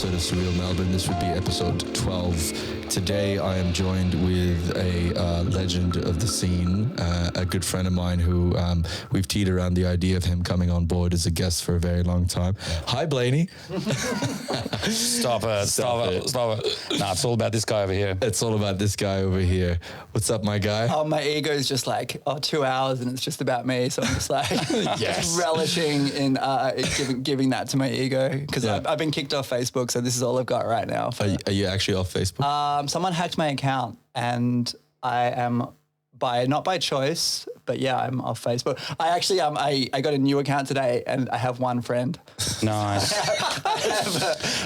episode of Surreal Melbourne. This would be episode 12. Today I am joined with a legend of the scene, a good friend of mine who we've teed around the idea of him coming on board as a guest for a very long time. Hi, Blaney. Stop it. Nah, it's all about this guy over here. It's all about this guy over here. What's up, my guy? Oh, my ego is just like, 2 hours and it's just about me. So I'm just like Yes. relishing in giving that to my ego because I've been kicked off Facebook. So this is all I've got right now. Are you actually off Facebook? Someone hacked my account and I am not by choice, but yeah, I'm off Facebook. I actually I got a new account today and I have one friend. Nice.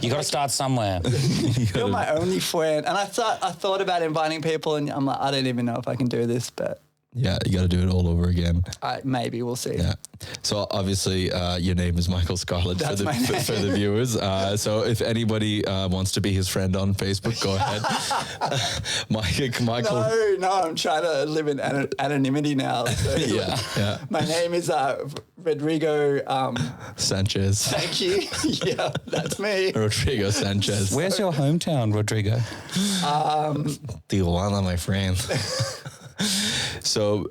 You got to start somewhere. You're my only friend. And I thought about inviting people and I'm like, I don't even know if I can do this, but Yeah, you got to do it all over again. Maybe we'll see. Yeah. So obviously, your name is Michael Scarlett That's for my name. for the viewers. So if anybody wants to be his friend on Facebook, go ahead. Michael. No, I'm trying to live in anonymity now. So Yeah. my name is Rodrigo. Sanchez. Thank you. Yeah, that's me. Rodrigo Sanchez. Where's your hometown, Rodrigo? Tijuana, my friend. So,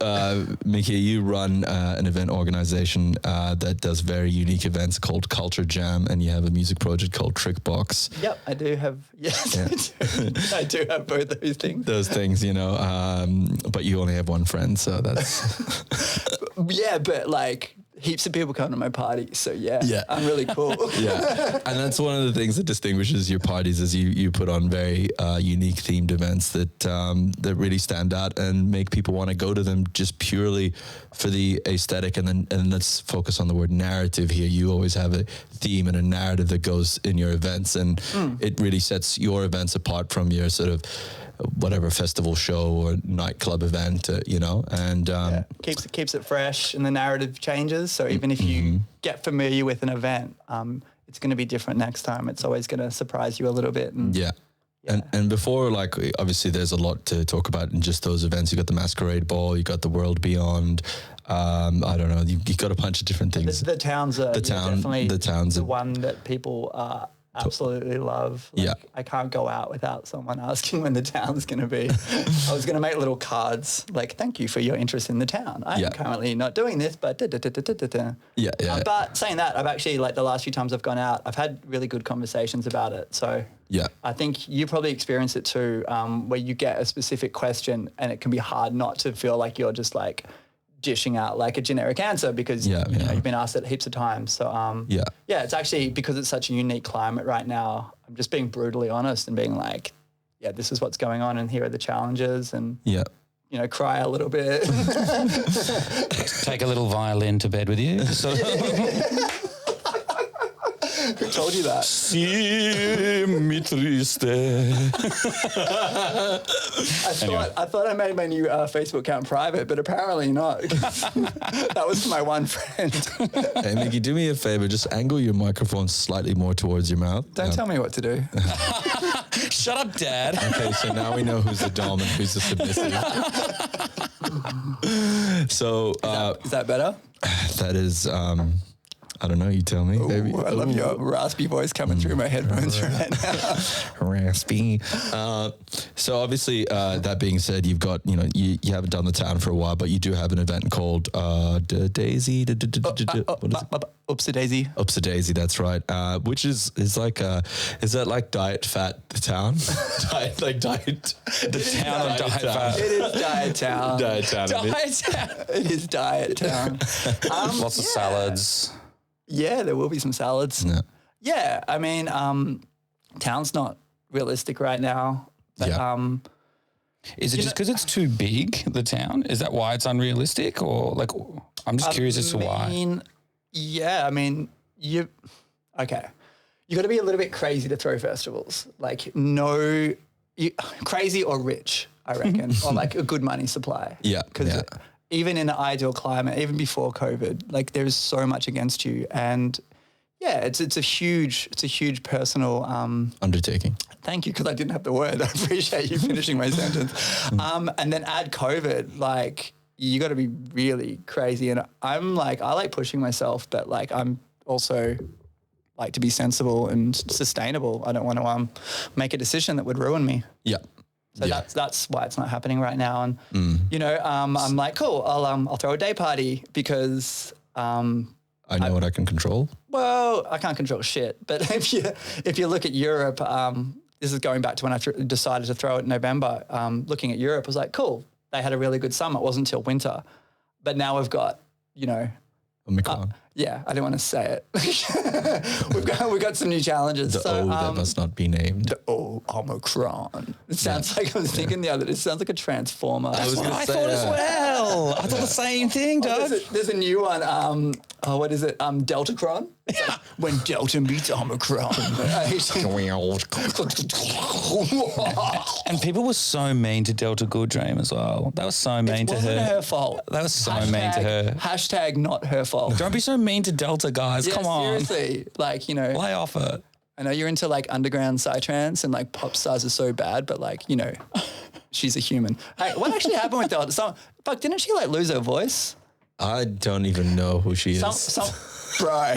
Mickey, you run an event organization that does very unique events called Culture Jam, and you have a music project called Trickbox. Yep, I do have. Yes, Yeah. I do have both those things. Those things, but you only have one friend, so that's... Yeah, but like heaps of people come to my party, so yeah. I'm really cool. Yeah, and that's one of the things that distinguishes your parties is you put on very unique themed events that really stand out and make people want to go to them just purely for the aesthetic. And let's focus on the word narrative here. You always have a theme and a narrative that goes in your events, and it really sets your events apart from your sort of whatever festival show or nightclub event, and keeps it fresh and the narrative changes. So even if you get familiar with an event, it's going to be different next time. It's always going to surprise you a little bit. And yeah. And before, like, obviously there's a lot to talk about in just those events. You got the Masquerade Ball, you got the World Beyond. I don't know, you got a bunch of different things. The towns are definitely the one that people absolutely love. Like, I can't go out without someone asking when the town's going to be. I was going to make little cards like, thank you for your interest in the town. I'm currently not doing this, but But saying that, I've actually, like the last few times I've gone out, I've had really good conversations about it. So I think you probably experience it too, where you get a specific question and it can be hard not to feel like you're just like dishing out like a generic answer because you've been asked it heaps of times. So it's actually because it's such a unique climate right now. I'm just being brutally honest and being like, this is what's going on and here are the challenges and cry a little bit. Take a little violin to bed with you. Who told you that? Si mi triste. I thought I made my new Facebook account private, but apparently not. That was my one friend. Hey, Mickey, do me a favor. Just angle your microphone slightly more towards your mouth. Don't tell me what to do. Shut up, Dad. Okay, so now we know who's the dom and who's the submissive. So Is that better? that is... I don't know. You tell me, baby. I love your raspy voice coming through my headphones right now. Raspy. So obviously, that being said, you've got, you haven't done the town for a while, but you do have an event called Daisy. What is it? Oopsie Daisy. Oopsie Daisy, that's right. Which is like, is that like Diet Fat, the town? Diet. The town of Diet Fat. It is Diet Town. Diet Town. It is Diet Town. Lots of salads. Yeah, there will be some salads. Yeah. Yeah, I mean, town's not realistic right now. But, Is it just because it's too big, the town? Is that why it's unrealistic? Or like, I'm just curious as to why. Yeah, I mean, you got to be a little bit crazy to throw festivals. Like crazy or rich, I reckon, or like a good money supply. Yeah. Because even in an ideal climate, even before COVID, like there's so much against you. And it's a huge personal undertaking. Thank you, because I didn't have the word. I appreciate you finishing my sentence. And then add COVID, like you got to be really crazy. And I like pushing myself, but like I'm also like to be sensible and sustainable. I don't want to make a decision that would ruin me. Yeah. So that's why it's not happening right now. And you know, I'm like, cool, I'll throw a day party because I know what I can control. Well, I can't control shit. But if you look at Europe, this is going back to when I decided to throw it in November. Looking at Europe, I was like, cool, they had a really good summer. It wasn't until winter, but now we've got, you know, Omicron. Yeah, I didn't want to say it. we've got some new challenges. The O that must not be named. The Omicron. It sounds like I was thinking the other. It sounds like a transformer. That's what I thought as well. I thought the same thing, Doug. There's a new one. What is it? Deltacron. Yeah. When Delta meets Omicron. And people were so mean to Delta Gooddream as well. That was so mean to her. It wasn't her fault. That was so mean to her. Hashtag not her fault. Don't be so mean to Delta, guys. Yeah, come on. Seriously. Like, you know. Lay off it. I know you're into like underground psytrance and like pop stars are so bad, but like, you know, she's a human. Hey, what actually happened with Delta? Fuck, didn't she like lose her voice? I don't even know who she is. Bro.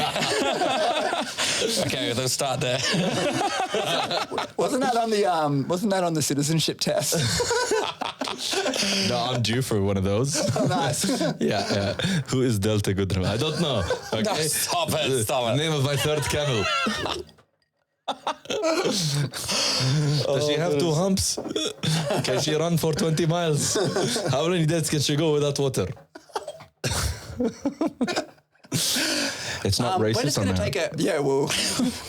Okay, let's start there. Wasn't that on the citizenship test? No, I'm due for one of those. Oh, nice. Yeah. Who is Delta Goodrem? I don't know. Okay. No, stop it. Name of my third camel. Does she have 2 humps? Can she run for 20 miles? How many days can she go without water? It's not racist. When it's going to take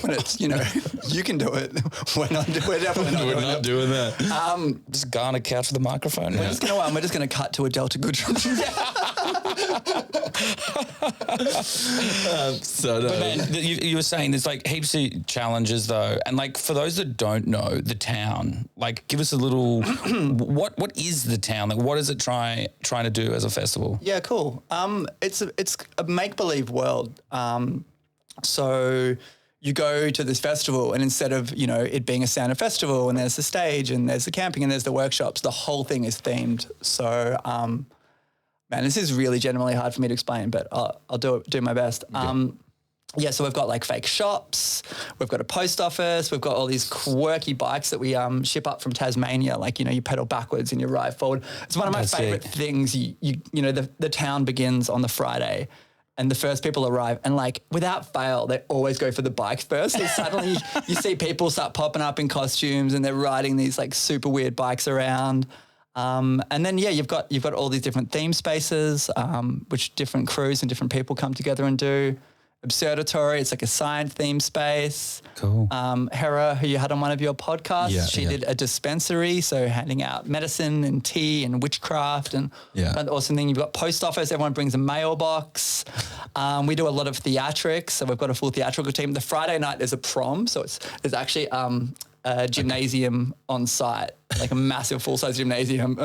when it's, you know, you can do it. We're definitely not doing that. Just go on a couch with a microphone. We're just going to cut to a Delta Goodrem. But man, you were saying there's like heaps of challenges though, and like for those that don't know the town, like give us a little. what is the town? Like what is it trying to do as a festival? Yeah, cool. It's a make believe world. So you go to this festival and instead of, you know, it being a standard festival and there's the stage and there's the camping and there's the workshops, the whole thing is themed. So, man, this is really genuinely hard for me to explain, but I'll do my best. Yeah, so we've got like fake shops, we've got a post office, we've got all these quirky bikes that we ship up from Tasmania. Like, you know, you pedal backwards and you ride forward. It's one of my favorite things. You know, the town begins on the Friday and the first people arrive and like without fail, they always go for the bikes first. So suddenly you see people start popping up in costumes and they're riding these like super weird bikes around. And then, yeah, you've got all these different theme spaces, which different crews and different people come together and do. Observatory, it's like a science theme space. Cool. Hera, who you had on one of your podcasts, she did a dispensary, so handing out medicine and tea and witchcraft and an awesome thing. You've got post office, everyone brings a mailbox. We do a lot of theatrics, so we've got a full theatrical team. The Friday night there's a prom, so there's actually a gymnasium on site, like a massive full-size gymnasium.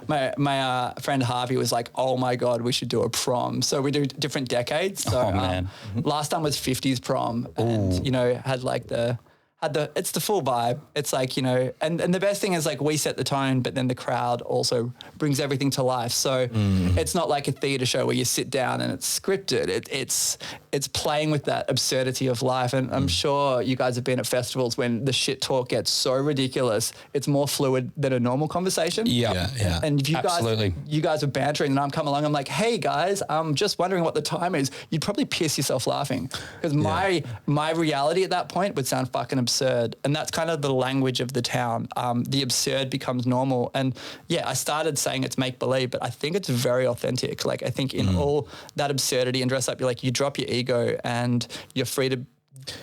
My friend Harvey was like, oh my God, we should do a prom. So we do different decades. So last time was 50s prom and, you know, had it's the full vibe. It's like, you know, and the best thing is like we set the tone, but then the crowd also brings everything to life. So it's not like a theatre show where you sit down and it's scripted. It's playing with that absurdity of life. And I'm sure you guys have been at festivals when the shit talk gets so ridiculous. It's more fluid than a normal conversation. Yeah. And if you guys are bantering and I'm coming along, I'm like, hey guys, I'm just wondering what the time is. You'd probably piss yourself laughing because my reality at that point would sound fucking absurd. And that's kind of the language of the town. The absurd becomes normal. And yeah, I started saying it's make believe, but I think it's very authentic. Like I think in all that absurdity and dress up, you're like, you drop your ego and you're free to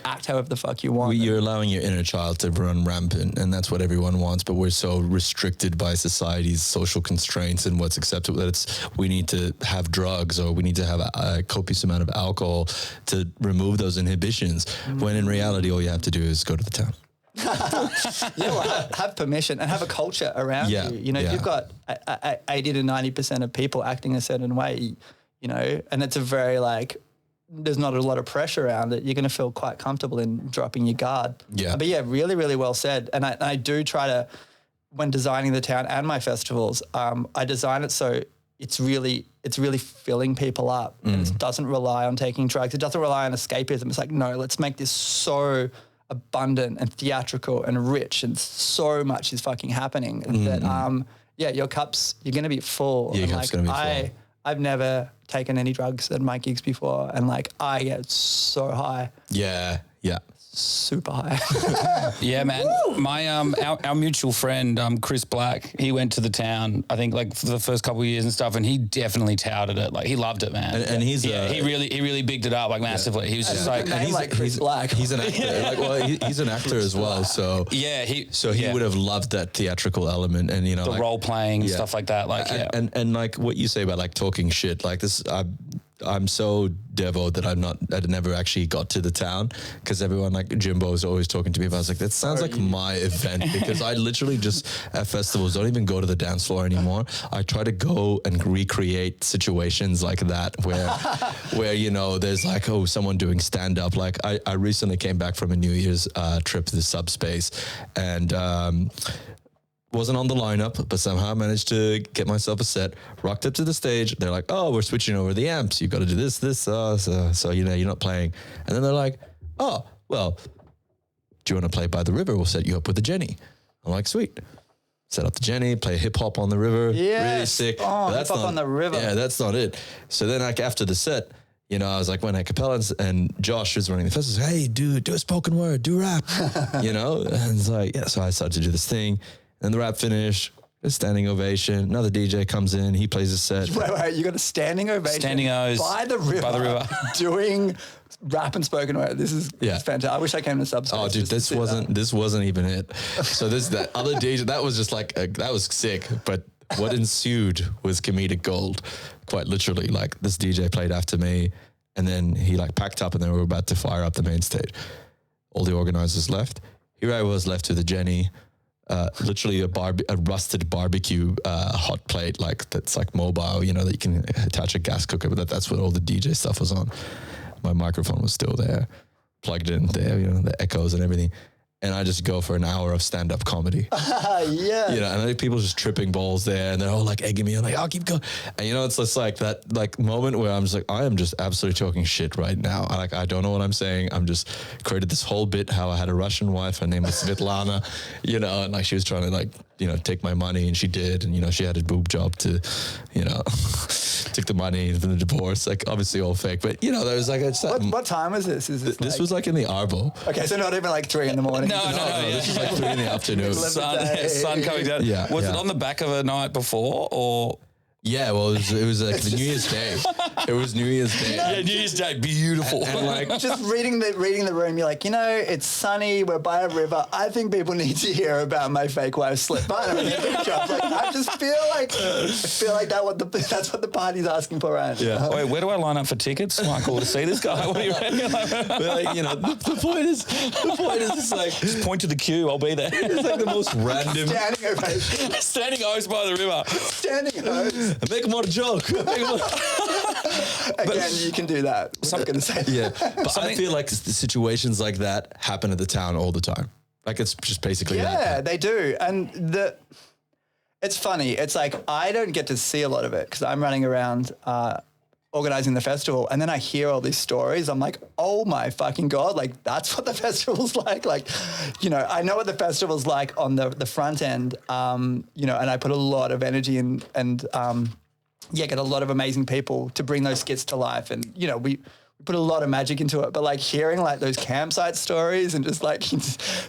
act however the fuck you want. You're allowing your inner child to run rampant, and that's what everyone wants, but we're so restricted by society's social constraints and what's acceptable that we need to have drugs or we need to have a copious amount of alcohol to remove those inhibitions, when in reality all you have to do is go to the town. Have permission and have a culture around you. You know, if you've got 80 to 90% of people acting a certain way, you know, and it's a very like, there's not a lot of pressure around it, you're going to feel quite comfortable in dropping your guard. Yeah. But yeah, really, really well said. And I do try to, when designing the town and my festivals, I design it so it's really filling people up. And it doesn't rely on taking drugs. It doesn't rely on escapism. It's like, no, let's make this so abundant and theatrical and rich, and so much is fucking happening that your cups, you're gonna be full. Your and cup's gonna be full. I've never taken any drugs at my gigs before, and like I get so high. Yeah. Super high. Yeah, man. My our mutual friend Chris Black, he went to the town, I think like for the first couple of years and stuff, and he definitely touted it. Like he loved it, man. And he's he really bigged it up like massively. He was just like, and he's like Chris Black. He's an actor. Like, well, he's an actor as well. So yeah, he would have loved that theatrical element, and you know, the like, role playing and stuff like that. Like and like what you say about like talking shit, like this. I'm so devo that I never actually got to the town, because everyone like Jimbo was always talking to me about. I was like, that sounds like my event, because I literally just at festivals don't even go to the dance floor anymore. I try to go and recreate situations like that where you know there's like, oh, someone doing stand up. Like I recently came back from a New Year's trip to the Subspace, and wasn't on the lineup, but somehow managed to get myself a set, rocked up to the stage. They're like, oh, we're switching over the amps. You've got to do this, so you know, you're not playing. And then they're like, oh, well, do you want to play by the river? We'll set you up with the Jenny. I'm like, sweet. Set up the Jenny, play hip hop on the river. Yeah. Really sick. Oh, but that's hip hop not, on the river. Yeah, that's not it. So then like after the set, you know, I was like, when I capella, and Josh was running the festival, hey, dude, do a spoken word, do rap, you know? And it's like, yeah, so I started to do this thing. And the rap finished, a standing ovation. Another DJ comes in, he plays a set. Wait, you got a standing ovation Standing O's by the river, doing rap and spoken word. This is fantastic. I wish I came to Subspace. Oh, dude, this wasn't even it. So that other DJ, that was just like that was sick. But what ensued was comedic gold, quite literally. Like this DJ played after me, and then he like packed up, and then we were about to fire up the main stage. All the organizers left. Here I was left with a Jenny. Literally a rusted barbecue hot plate, like that's like mobile, you know, that you can attach a gas cooker, but that's what all the DJ stuff was on. My microphone was still there, plugged in there, you know, the echoes and everything. And I just go for an hour of stand-up comedy. Yeah. You know, and I think people just tripping balls there, and they're all like egging me on, like, I'll keep going. And you know, it's just like that like moment where I'm just like, I am just absolutely talking shit right now. I don't know what I'm saying. I'm just created this whole bit how I had a Russian wife. Her name was Svetlana, you know, and like she was trying to like, you know, take my money, and she did. And, you know, she had a boob job to, you know, took the money and the divorce, like obviously all fake. But, you know, there was like, what time was this? This was like in the Arvo. Okay, so not even like 3 in the morning. No, this was like 3 in the afternoon. Sun coming down. Yeah, was it on the back of a night before, or? Yeah, well, it was like the New Year's Day. It was New Year's Day. Yeah, New Year's Day, beautiful. And like just reading the room, you're like, you know, it's sunny, we're by a river. I think people need to hear about my fake wife slip. Like, I just feel like that's what the party's asking for, right? Yeah. Wait, where do I line up for tickets, Michael, to see this guy? What do you reckon? But like, you know, the point is, it's like just point to the queue. I'll be there. It's like the most random standing ovation, standing O's by the river, standing O's. Make more joke. Again, you can do that. I'm not going to say. Yeah, but I feel like the situations like that happen at the town all the time. Like it's just basically that. Yeah, they do, and it's funny. It's like I don't get to see a lot of it because I'm running around organizing the festival, and then I hear all these stories. I'm like, oh my fucking God, like that's what the festival's like. Like, you know, I know what the festival's like on the front end, you know, and I put a lot of energy in and get a lot of amazing people to bring those skits to life. And, you know, we put a lot of magic into it, but like hearing like those campsite stories and just like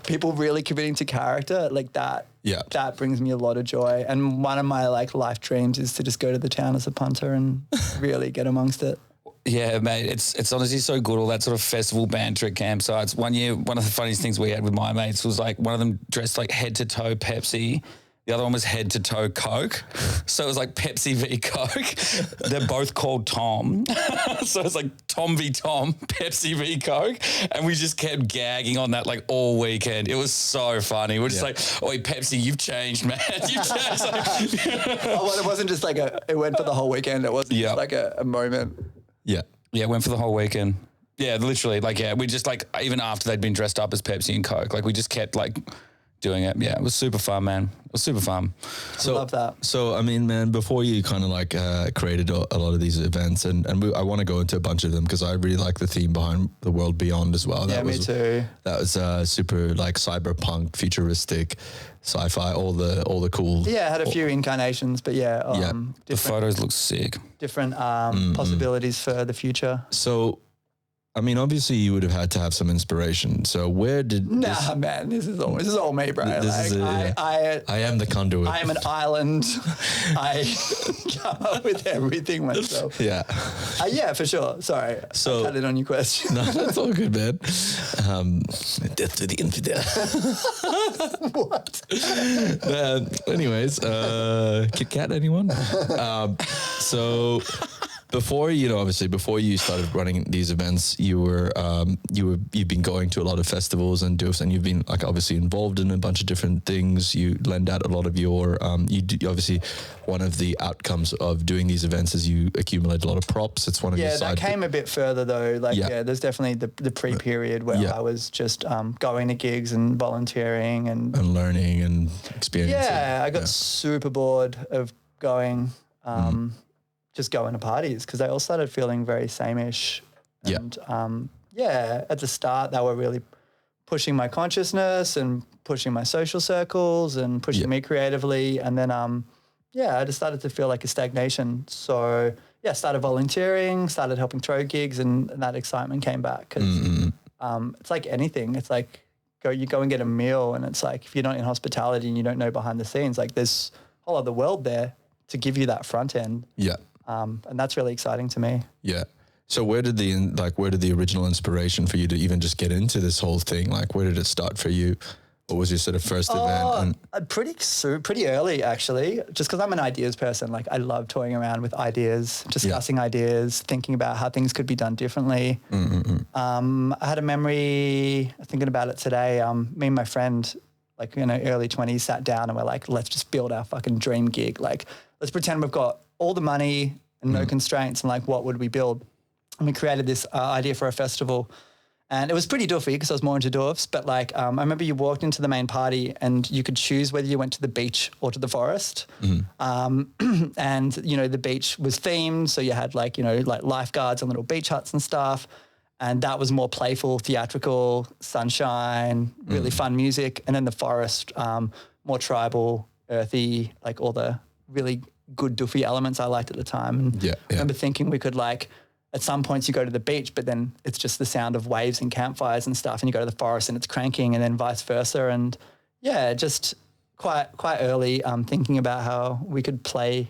people really committing to character like that, that brings me a lot of joy. And one of my like life dreams is to just go to the town as a punter and really get amongst it. Yeah, mate, it's honestly so good, all that sort of festival banter at campsites. One year, one of the funniest things we had with my mates was like one of them dressed like head to toe Pepsi. The other one was head to toe Coke. So it was like Pepsi v Coke. They're both called Tom. So it's like Tom v Tom, Pepsi v Coke. And we just kept gagging on that like all weekend. It was so funny. We're just like, oi, Pepsi, you've changed, man. You've changed. Well, it wasn't just like it went for the whole weekend. It wasn't just like a moment. Yeah. Yeah, it went for the whole weekend. Yeah, literally. Like, yeah, we just like, even after they'd been dressed up as Pepsi and Coke, like we just kept like doing it. Yeah, it was super fun, man. It was super fun. I love that. So, I mean, man, before you kind of like created a lot of these events, and I want to go into a bunch of them because I really like the theme behind the World Beyond as well. Me too. That was super like cyberpunk, futuristic, sci-fi, all the cool. Yeah, it had a few incarnations, but the photos look sick. Different possibilities for the future. So, I mean, obviously you would have had to have some inspiration. So where did man, this is all me, bro. I am the conduit. I am an island. I come up with everything myself. Yeah. Yeah, for sure. Sorry. So, I cut it on your question. No, that's all good, man. Death to the infidel. What? Anyways, Kit Kat, anyone? So before, obviously before you started running these events, you've been going to a lot of festivals and you've been like obviously involved in a bunch of different things. You lend out a lot of your, obviously one of the outcomes of doing these events is you accumulate a lot of props. It's one of your that came a bit further though. Like, there's definitely the pre-period where I was just going to gigs and volunteering and learning and experiencing. Yeah, I got super bored of going, just going to parties because they all started feeling very same-ish. And at the start they were really pushing my consciousness and pushing my social circles and pushing me creatively. And then, I just started to feel like a stagnation. So I started volunteering, started helping throw gigs, and that excitement came back. Cause, it's like anything. It's like you go and get a meal, and it's like if you're not in hospitality and you don't know behind the scenes, like there's a whole other world there to give you that front end. Yeah. And that's really exciting to me. Yeah. So where did the original inspiration for you to even just get into this whole thing? Like, where did it start for you? What was your sort of first event? Pretty early, actually, just because I'm an ideas person. Like, I love toying around with ideas, discussing ideas, thinking about how things could be done differently. I had a memory, thinking about it today, me and my friend, like, early 20s, sat down and we're like, let's just build our fucking dream gig. Like, let's pretend we've got all the money and no constraints, and like, what would we build? And we created this idea for a festival. And it was pretty doofy because I was more into doofs, but like I remember you walked into the main party and you could choose whether you went to the beach or to the forest. And, the beach was themed. So you had like lifeguards and little beach huts and stuff. And that was more playful, theatrical, sunshine, really fun music. And then the forest, more tribal, earthy, like all the really good doofy elements I liked at the time. And I remember thinking we could like, at some points you go to the beach, but then it's just the sound of waves and campfires and stuff. And you go to the forest and it's cranking, and then vice versa. And just quite early thinking about how we could play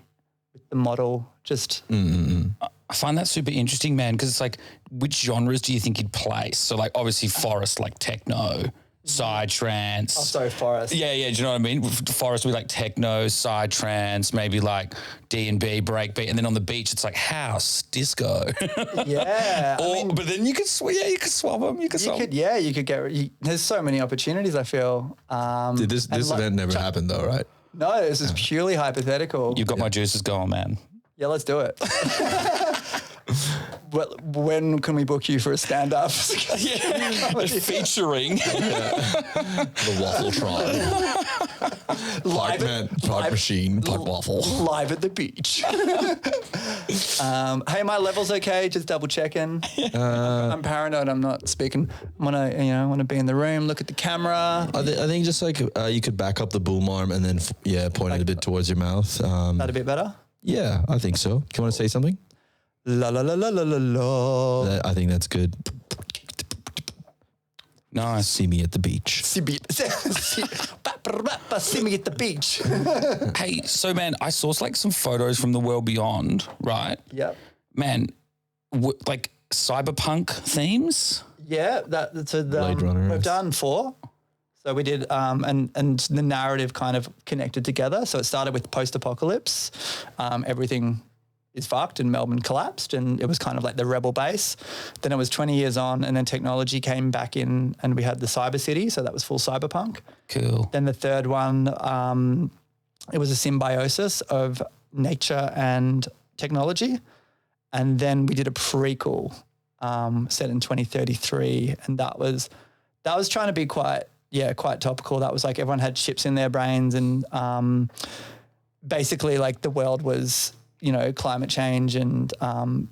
with the model. I find that super interesting, man, because it's like, which genres do you think you'd play? So like obviously forest, like techno, psytrance. Oh, sorry, forest. Yeah, do you know what I mean? Forest would be like techno, psytrance, maybe like D&B, breakbeat, and then on the beach it's like house, disco. Yeah. But then you could swap them. You could get. There's so many opportunities. I feel. This event never happened though, right? No, this is purely hypothetical. You've got my juices going, man. Yeah, let's do it. Well, when can we book you for a stand-up? Featuring the Waffle Tribe. Part machine, part waffle. Live at the beach. Hey, my level's okay. Just double checking. I'm paranoid. I'm not speaking. I want to be in the room, look at the camera. I think just like you could back up the boom arm and then point it a bit towards your mouth. That a bit better? Yeah, I think so. Do you want to say something? La la la la la la la. I think that's good. Nice. See me at the beach. See me at the beach. Hey, so man, I saw like some photos from the world beyond, right? Yep. Man, like cyberpunk themes. Yeah, Blade Runner. We've done 4. So we did, and the narrative kind of connected together. So it started with post-apocalypse. Everything is fucked and Melbourne collapsed, and it was kind of like the rebel base. Then it was 20 years on, and then technology came back in and we had the cyber city. So that was full cyberpunk. Cool. Then the third one, it was a symbiosis of nature and technology. And then we did a prequel set in 2033. And that was trying to be quite, quite topical. That was like everyone had chips in their brains, and basically like the world was, you know, climate change and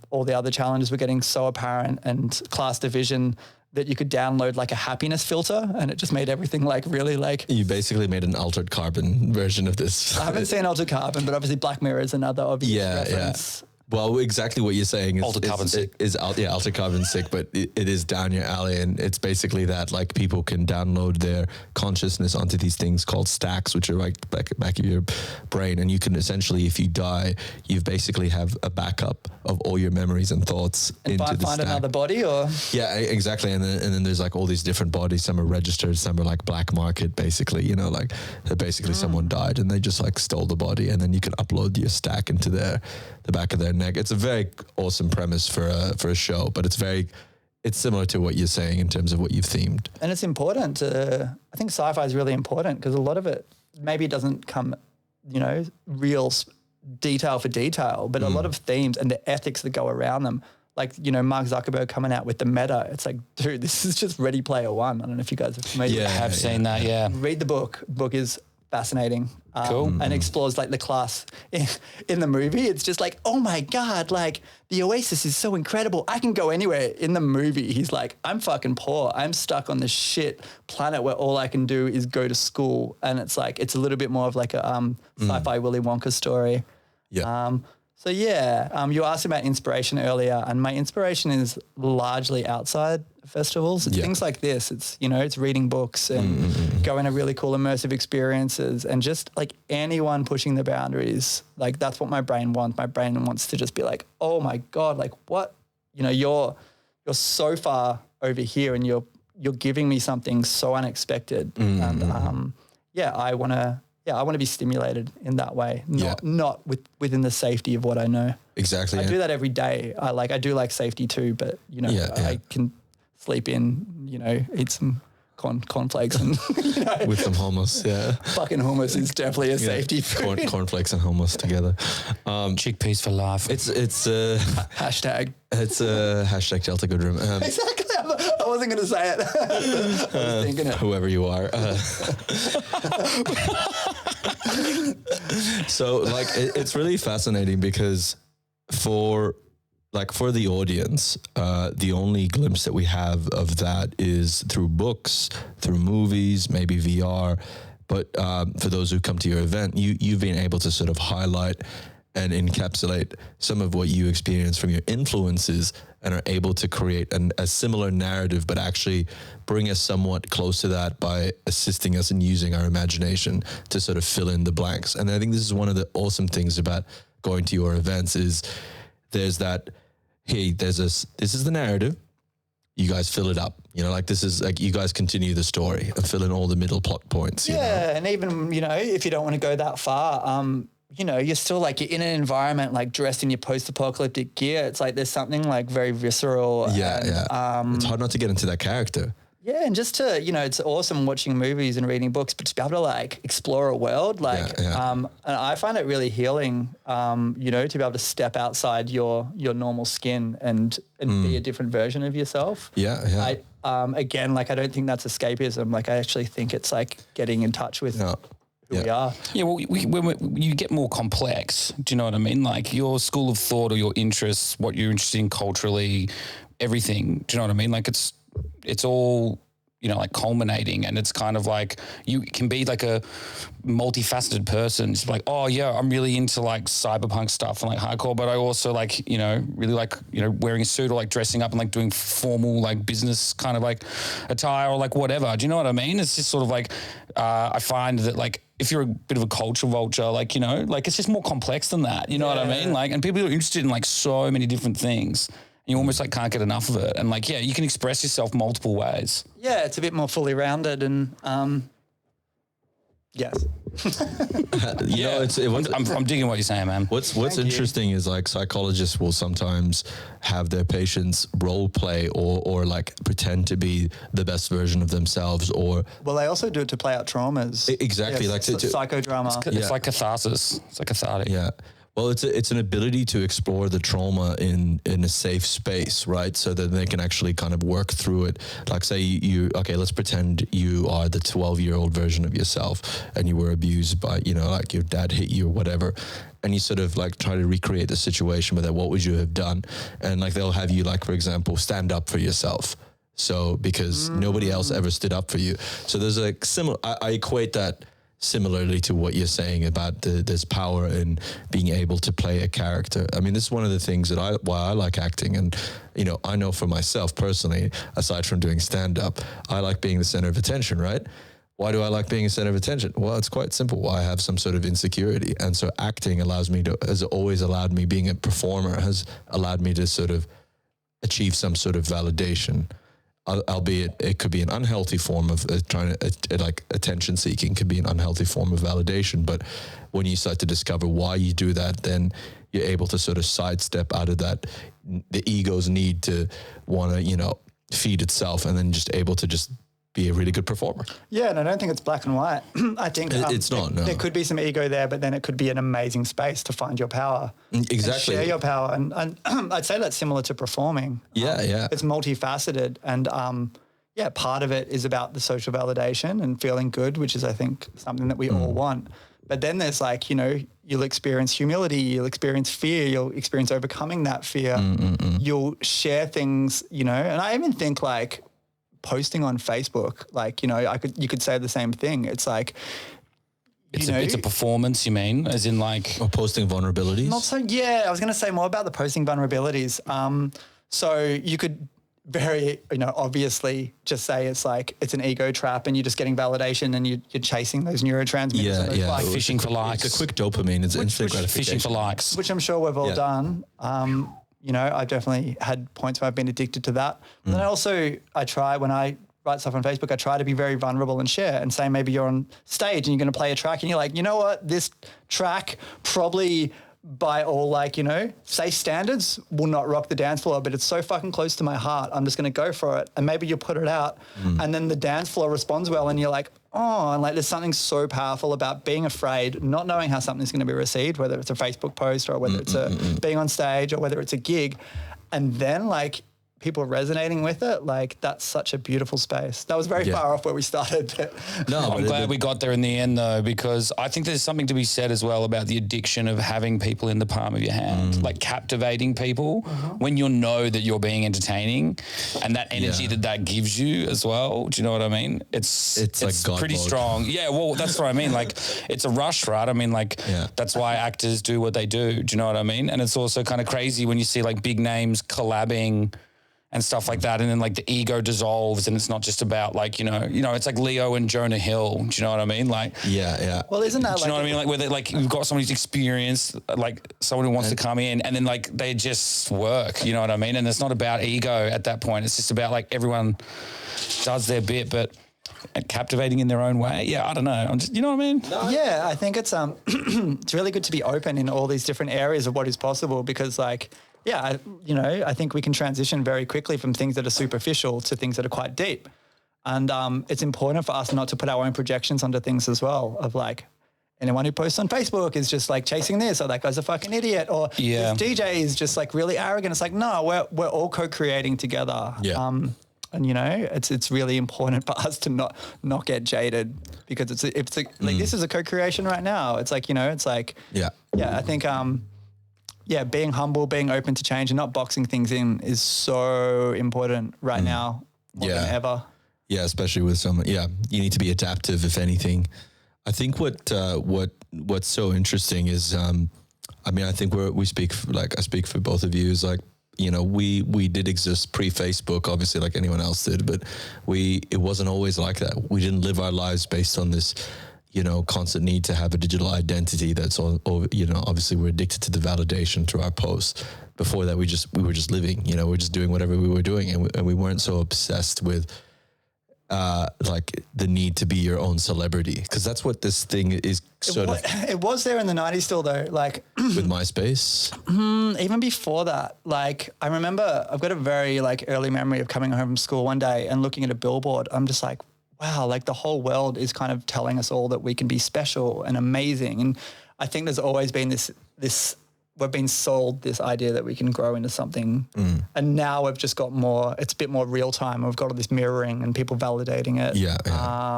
all the other challenges were getting so apparent, and class division, that you could download like a happiness filter, and it just made everything like really like... You basically made an Altered Carbon version of this. I haven't seen Altered Carbon, but obviously Black Mirror is another obvious reference. Yeah. Well, exactly what you're saying is Altered Carbon sick. Altered Carbon sick, but it is down your alley, and it's basically that like people can download their consciousness onto these things called stacks, which are right back of your brain, and you can essentially, if you die, you basically have a backup of all your memories and thoughts and into the find stack. Another body, or yeah, exactly, and then there's like all these different bodies. Some are registered, some are like black market, basically. You know, like basically someone died and they just like stole the body, and then you can upload your stack into the back of their neck. It's a very awesome premise for a show, but it's similar to what you're saying in terms of what you've themed. And it's important to, I think sci-fi is really important because a lot of it maybe doesn't come, you know, real detail for detail, but a lot of themes and the ethics that go around them, like, you know, Mark Zuckerberg coming out with the meta. It's like, dude, this is just Ready Player One. I don't know if you guys are familiar. Yeah, I have seen that. Yeah. Read the book. The book is fascinating. Cool. And explores like the class in the movie. It's just like, oh my God, like the Oasis is so incredible. I can go anywhere. In the movie, he's like, I'm fucking poor. I'm stuck on this shit planet where all I can do is go to school. And it's like, it's a little bit more of like a sci-fi Willy Wonka story. Yeah. So yeah, you asked about inspiration earlier, and my inspiration is largely outside festivals. It's things like this. It's, you know, it's reading books and going to really cool immersive experiences, and just like anyone pushing the boundaries. Like that's what my brain wants. My brain wants to just be like, oh my God, like what, you know, you're so far over here, and you're giving me something so unexpected. And I want to be stimulated in that way, not within the safety of what I know. Exactly. I do that every day. I do like safety too, but you know, I can sleep in, you know, eat some cornflakes and you know, with some hummus. Yeah. Fucking hummus is definitely a safety food. Cornflakes and hummus together. Chickpeas for life. It's hashtag. It's hashtag Delta Good Room. Exactly. I wasn't going to say it. I was thinking it. Whoever you are. So like it's really fascinating because for the audience, the only glimpse that we have of that is through books, through movies, maybe VR. But for those who come to your event, you've been able to sort of highlight and encapsulate some of what you experience from your influences, and are able to create a similar narrative, but actually bring us somewhat close to that by assisting us in using our imagination to sort of fill in the blanks. And I think this is one of the awesome things about going to your events is there's that, hey, this is the narrative. You guys fill it up, you know, like this is like, you guys continue the story and fill in all the middle plot points. You know? And even, you know, if you don't want to go that far, you know, you're still like, you're in an environment like dressed in your post-apocalyptic gear. It's like there's something like very visceral. It's hard not to get into that character. Yeah, and just to, you know, it's awesome watching movies and reading books, but to be able to like explore a world, like, and I find it really healing, you know, to be able to step outside your normal skin and be a different version of yourself. Again, like I don't think that's escapism. Like I actually think it's like getting in touch with who we are. Yeah, well, when you get more complex, do you know what I mean? Like your school of thought or your interests, what you're interested in culturally, everything. Do you know what I mean? Like it's all, you know, like culminating, and it's kind of like you can be like a multifaceted person. It's like, oh yeah, I'm really into like cyberpunk stuff and like hardcore, but I also like, you know, really like, you know, wearing a suit or like dressing up and like doing formal like business kind of like attire or like whatever. Do you know what I mean? It's just sort of like, I find that like if you're a bit of a culture vulture, like, you know, like it's just more complex than that. You know what I mean? Like, and people are interested in like so many different things. You almost like can't get enough of it. And like, yeah, you can express yourself multiple ways. Yeah, it's a bit more fully rounded and yes. I'm digging what you're saying, man. What's interesting is like psychologists will sometimes have their patients role play or like pretend to be the best version of themselves, or well, they also do it to play out traumas. Exactly, like psychodrama. It's like catharsis. It's like cathartic. Yeah. Well, it's an ability to explore the trauma in a safe space, right? So that they can actually kind of work through it. Like say okay, let's pretend you are the 12-year-old version of yourself and you were abused by, like your dad hit you or whatever. And you sort of like try to recreate the situation with that. What would you have done? And like they'll have you like, for example, stand up for yourself. So because nobody else ever stood up for you. So there's like similar, I equate that similarly to what you're saying about there's power in being able to play a character. I mean, this is one of the things that why I like acting. And, I know for myself personally, aside from doing stand-up, I like being the center of attention, right? Why do I like being a center of attention? Well, it's quite simple. Well, I have some sort of insecurity. And so acting has always allowed me, being a performer has allowed me to sort of achieve some sort of validation. Albeit it could be an unhealthy form of trying to like attention seeking could be an unhealthy form of validation. But when you start to discover why you do that, then you're able to sort of sidestep out of that, the ego's need to want to, feed itself, and then just able to just be a really good performer. Yeah, and I don't think it's black and white. I think it's not. No. There could be some ego there, but then it could be an amazing space to find your power. Exactly. And share your power. And I'd say that's similar to performing. Yeah. It's multifaceted. And part of it is about the social validation and feeling good, which is, I think, something that we all want. But then there's like, you'll experience humility, you'll experience fear, you'll experience overcoming that fear. You'll share things, and I even think like, posting on Facebook, like, you could say the same thing. It's like, it's a performance, you mean, as in like... Or posting vulnerabilities? Not so, I was going to say more about the posting vulnerabilities. So you could very, obviously just say it's like, it's an ego trap and you're just getting validation and you're chasing those neurotransmitters. Yeah. Likes. Fishing for likes. It's a quick dopamine. It's instant gratification. Fishing for likes. Which I'm sure we've all done. I've definitely had points where I've been addicted to that. And then I try, when I write stuff on Facebook, I try to be very vulnerable and share and say maybe you're on stage and you're going to play a track and you're like, you know what, this track probably by all safe standards will not rock the dance floor, but it's so fucking close to my heart. I'm just going to go for it. And maybe you put it out and then the dance floor responds well and you're like, oh, and like there's something so powerful about being afraid, not knowing how something's going to be received, whether it's a Facebook post or whether it's being on stage or whether it's a gig. And then like people resonating with it, like that's such a beautiful space. That was very far off where we started. No, I'm glad we got there in the end though, because I think there's something to be said as well about the addiction of having people in the palm of your hand, like captivating people when you know that you're being entertaining and that energy that gives you as well. Do you know what I mean? It's like God pretty mode. Strong. Yeah, well, that's what I mean. Like it's a rush, right? I mean, like that's why actors do what they do. Do you know what I mean? And it's also kind of crazy when you see like big names collabing and stuff like that. And then like the ego dissolves and it's not just about like, it's like Leo and Jonah Hill. Do you know what I mean? Like, yeah. Well, isn't that do you know what I mean? Like where they like, you've got somebody who's experienced, like someone who wants to come in and then like they just work, you know what I mean? And it's not about ego at that point. It's just about like everyone does their bit, but captivating in their own way. Yeah, I don't know. I'm just, you know what I mean? Yeah, I think it's it's really good to be open in all these different areas of what is possible because like, I think we can transition very quickly from things that are superficial to things that are quite deep. And it's important for us not to put our own projections onto things as well of like, anyone who posts on Facebook is just like chasing this or that guy's a fucking idiot or this DJ is just like really arrogant. It's like, no, we're all co-creating together. Yeah. And it's really important for us to not get jaded because it's like this is a co-creation right now. It's like, it's like, I think, being humble, being open to change and not boxing things in is so important right now more than ever. Yeah, especially with someone. Yeah, you need to be adaptive, if anything. I think what's so interesting is, I think I speak for both of you is like, we did exist pre-Facebook, obviously, like anyone else did, but it wasn't always like that. We didn't live our lives based on this, constant need to have a digital identity that's all, obviously we're addicted to the validation through our posts. Before that, we were just living, we're just doing whatever we were doing. And we weren't so obsessed with, like the need to be your own celebrity. Cause that's what this thing is It was there in the 90s still though, like. With MySpace? Even before that, like I remember I've got a very like early memory of coming home from school one day and looking at a billboard. I'm just like, wow, like the whole world is kind of telling us all that we can be special and amazing. And I think there's always been this we've been sold this idea that we can grow into something, and now we've just got more. It's a bit more real time. We've got all this mirroring and people validating it. Yeah,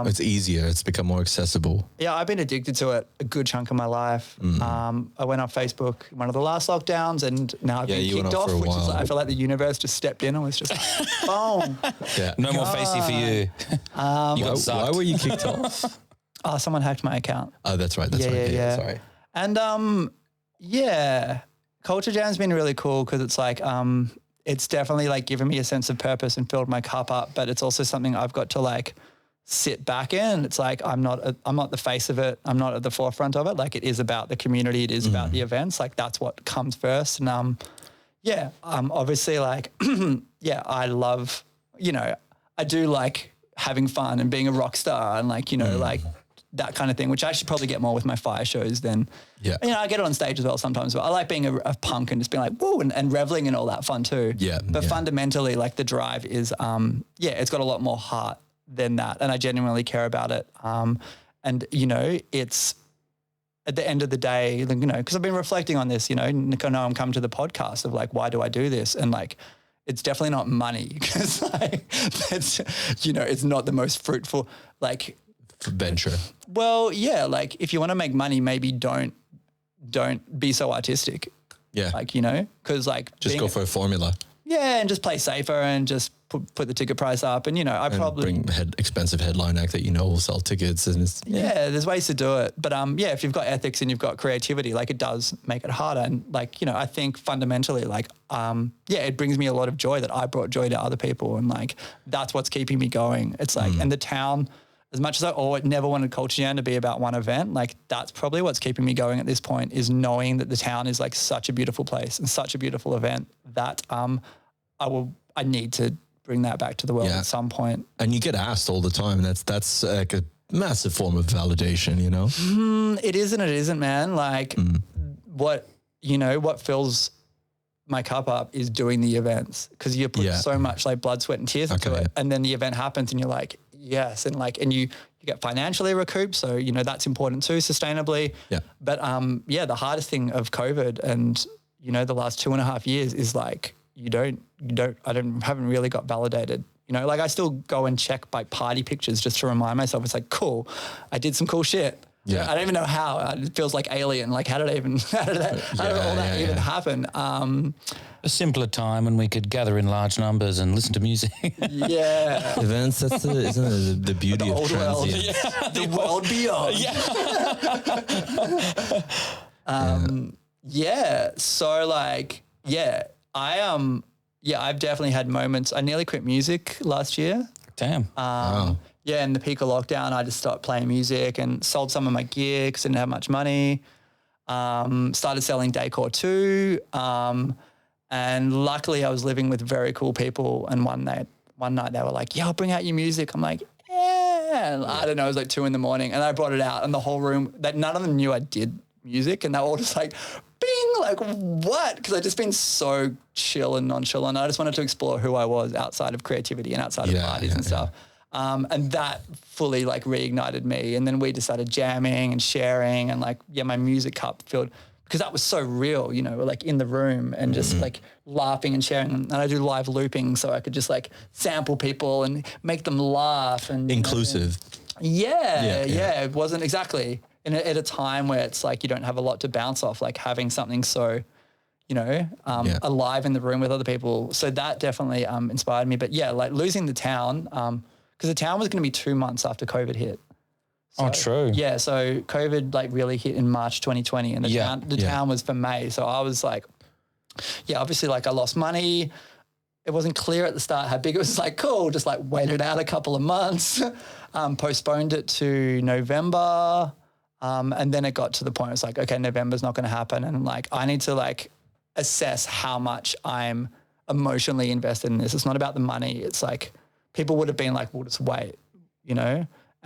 it's easier. It's become more accessible. Yeah, I've been addicted to it a good chunk of my life. I went on Facebook in one of the last lockdowns, and now I've been kicked off, which is like, I feel like the universe just stepped in and was just like, boom. Yeah. No more facey for you. Why were you kicked off? Oh, someone hacked my account. Oh, that's right. That's right. Yeah. Sorry. And Culture Jam's been really cool because it's like it's definitely like given me a sense of purpose and filled my cup up, but it's also something I've got to like sit back in. It's like I'm not the face of it. I'm not at the forefront of it. Like it is about the community. It is about the events. Like that's what comes first. And obviously like I love, I do like having fun and being a rock star and like, like that kind of thing, which I should probably get more with my fire shows than, I get it on stage as well sometimes, but I like being a punk and just being like, whoa, and reveling and all that fun too. Yeah. But fundamentally, like the drive is, it's got a lot more heart than that. And I genuinely care about it. It's at the end of the day, because I've been reflecting on this, I know I'm coming to the podcast of like, why do I do this? And like, it's definitely not money because like, it's not the most fruitful, like, venture. Well, yeah, like if you want to make money, maybe don't be so artistic. Yeah. Like, because like just go for a formula. Yeah, and just play safer and just put the ticket price up. And, I probably bring expensive headline act that will sell tickets. And there's ways to do it. But if you've got ethics and you've got creativity, like it does make it harder. And like, I think fundamentally, like, it brings me a lot of joy that I brought joy to other people. And like, that's what's keeping me going. It's like, and the town, as much as I never wanted Culture Jam to be about one event, like that's probably what's keeping me going at this point is knowing that the town is like such a beautiful place and such a beautiful event that I need to bring that back to the world at some point. And you get asked all the time. That's like a massive form of validation, It is and it isn't, man. Like what fills my cup up is doing the events because you put so much like blood, sweat and tears into it. And then the event happens and you're like, yes. And like, and you get financially recouped. So, that's important too, sustainably. Yeah. But the hardest thing of COVID and, the last 2.5 years is like, I haven't really got validated. Like I still go and check like party pictures just to remind myself. It's like, cool, I did some cool shit. Yeah. I don't even know how. It feels like alien. Like how did all that even happen? A simpler time when we could gather in large numbers and listen to music. Yeah. Events, isn't it the beauty of transient? Yeah. The world beyond. Yeah. So like, I've definitely had moments. I nearly quit music last year. Damn. Wow. Yeah, in the peak of lockdown, I just stopped playing music and sold some of my gear because I didn't have much money. Started selling decor too. And luckily I was living with very cool people. And one night they were like, yeah, I'll bring out your music. I'm like, yeah. And I don't know, it was like 2 a.m. and I brought it out and the whole room, none of them knew I did music. And they were all just like, bing, like what? Because I'd just been so chill and nonchalant. I just wanted to explore who I was outside of creativity and outside of parties and stuff. And that fully like reignited me. And then we just started jamming and sharing and like, my music cup filled because that was so real, we're like in the room and just like laughing and sharing. And I do live looping so I could just like sample people and make them laugh. And inclusive. Yeah. It wasn't exactly at a time where it's like you don't have a lot to bounce off, like having something so, alive in the room with other people. So that definitely inspired me. But like losing the town, because the town was going to be 2 months after COVID hit. So, true. Yeah, so COVID like really hit in March 2020 and the town was for May. So I was like, obviously like I lost money. It wasn't clear at the start how big it was. Like, cool, just like waited out a couple of months, postponed it to November. And then it got to the point, it's like, okay, November's not going to happen. And like, I need to like assess how much I'm emotionally invested in this. It's not about the money. It's like, people would have been like, we'll just wait,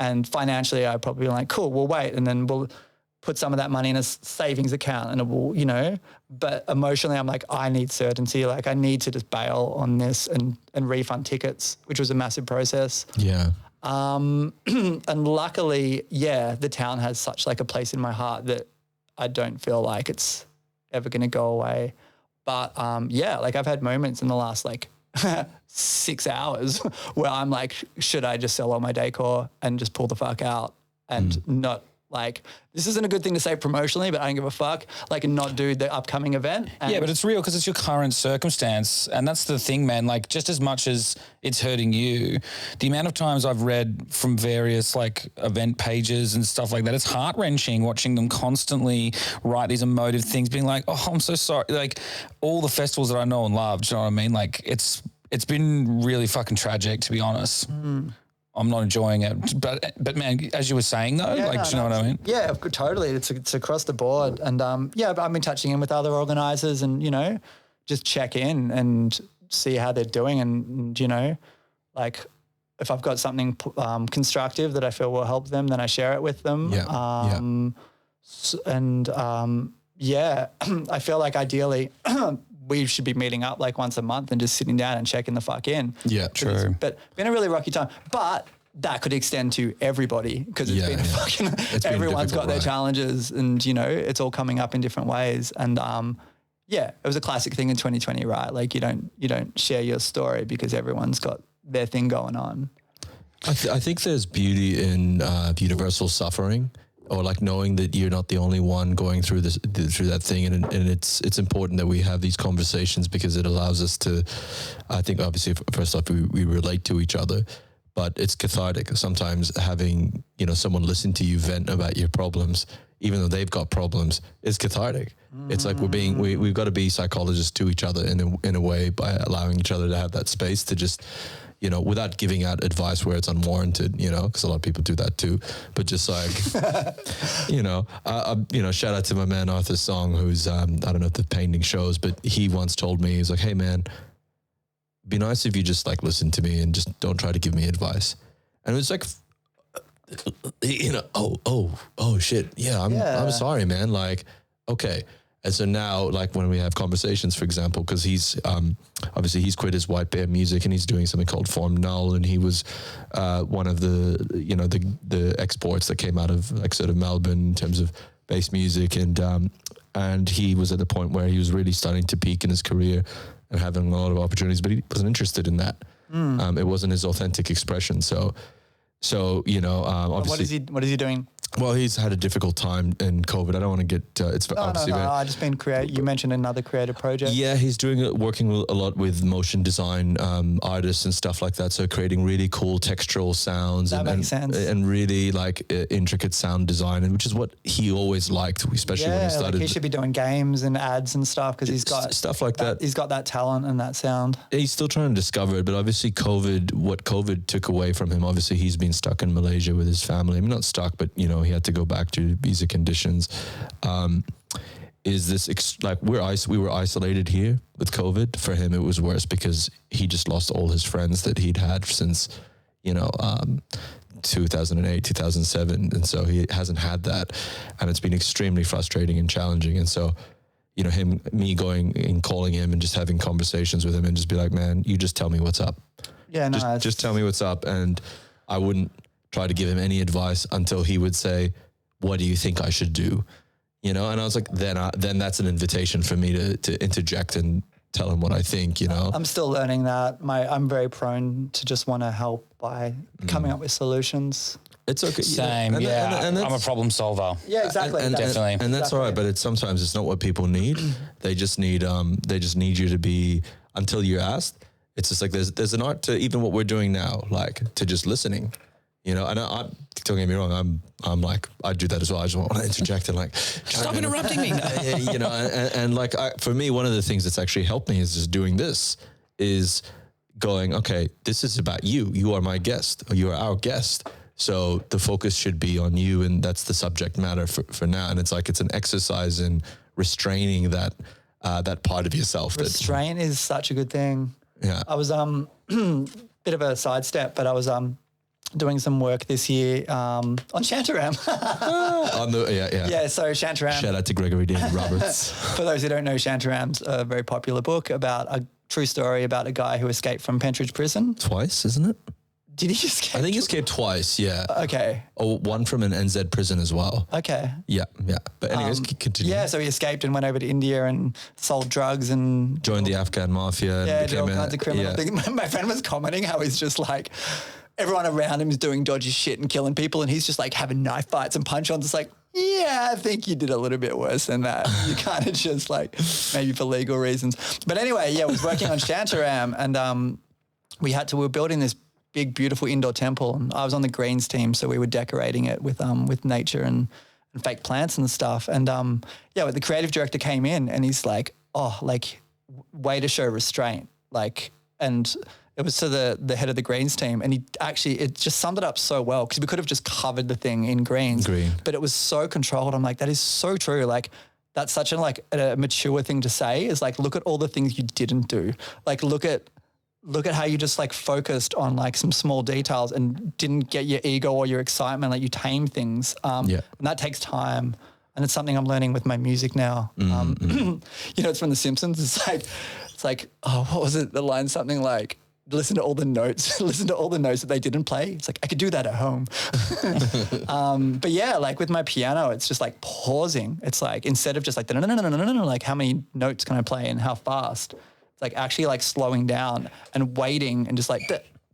and financially I'd probably be like, cool, we'll wait. And then we'll put some of that money in a savings account and it will, but emotionally I'm like, I need certainty. Like I need to just bail on this and refund tickets, which was a massive process. Yeah. And luckily, the town has such like a place in my heart that I don't feel like it's ever going to go away. But like I've had moments in the last like 6 hours where I'm like, should I just sell all my decor and just pull the fuck out and not like, this isn't a good thing to say promotionally, but I don't give a fuck, like, and not do the upcoming event. Yeah, but it's real because it's your current circumstance. And that's the thing, man. Like, just as much as it's hurting you, the amount of times I've read from various like event pages and stuff like that, it's heart-wrenching watching them constantly write these emotive things, being like, oh, I'm so sorry. Like, all the festivals that I know and love, do you know what I mean? Like, it's been really fucking tragic, to be honest. I'm not enjoying it, but man, as you were saying though, do you know what I mean? Yeah, totally. It's across the board, and I've been touching in with other organisers, and just check in and see how they're doing, and like if I've got something constructive that I feel will help them, then I share it with them. I feel like ideally we should be meeting up like once a month and just sitting down and checking the fuck in. Yeah, true. But been a really rocky time. But that could extend to everybody because it's been fucking, everyone's got their challenges, and it's all coming up in different ways. And it was a classic thing in 2020, right? Like you don't share your story because everyone's got their thing going on. I think there's beauty in universal suffering, or like knowing that you're not the only one going through that thing, and it's important that we have these conversations because it allows us to, I think obviously first off we relate to each other, but it's cathartic. Sometimes having someone listen to you vent about your problems, even though they've got problems, is cathartic. It's like we've got to be psychologists to each other in a way by allowing each other to have that space to just. Without giving out advice where it's unwarranted, because a lot of people do that too. But just like, shout out to my man Arthur Song, who's I don't know if the painting shows, but he once told me, he's like, hey man, be nice if you just like listen to me and just don't try to give me advice. And it was like, oh shit, yeah, I'm sorry, man. Like, okay. And so now, like when we have conversations, for example, because he's obviously he's quit his White Bear music and he's doing something called Form Null, and he was one of the exports that came out of like sort of Melbourne in terms of bass music, and he was at the point where he was really starting to peak in his career and having a lot of opportunities, but he wasn't interested in that. It wasn't his authentic expression. So obviously, what is he doing? Well, he's had a difficult time in COVID. I don't want to get it's obviously. No. I just been you mentioned another creative project. Yeah, he's working a lot with motion design artists and stuff like that. So creating really cool textural sounds and really like intricate sound design, and which is what he always liked, especially when he started. Like he should be doing games and ads and stuff because he's got stuff like that. He's got that talent and that sound. He's still trying to discover it, but obviously what COVID took away from him. Obviously, he's been stuck in Malaysia with his family. I mean, not stuck, but he had to go back to visa conditions. Is this we were isolated here with COVID? For him, it was worse because he just lost all his friends that he'd had since 2008, 2007, and so he hasn't had that, and it's been extremely frustrating and challenging. And so, me going and calling him and just having conversations with him and just be like, man, you just tell me what's up. Yeah, no, just tell me what's up, and I wouldn't try to give him any advice until he would say, what do you think I should do? And I was like, then that's an invitation for me to interject and tell him what I think, I'm still learning that. I'm very prone to just want to help by coming up with solutions. It's okay. Same, and I'm a problem solver. Yeah, exactly. Definitely. And that's all right, but sometimes it's not what people need. They just need you to be, until you're asked, it's just like there's an art to even what we're doing now, like to just listening. And don't get me wrong, I'm like, I do that as well. I just want to interject and like, stop interrupting me. And like, for me, one of the things that's actually helped me is just doing this, is going, okay, this is about you. You are my guest. You are our guest. So the focus should be on you, and that's the subject matter for now. And it's like, it's an exercise in restraining that part of yourself. Restraint is such a good thing. Yeah. I was bit of a sidestep, but I was doing some work this year on Shantaram. So Shantaram. Shout out to Gregory Dean Roberts. For those who don't know, Shantaram's a very popular book about a true story about a guy who escaped from Pentridge Prison. Twice, isn't it? Did he escape? I think he escaped twice, yeah. Okay. Oh, one from an NZ prison as well. Okay. Yeah. But anyways, continue. Yeah, so he escaped and went over to India and sold drugs and joined the Afghan mafia. Yeah, and did all became kinds of criminal things. My friend was commenting how he's just like, everyone around him is doing dodgy shit and killing people, and he's just like having knife fights and punch-ons. It's like, yeah, I think you did a little bit worse than that. You kind of just like, maybe for legal reasons. But anyway, yeah, I was working on Shantaram, and we were building this big, beautiful indoor temple. And I was on the greens team, so we were decorating it with nature and fake plants and stuff. And yeah, the creative director came in and he's like, oh, like, way to show restraint. Like, and it was to the head of the greens team, and it just summed it up so well, because we could have just covered the thing in greens, but it was so controlled. I'm like, that is so true. Like, that's such a mature thing to say, is like, look at all the things you didn't do. Like, look at how you just like focused on like some small details and didn't get your ego or your excitement. Like, you tame things. And that takes time. And it's something I'm learning with my music now. You know, it's from The Simpsons. It's like, oh, what was it? The line, something like, listen to all the notes that they didn't play. It's like, I could do that at home. But yeah, like with my piano, it's just like pausing. It's like, instead of just like, like how many notes can I play and how fast? It's like actually like slowing down and waiting and just like,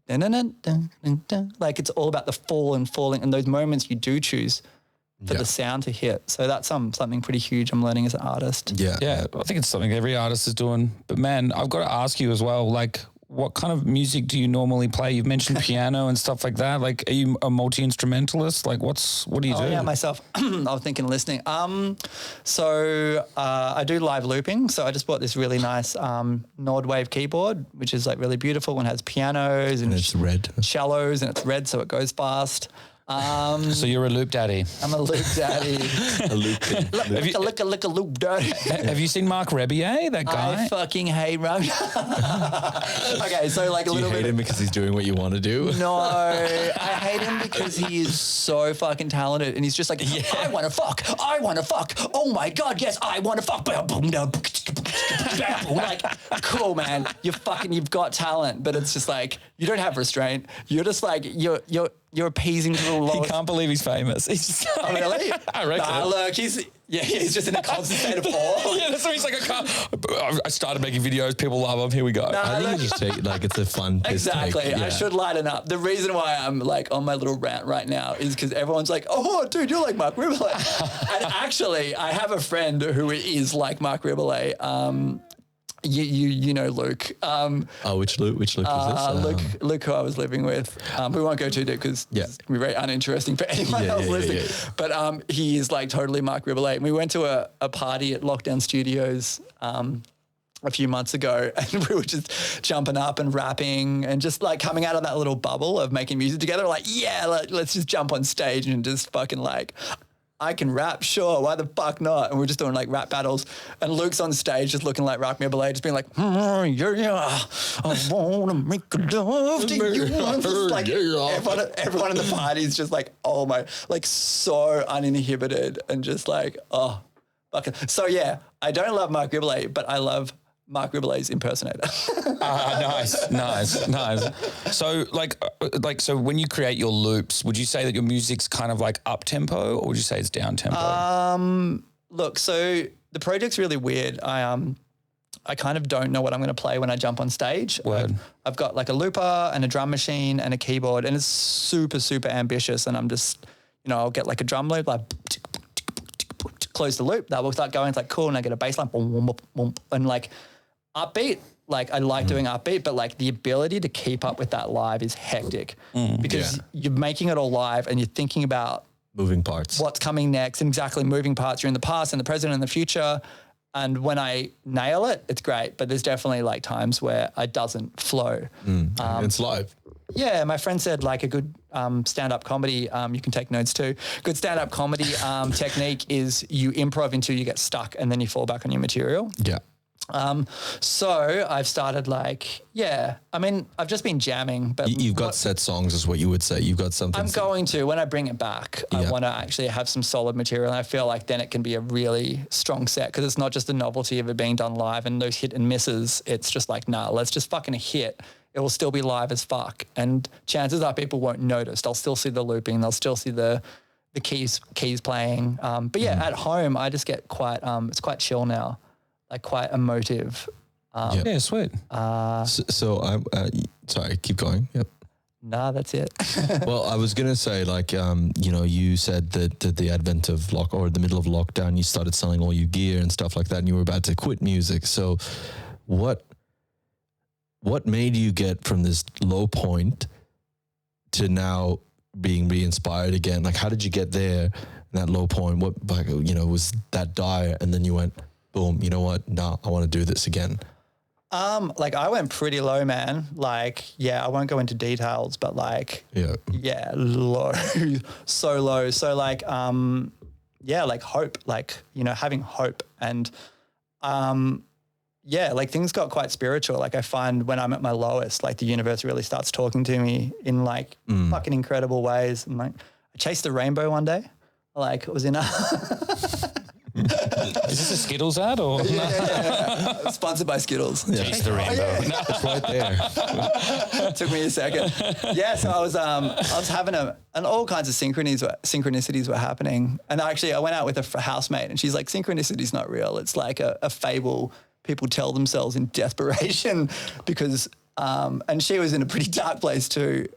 like it's all about the fall and falling and those moments you do choose for the sound to hit. So that's something pretty huge I'm learning as an artist. Yeah, I think it's something every artist is doing. But man, I've got to ask you as well, like, what kind of music do you normally play? You've mentioned piano and stuff like that. Like, are you a multi-instrumentalist? Like, what do you do? Yeah, myself. I was thinking listening. So I do live looping. So I just bought this really nice Nordwave keyboard, which is like really beautiful and has pianos and it's red. Shallows, and it's red, so it goes fast. So you're a loop daddy. I'm a loop daddy. A loop king. Lick a loop daddy. Have you seen Mark Rebier, that guy? I fucking hate Mark. Okay, so like a little bit. Do you hate him because he's doing what you want to do? No, I hate him because he is so fucking talented, and he's just like, I want to fuck. Oh my God, yes, I want to fuck. Like, cool, man. You've got talent, but it's just like, you don't have restraint. You're just like, you're appeasing to the lowest. He can't believe he's famous. He's just oh, really? I reckon. Nah, look, he's just in a constant state of awe. Yeah, that's why he's like, I started making videos. People love him. Here we go. Nah, I think you just take, like, it's a fun piss exactly. take. Yeah. I should lighten up. The reason why I'm like on my little rant right now is because everyone's like, oh, dude, you're like Mark Riboulet. And actually, I have a friend who is like Mark Riboulet. You know Luke. Which Luke is this? Luke, who I was living with. We won't go too deep because it's going to be very uninteresting for anyone else listening. Yeah. But he is like totally Mark Riboulet. And we went to a party at Lockdown Studios a few months ago, and we were just jumping up and rapping and just like coming out of that little bubble of making music together. Like, let's just jump on stage and just fucking like, I can rap, sure, why the fuck not? And we're just doing like rap battles, and Luke's on stage just looking like Rock Me Ballet, just being like, I wanna make love to you. Just like everyone in the party is just like, oh my, like so uninhibited and just like, oh, fucking. So yeah, I don't love Mark Riboulet, but I love Mark Riboulet's impersonator. Nice. So when you create your loops, would you say that your music's kind of like up tempo, or would you say it's down tempo? Look, so the project's really weird. I kind of don't know what I'm going to play when I jump on stage. I've got like a looper and a drum machine and a keyboard, and it's super, super ambitious. And I'm just, I'll get like a drum loop, like close the loop. That will start going. It's like cool, and I get a bass line, boom, boom, boom, boom, and like upbeat. Like I like doing upbeat, but like the ability to keep up with that live is hectic because you're making it all live and you're thinking about moving parts, what's coming next, and exactly moving parts. You're in the past and the present and the future. And when I nail it, it's great. But there's definitely like times where it doesn't flow. It's live. Yeah, my friend said like a good stand-up comedy, you can take notes too. Good stand-up comedy technique is you improv until you get stuck and then you fall back on your material. Yeah. So I've started like, I've just been jamming. But you've got set songs is what you would say. You've got something. I'm going to, when I bring it back, I want to actually have some solid material. And I feel like then it can be a really strong set because it's not just the novelty of it being done live and those hit and misses. It's just like, nah, let's just fucking hit. it will still be live as fuck. And chances are people won't notice. They'll still see the looping. They'll still see the keys playing. But yeah, at home, I just get quite, it's quite chill now, like quite emotive. Yeah, sweet. So I'm, sorry, keep going. Yep. Nah, that's it. Well, I was going to say, like, you know, you said that the advent of the middle of lockdown, you started selling all your gear and stuff like that, and you were about to quit music. So what made you get from this low point to now being re-inspired again? Like, how did you get there, that low point? What, like, you know, was that dire, and then you went, boom, you know what? No, I want to do this again. Like I went pretty low, man. Like, yeah, I won't go into details, but like, yeah, low, so low. So like, yeah, like hope, like, you know, having hope and, yeah, like things got quite spiritual. Like I find when I'm at my lowest, like the universe really starts talking to me in like fucking incredible ways. And like I chased the rainbow one day. Like it was in a... Is this a Skittles ad or? Yeah. Sponsored by Skittles. Chase the rainbow. No, it's right there. Took me a second. Yeah, so I was having and all kinds of synchronicities were happening. And actually I went out with a housemate and she's like, synchronicity's not real. It's like a fable people tell themselves in desperation because and she was in a pretty dark place too.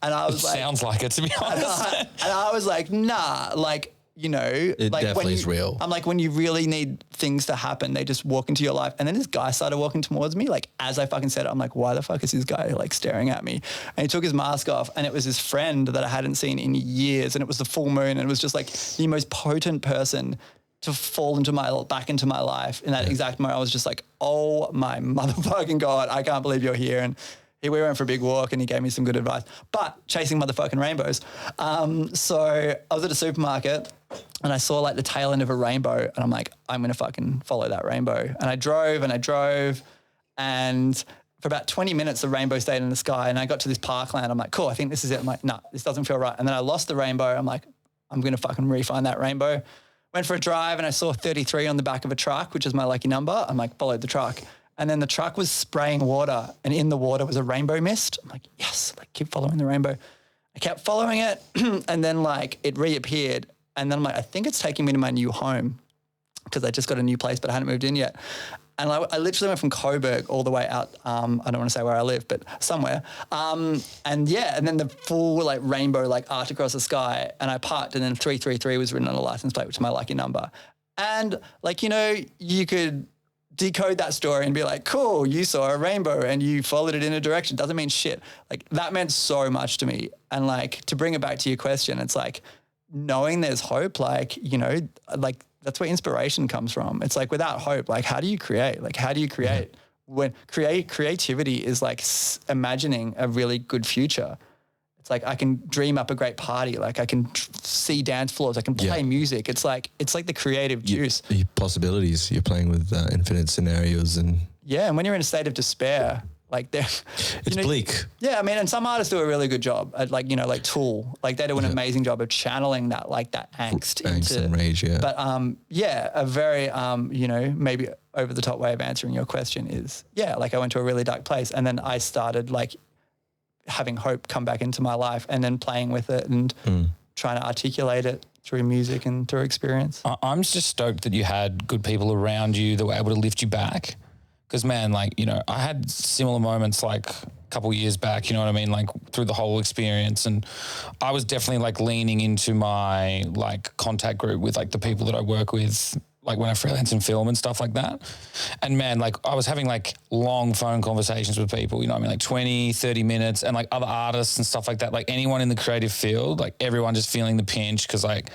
And I was like, sounds like it, to be honest. And I was like, nah, like, you know, it like definitely is real. I'm like, when you really need things to happen, they just walk into your life. And then this guy started walking towards me. Like, as I fucking said it, I'm like, why the fuck is this guy like staring at me? And he took his mask off and it was his friend that I hadn't seen in years. And it was the full moon. And it was just like the most potent person to fall back into my life. In that exact moment, I was just like, oh my motherfucking God, I can't believe you're here. And we went for a big walk and he gave me some good advice, but chasing motherfucking rainbows. So I was at a supermarket and I saw like the tail end of a rainbow and I'm like, I'm going to fucking follow that rainbow. And I drove and for about 20 minutes, the rainbow stayed in the sky and I got to this parkland. I'm like, cool, I think this is it. I'm like, nah, this doesn't feel right. And then I lost the rainbow. I'm like, I'm going to fucking re-find that rainbow. Went for a drive and I saw 33 on the back of a truck, which is my lucky number. I'm like, followed the truck. And then the truck was spraying water and in the water was a rainbow mist. I'm like, yes, like keep following the rainbow. I kept following it and then like it reappeared. And then I'm like, I think it's taking me to my new home because I just got a new place, but I hadn't moved in yet. And I literally went from Coburg all the way out. I don't want to say where I live, but somewhere. And yeah, and then the full like rainbow like arced across the sky and I parked and then 333 was written on a license plate, which is my lucky number. And like, you know, you could decode that story and be like, cool, you saw a rainbow and you followed it in a direction. Doesn't mean shit. Like that meant so much to me. And like to bring it back to your question, it's like knowing there's hope, like, you know, like that's where inspiration comes from. It's like without hope, like how do you create? Like how do you create? When creativity is like imagining a really good future. It's like I can dream up a great party. Like I can see dance floors. I can play music. It's like the creative juice. Your possibilities. You're playing with infinite scenarios and and when you're in a state of despair, like it's bleak. Yeah, I mean, and some artists do a really good job at like, you know, like Tool, like they do an amazing job of channeling that like that angst into and rage. Yeah, but a very you know, maybe over the top way of answering your question is like I went to a really dark place and then I started like having hope come back into my life and then playing with it and trying to articulate it through music and through experience. I'm just stoked that you had good people around you that were able to lift you back. Because, man, like, you know, I had similar moments like a couple of years back, you know what I mean, like through the whole experience. And I was definitely like leaning into my like contact group with like the people that I work with, like when I freelance in film and stuff like that. And man, like I was having like long phone conversations with people, you know what I mean, like 20, 30 minutes and like other artists and stuff like that, like anyone in the creative field, like everyone just feeling the pinch because like,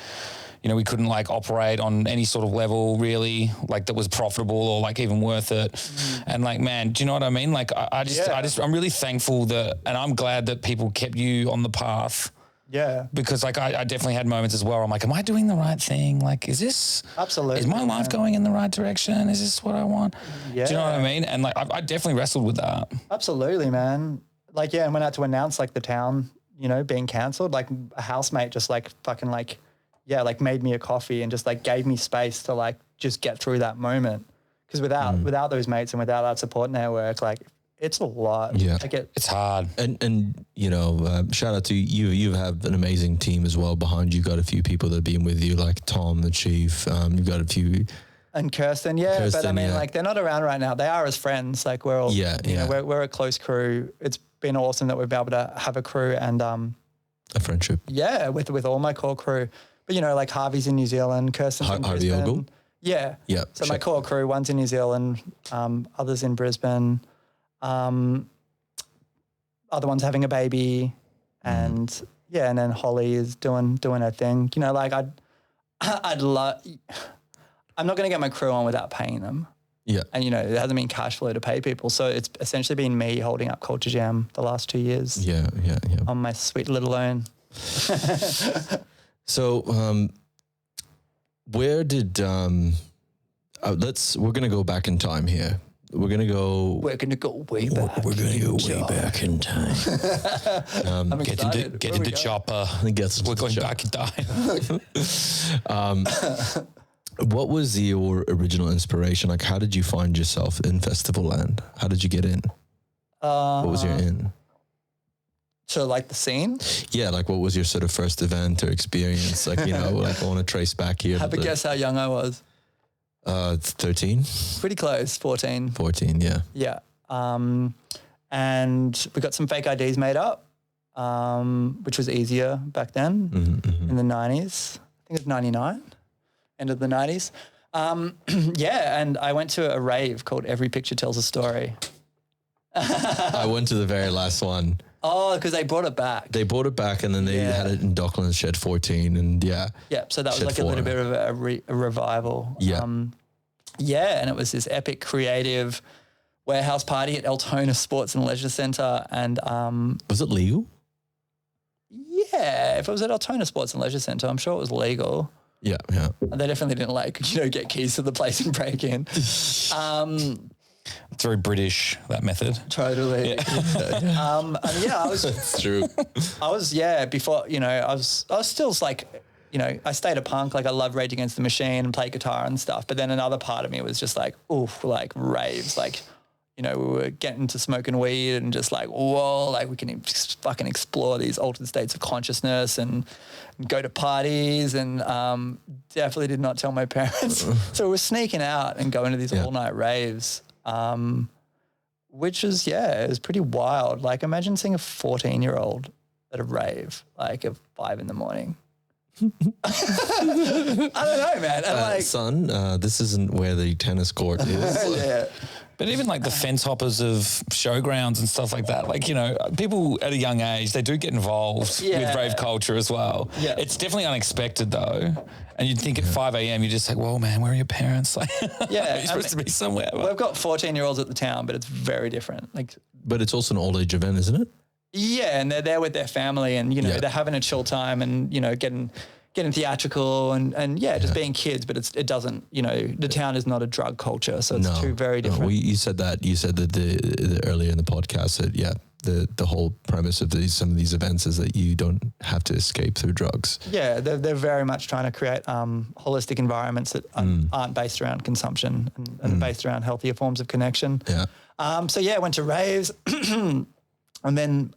you know, we couldn't like operate on any sort of level really like that was profitable or like even worth it. And like, man, do you know what I mean? Like I'm really thankful that, and I'm glad that people kept you on the path. Yeah. Because like I definitely had moments as well. I'm like, am I doing the right thing? Like, is my life going in the right direction? Is this what I want? Yeah. Do you know what I mean? And like, I definitely wrestled with that. Absolutely, man. Like, yeah. And when I had to announce like the town, you know, being cancelled, like a housemate just like fucking like, like made me a coffee and just like gave me space to like just get through that moment. Because without those mates and without that support network, like it's a lot. Yeah. It's hard. And you know, shout out to you. You have an amazing team as well behind you. Got a few people that have been with you, like Tom, the chief. You've got a few. And Kirsten, but I mean, like they're not around right now. They are as friends. Like we're all, you know, we're a close crew. It's been awesome that we've been able to have a crew and a friendship. Yeah, with all my core crew. But you know, like Harvey's in New Zealand, Kirsten's in Brisbane. Ogle? Yeah. So my core crew, one's in New Zealand, others in Brisbane. Other one's having a baby, and and then Holly is doing her thing. You know, like I'd love. I'm not going to get my crew on without paying them. Yeah. And, you know, there hasn't been cash flow to pay people. So it's essentially been me holding up Culture Jam the last 2 years. Yeah. On my sweet little own. So where did, we're going to go back in time here. We're going to go way back. We're going to go way back in time. I'm excited. Get in the chopper. We're going back in time. What was your original inspiration? Like, how did you find yourself in festival land? How did you get in? What was your in? So, like the scene? Yeah, like what was your sort of first event or experience? Like, you know, like I want to trace back here. Have a guess how young I was. 13? Pretty close, 14. 14, yeah. Yeah. And we got some fake IDs made up, which was easier back then in the 90s. I think it was 99. End of the 90s. And I went to a rave called Every Picture Tells a Story. I went to the very last one. Oh, because they brought it back. They brought it back and then they had it in Docklands Shed 14 and Yeah, so that was like a little bit of a revival. Yeah. And it was this epic creative warehouse party at Altona Sports and Leisure Centre. And was it legal? Yeah, if it was at Altona Sports and Leisure Centre, I'm sure it was legal. Yeah. And they definitely didn't get keys to the place and break in. It's very British, that method. Totally. I was. It's true. I was, before, you know, I was still like, you know, I stayed a punk. Like I loved Rage Against the Machine and played guitar and stuff. But then another part of me was just like, like raves. Like, you know, we were getting to smoking weed and just like, whoa, like we can fucking explore these altered states of consciousness and go to parties and definitely did not tell my parents. So we were sneaking out and going to these all-night raves, which is, it was pretty wild. Like imagine seeing a 14-year-old at a rave, like at 5 a.m. I don't know, man. And son, this isn't where the tennis court is. Yeah. But even like the fence hoppers of showgrounds and stuff like that, like, you know, people at a young age, they do get involved with rave culture as well. Yeah. It's definitely unexpected though. And you'd think at 5 a.m, you're just like, whoa, man, where are your parents? Like, you're supposed to be somewhere. We've got 14-year-olds at the town, but it's very different. Like, but it's also an old age event, isn't it? Yeah, and they're there with their family and, you know, they're having a chill time and, you know, getting theatrical and just being kids, but it doesn't, you know, the town is not a drug culture, so it's two very different. No, you said that the earlier in the podcast that the whole premise of some of these events is that you don't have to escape through drugs. Yeah, they're very much trying to create holistic environments that aren't based around consumption and based around healthier forms of connection. Yeah. Went to raves and then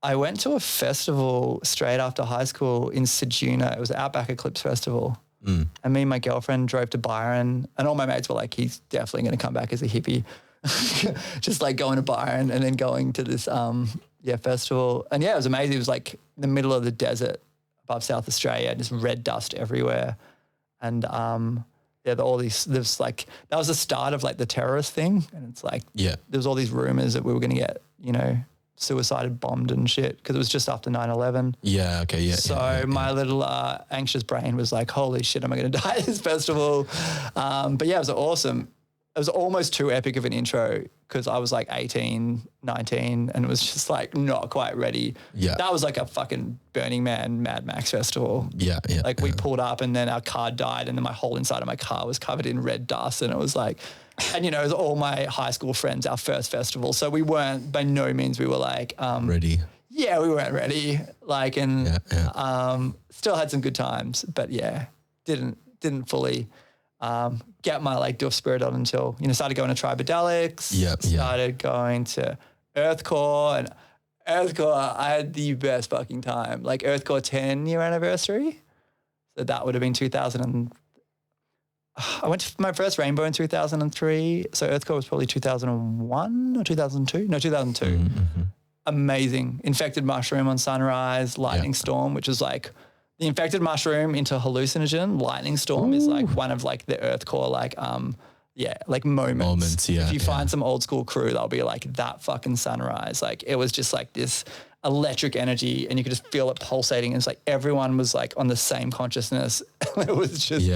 I went to a festival straight after high school in Ceduna. It was Outback Eclipse Festival. And me and my girlfriend drove to Byron and all my mates were like, he's definitely going to come back as a hippie. Just like going to Byron and then going to this festival. And it was amazing. It was like the middle of the desert above South Australia, just red dust everywhere. And all these, there's like, that was the start of like the terrorist thing. And it's like, there was all these rumors that we were going to get, you know, suicided, bombed and shit because it was just after 9/11. Yeah, okay, yeah. So my little anxious brain was like, holy shit, am I going to die at this festival? But it was awesome. It was almost too epic of an intro because I was like 18, 19 and it was just like not quite ready. Yeah. That was like a fucking Burning Man, Mad Max festival. Yeah. Like we pulled up and then our car died and then my whole inside of my car was covered in red dust and it was like, and you know, it was all my high school friends, our first festival. So we weren't, by no means we were like. Ready. Yeah, we weren't ready. Like, and still had some good times, but didn't fully get my like doof spirit on until, started going to Tribadelics, started going to Earthcore, and Earthcore, I had the best fucking time. Like Earthcore 10-year anniversary. So that would have been 2000. I went to my first Rainbow in 2003. So Earthcore was probably 2001 or 2002? No, 2002. Mm-hmm. Amazing. Infected Mushroom on Sunrise, Lightning Storm, which is like the Infected Mushroom into Hallucinogen. Lightning Storm is like one of like the Earthcore like moments. If you find some old school crew, they'll be like that fucking Sunrise. Like it was just like this electric energy and you could just feel it pulsating. And it's like everyone was like on the same consciousness. It was just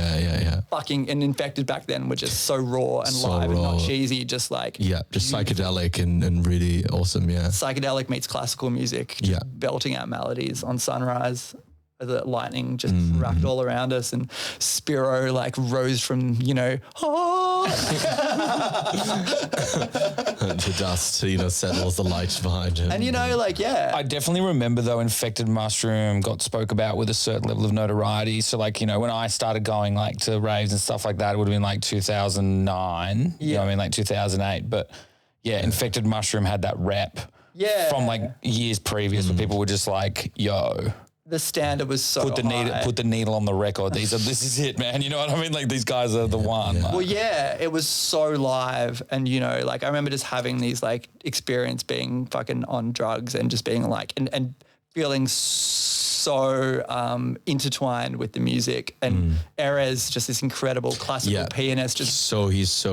fucking, and Infected back then were just so raw and live and not cheesy, just like just psychedelic and really awesome. Psychedelic meets classical music, just belting out melodies on Sunrise. The lightning just wrapped all around us, and Spiro like rose from, the dust, settles the lights behind him. And I definitely remember though Infected Mushroom got spoke about with a certain level of notoriety. So like, when I started going like to raves and stuff like that, it would have been like 2009, like 2008. But Infected Mushroom had that rep from like years previous where people were just like, yo. The standard was so high. Put the needle on the record. This is it, man. You know what I mean? Like these guys are the one. Yeah. Well, it was so live, and I remember just having these like experience being fucking on drugs and just being like and feeling so intertwined with the music. And Erez, just this incredible classical pianist, he's so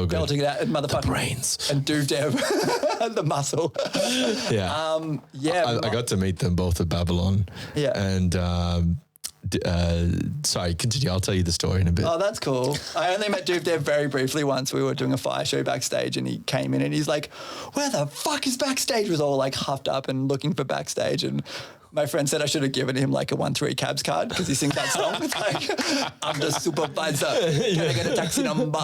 good. Belting that motherfucking the brains and Duvdev, the muscle. I got to meet them both at Babylon. And sorry, continue. I'll tell you the story in a bit. Oh, that's cool. I only met Duvdev very briefly once. We were doing a fire show backstage and he came in and he's like, where the fuck is backstage? Was all like huffed up and looking for backstage. And my friend said I should have given him like a 1-3 cabs card because he sings that song. It's like, I'm the supervisor. Can I get a taxi number?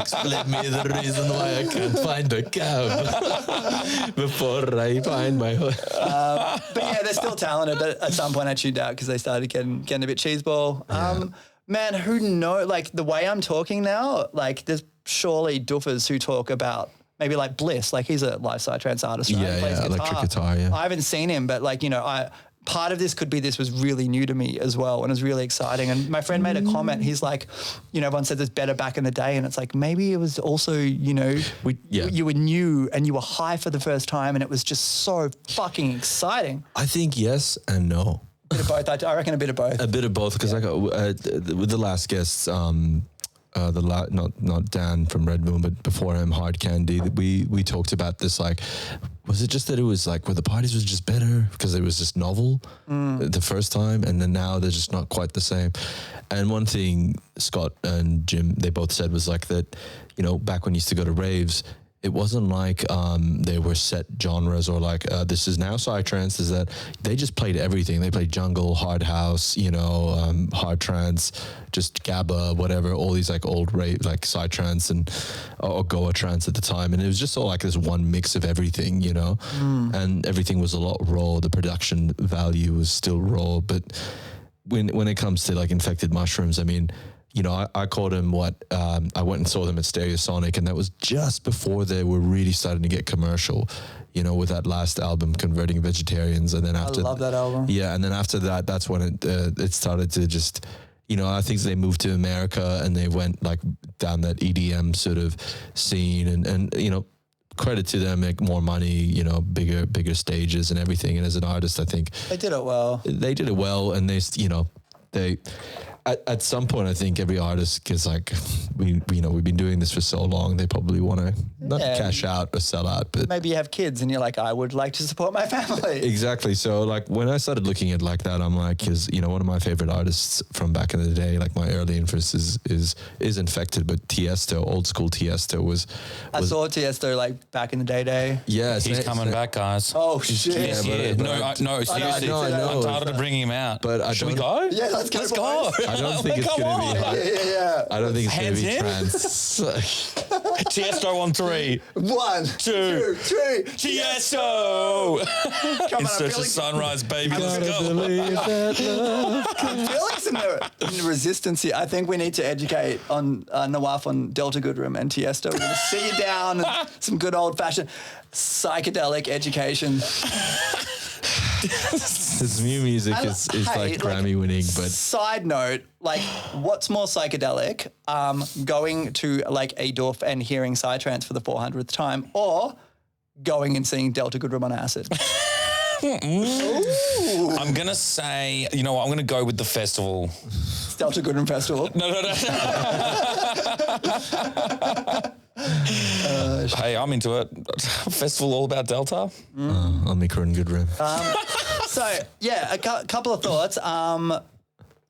Explain me the reason why I can't find a cab before I find my... But they're still talented. But at some point I tuned out because they started getting a bit cheeseball. Man, who knows? Like the way I'm talking now, like there's surely doofers who talk about maybe like Bliss, like he's a live psytrance artist, right? He plays electric guitar, I haven't seen him, but like, part of this could be this was really new to me as well, and it was really exciting. And my friend made a comment. He's like, everyone said it's better back in the day, and it's like maybe it was also, you were new and you were high for the first time, and it was just so fucking exciting. I think yes and no. A bit of both. I reckon a bit of both. A bit of both, because I got with the last guests. Not Dan from Red Moon, but before him, Hard Candy. We talked about this. Like, was it just that it was like where the parties was just better because it was just novel the first time, and then now they're just not quite the same. And one thing Scott and Jim, they both said was like that. Back when you used to go to raves, it wasn't like they were set genres or like this is now psytrance. Is that they just played everything. They played jungle, hard house, hard trance, just GABA, whatever. All these like old rave, like psytrance and or Goa trance at the time, and it was just all like this one mix of everything, and everything was a lot raw. The production value was still raw, but when it comes to like Infected Mushrooms, I mean. I called him I went and saw them at Stereosonic, and that was just before they were really starting to get commercial, with that last album, Converting Vegetarians. And then after... I love that album. Yeah, and then after that, that's when it started to just... I think they moved to America and they went like down that EDM sort of scene and credit to them, make more money, bigger stages and everything. And as an artist, I think... They did it well. They did it well, and they... At some point, I think every artist gets like, we've been doing this for so long, they probably want to not cash out or sell out, but maybe you have kids and you're like, I would like to support my family. Exactly. So like when I started looking at like that, I'm like, because one of my favorite artists from back in the day, like my early influence is Infected, but Tiesto, old school Tiesto was. I saw Tiesto like back in the day. Yeah, he's coming back, guys. Oh shit! Yeah, no, seriously, I'm tired of bringing him out. But should we go? Yeah, let's go. I don't think it's going to be. Yeah. I don't think it's going to be trans. Tiesto on 3. 1, 2, 3. Tiesto! In search of sunrise, baby. Let's go. I'm feeling some resistance here. I think we need to educate on Nawaf on Delta Goodrem and Tiesto. We're going to sit you down and some good old-fashioned psychedelic education. His new music is like Grammy winning, but side note, like, what's more psychedelic? Going to like a Dorf and hearing Psytrance for the 400th time, or going and seeing Delta Goodrem on acid? I'm gonna say, you know what? I'm gonna go with the festival. It's Delta Goodrem Festival. No. Hey, I'm into it. Festival all about Delta. Omicron Goodrem. So yeah, a couple of thoughts.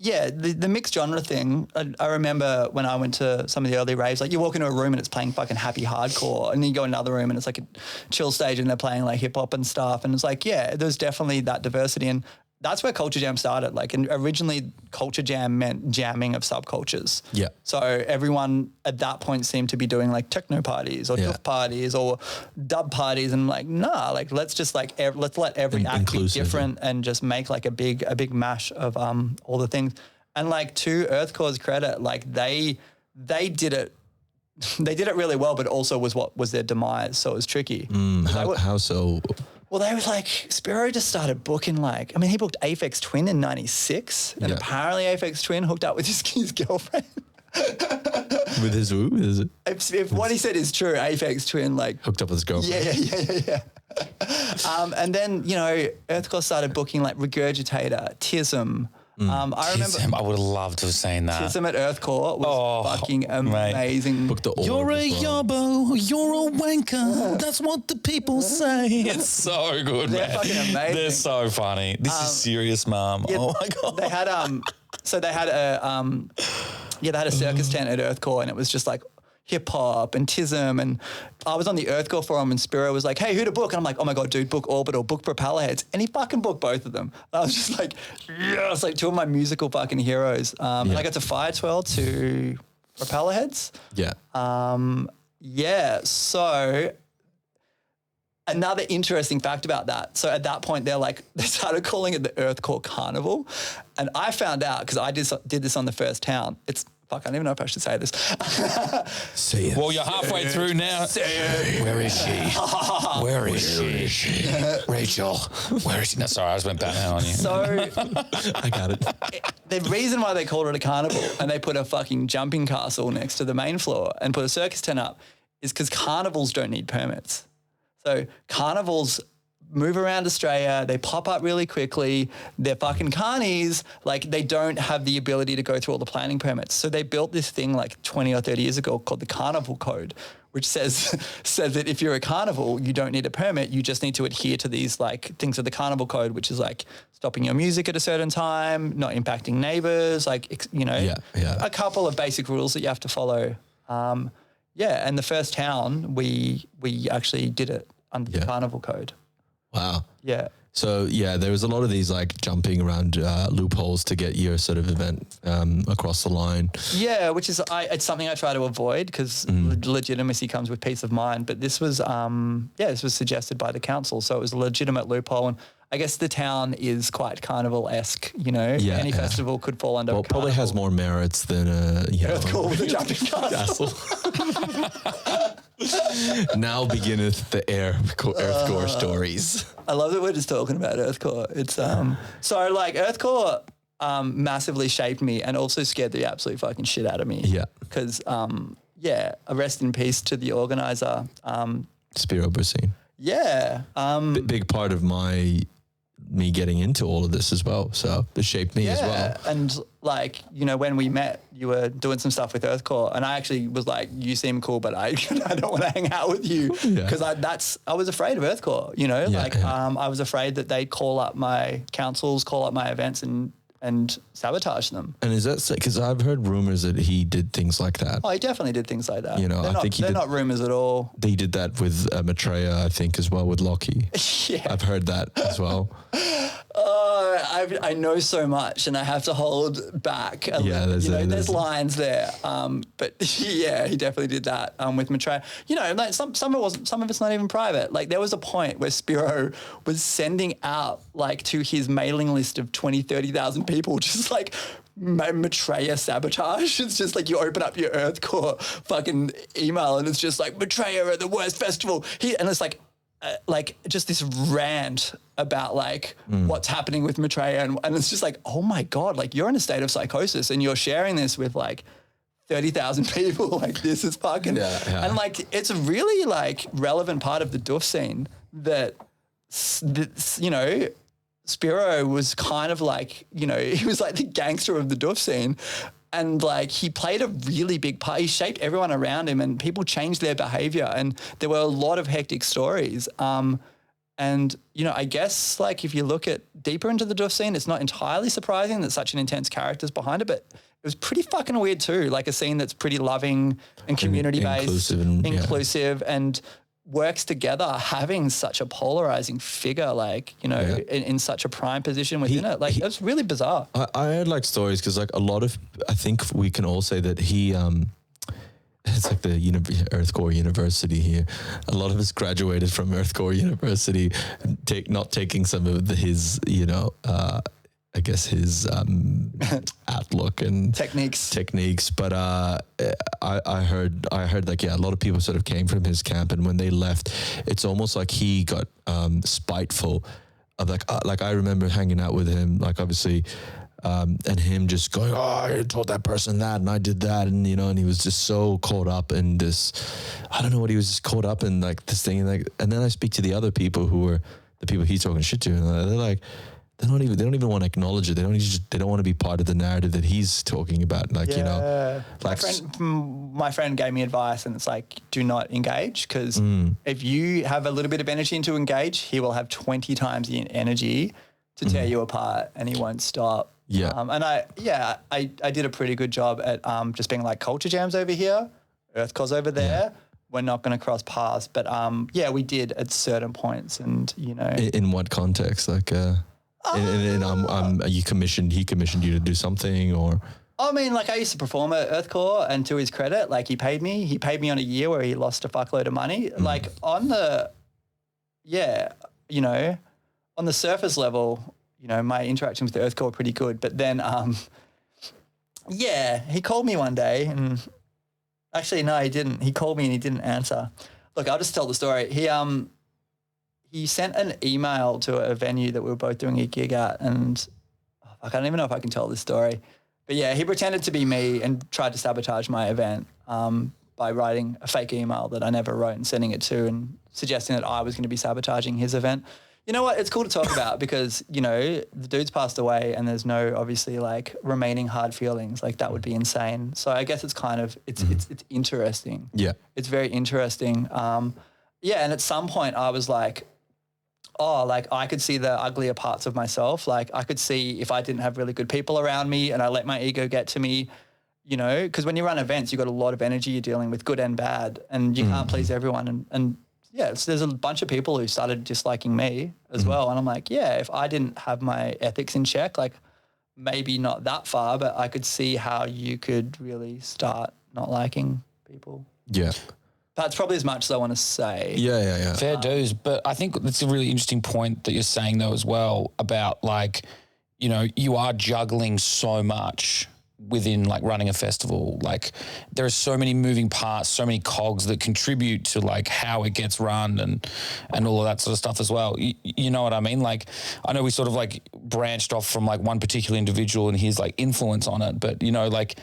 Yeah, the mixed genre thing. I remember when I went to some of the early raves, like you walk into a room and it's playing fucking happy hardcore, and then you go in another room and it's like a chill stage and they're playing like hip hop and stuff. And it's like, yeah, there's definitely that diversity, and that's where Culture Jam started. Like, and originally Culture Jam meant jamming of subcultures. Yeah. So everyone at that point seemed to be doing like techno parties or doof parties or dub parties, and like, nah, like let's just like let's let every act be different and just make like a big mash of all the things. And like, to Earthcore's credit, like they did it. They did it really well, but also was their demise. So it was tricky. How so? Well, they was like, Spiro just started booking like, I mean, he booked Aphex Twin in 96, and apparently Aphex Twin hooked up with his girlfriend. With his who? Is it? If what he said is true, Aphex Twin like hooked up with his girlfriend. Yeah. And then, you know, Earthcore started booking like Regurgitator, Tism. I remember I would have loved to have seen that. Tism at Earthcore was fucking amazing. You're a yobbo, you're a wanker. That's what the people say. It's so good, They're man. fucking amazing. They're so funny. This is serious, mom. Yeah, oh my god. They had they had a circus tent at Earthcore, and it was just like hip hop and Tism, and I was on the Earthcore forum and Spiro was like, hey, who to book? And I'm like, oh my God, dude, book Orbital, book Propellerheads. And he fucking booked both of them. I was just like, yes, like two of my musical fucking heroes. And I got to Fire Twirl to Propellerheads. Yeah. So another interesting fact about that. So at that point, they started calling it the Earthcore Carnival. And I found out, because I did this on the first town, fuck, I don't even know if I should say this. Say it. Well, you're halfway through now. Say it. Where is she? Where is she? Rachel, where is she? No, sorry, I just went Batman on you. So I got it. The reason why they called it a carnival and they put a fucking jumping castle next to the main floor and put a circus tent up is because carnivals don't need permits. So carnivals move around Australia, they pop up really quickly, they're fucking carnies, like they don't have the ability to go through all the planning permits. So they built this thing like 20 or 30 years ago called the Carnival Code, which says that if you're a carnival, you don't need a permit, you just need to adhere to these like things of the Carnival Code, which is like stopping your music at a certain time, not impacting neighbors, like, you know, a couple of basic rules that you have to follow. And the first town, we actually did it under the Carnival Code. Wow. Yeah. So there was a lot of these like jumping around loopholes to get your sort of event across the line. Yeah, which is it's something I try to avoid because legitimacy comes with peace of mind. But this was this was suggested by the council, so it was a legitimate loophole. And I guess the town is quite carnival-esque, you know. Any festival could fall under. Well, it probably has more merits than Earthcore with a jumping castle. Now beginneth the Earthcore stories. I love that we're just talking about Earthcore. It's so like Earthcore massively shaped me and also scared the absolute fucking shit out of me. Yeah. Because a rest in peace to the organiser. Spiro Bursine. Yeah. Big part of me getting into all of this as well. So it shaped me as well. And like, you know, when we met, you were doing some stuff with Earthcore and I actually was like, you seem cool, but I don't want to hang out with you because I was afraid of Earthcore, you know, I was afraid that they'd call up my councils, call up my events and sabotage them. And is that because I've heard rumors that he did things like that? Oh, he definitely did things like that. You know, they're not rumors at all. They did that with Maitreya, I think, as well with Lockie. I've heard that as well. I know so much and I have to hold back. There's lines there. But he definitely did that with Maitreya. You know, like some of it's not even private. Like there was a point where Spiro was sending out like to his mailing list of 20, 30,000 people, just like Maitreya sabotage. It's just like you open up your Earth Core fucking email and it's just like Maitreya are the worst festival here, and it's like just this rant about like what's happening with Maitreya, and it's just like, oh my God, like you're in a state of psychosis and you're sharing this with like 30,000 people. Like this is fucking, and like it's a really like relevant part of the doof scene that, you know, Spiro was kind of like, you know, he was like the gangster of the doof scene. And like he played a really big part. He shaped everyone around him and people changed their behavior. And there were a lot of hectic stories. And, you know, I guess like if you look at deeper into the doof scene, it's not entirely surprising that such an intense character's behind it, but it was pretty fucking weird too. Like a scene that's pretty loving and community-based, inclusive and works together, having such a polarizing figure, like, you know, in such a prime position within it. Like, it was really bizarre. I heard like stories because like a lot of, I think we can all say that he, it's like the Earth Core University here. A lot of us graduated from Earth Core University, not taking some of his, you know, I guess his outlook and techniques. But I heard like, a lot of people sort of came from his camp, and when they left, it's almost like he got spiteful of like I remember hanging out with him, like obviously, and him just going, oh, I told that person that and I did that, and you know, and he was just so caught up in this, I don't know what he was just caught up in, like this thing, like, and then I speak to the other people who were the people he's talking shit to, and they're like, they don't even want to acknowledge it. They don't want to be part of the narrative that he's talking about. Like, you know, like my friend gave me advice, and it's like, do not engage, because if you have a little bit of energy to engage, he will have 20 times the energy to tear you apart, and he won't stop. Yeah. And I did a pretty good job at just being like, culture jams over here, Earth Core's over there. Yeah. We're not going to cross paths, but we did at certain points, and you know. In what context? Like, he commissioned you to do something, or? I mean, like I used to perform at Earth Core, and to his credit, like he paid me on a year where he lost a fuckload of money. Like on the, you know, on the surface level, you know, my interactions with the Earth Core were pretty good. But then, he called me one day, and actually, no, he didn't. He called me and he didn't answer. Look, I'll just tell the story. He sent an email to a venue that we were both doing a gig at, and I don't even know if I can tell this story. But yeah, he pretended to be me and tried to sabotage my event by writing a fake email that I never wrote and sending it to, and suggesting that I was going to be sabotaging his event. You know what? It's cool to talk about because, you know, the dude's passed away and there's no obviously like remaining hard feelings. Like that would be insane. So I guess it's kind of, it's interesting. Yeah. It's very interesting. And at some point I was like, oh, like I could see the uglier parts of myself. Like I could see if I didn't have really good people around me and I let my ego get to me, you know, because when you run events, you've got a lot of energy you're dealing with, good and bad, and you can't please everyone. And there's a bunch of people who started disliking me as well. And I'm like, if I didn't have my ethics in check, like maybe not that far, but I could see how you could really start not liking people. Yeah. That's probably as much as I want to say. Yeah. Fair dues. But I think that's a really interesting point that you're saying though as well about like, you know, you are juggling so much within like running a festival. Like there are so many moving parts, so many cogs that contribute to like how it gets run and all of that sort of stuff as well. You know what I mean? Like I know we sort of like branched off from like one particular individual and his like influence on it, but you know, like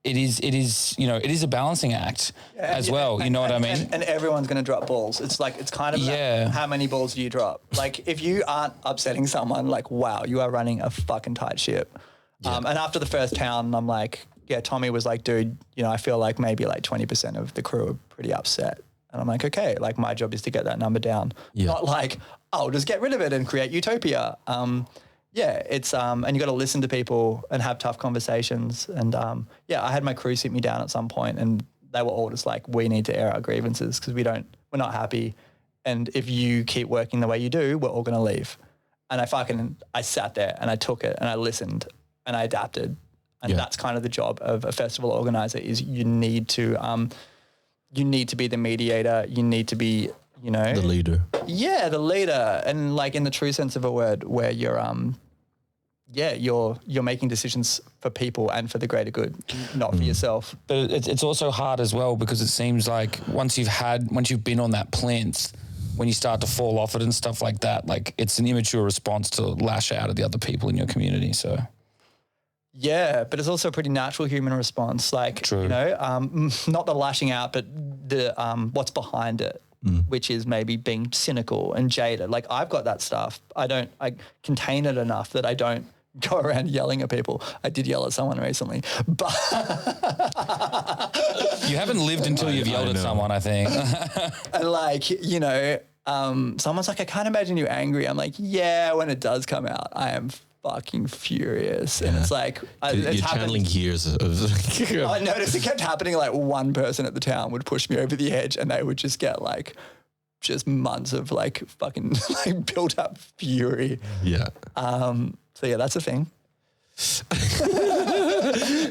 it is, you know, it is a balancing act as well. You know what I mean? And everyone's going to drop balls. It's like, it's kind of how many balls do you drop? Like if you aren't upsetting someone, like, wow, you are running a fucking tight ship. Yeah. And after the first town, I'm like, Tommy was like, dude, you know, I feel like maybe like 20% of the crew are pretty upset. And I'm like, okay, like my job is to get that number down. Yeah. Not like, I'll just get rid of it and create utopia. It's, and you got to listen to people and have tough conversations. And I had my crew sit me down at some point and they were all just like, we need to air our grievances because we're not happy. And if you keep working the way you do, we're all going to leave. And I sat there and I took it and I listened and I adapted. And that's kind of the job of a festival organizer is you need to be the mediator. You need to be, you know, the leader. Yeah, the leader. And like in the true sense of a word where you're making decisions for people and for the greater good, not for yourself. But it's also hard as well because it seems like once you've been on that plinth, when you start to fall off it and stuff like that, like it's an immature response to lash out at the other people in your community. So. Yeah, but it's also a pretty natural human response. Like, True. you know, not the lashing out, but the what's behind it, which is maybe being cynical and jaded. Like I've got that stuff. I contain it enough that I don't go around yelling at people. I did yell at someone recently, but you haven't lived until you've yelled at someone, I think. And like, you know, someone's like, I can't imagine you angry. I'm like, yeah, when it does come out, I am fucking furious. And it's like, you're channeling years of I noticed it kept happening. Like one person at the town would push me over the edge and they would just get like just months of like fucking like built up fury. Yeah. So yeah, that's a thing.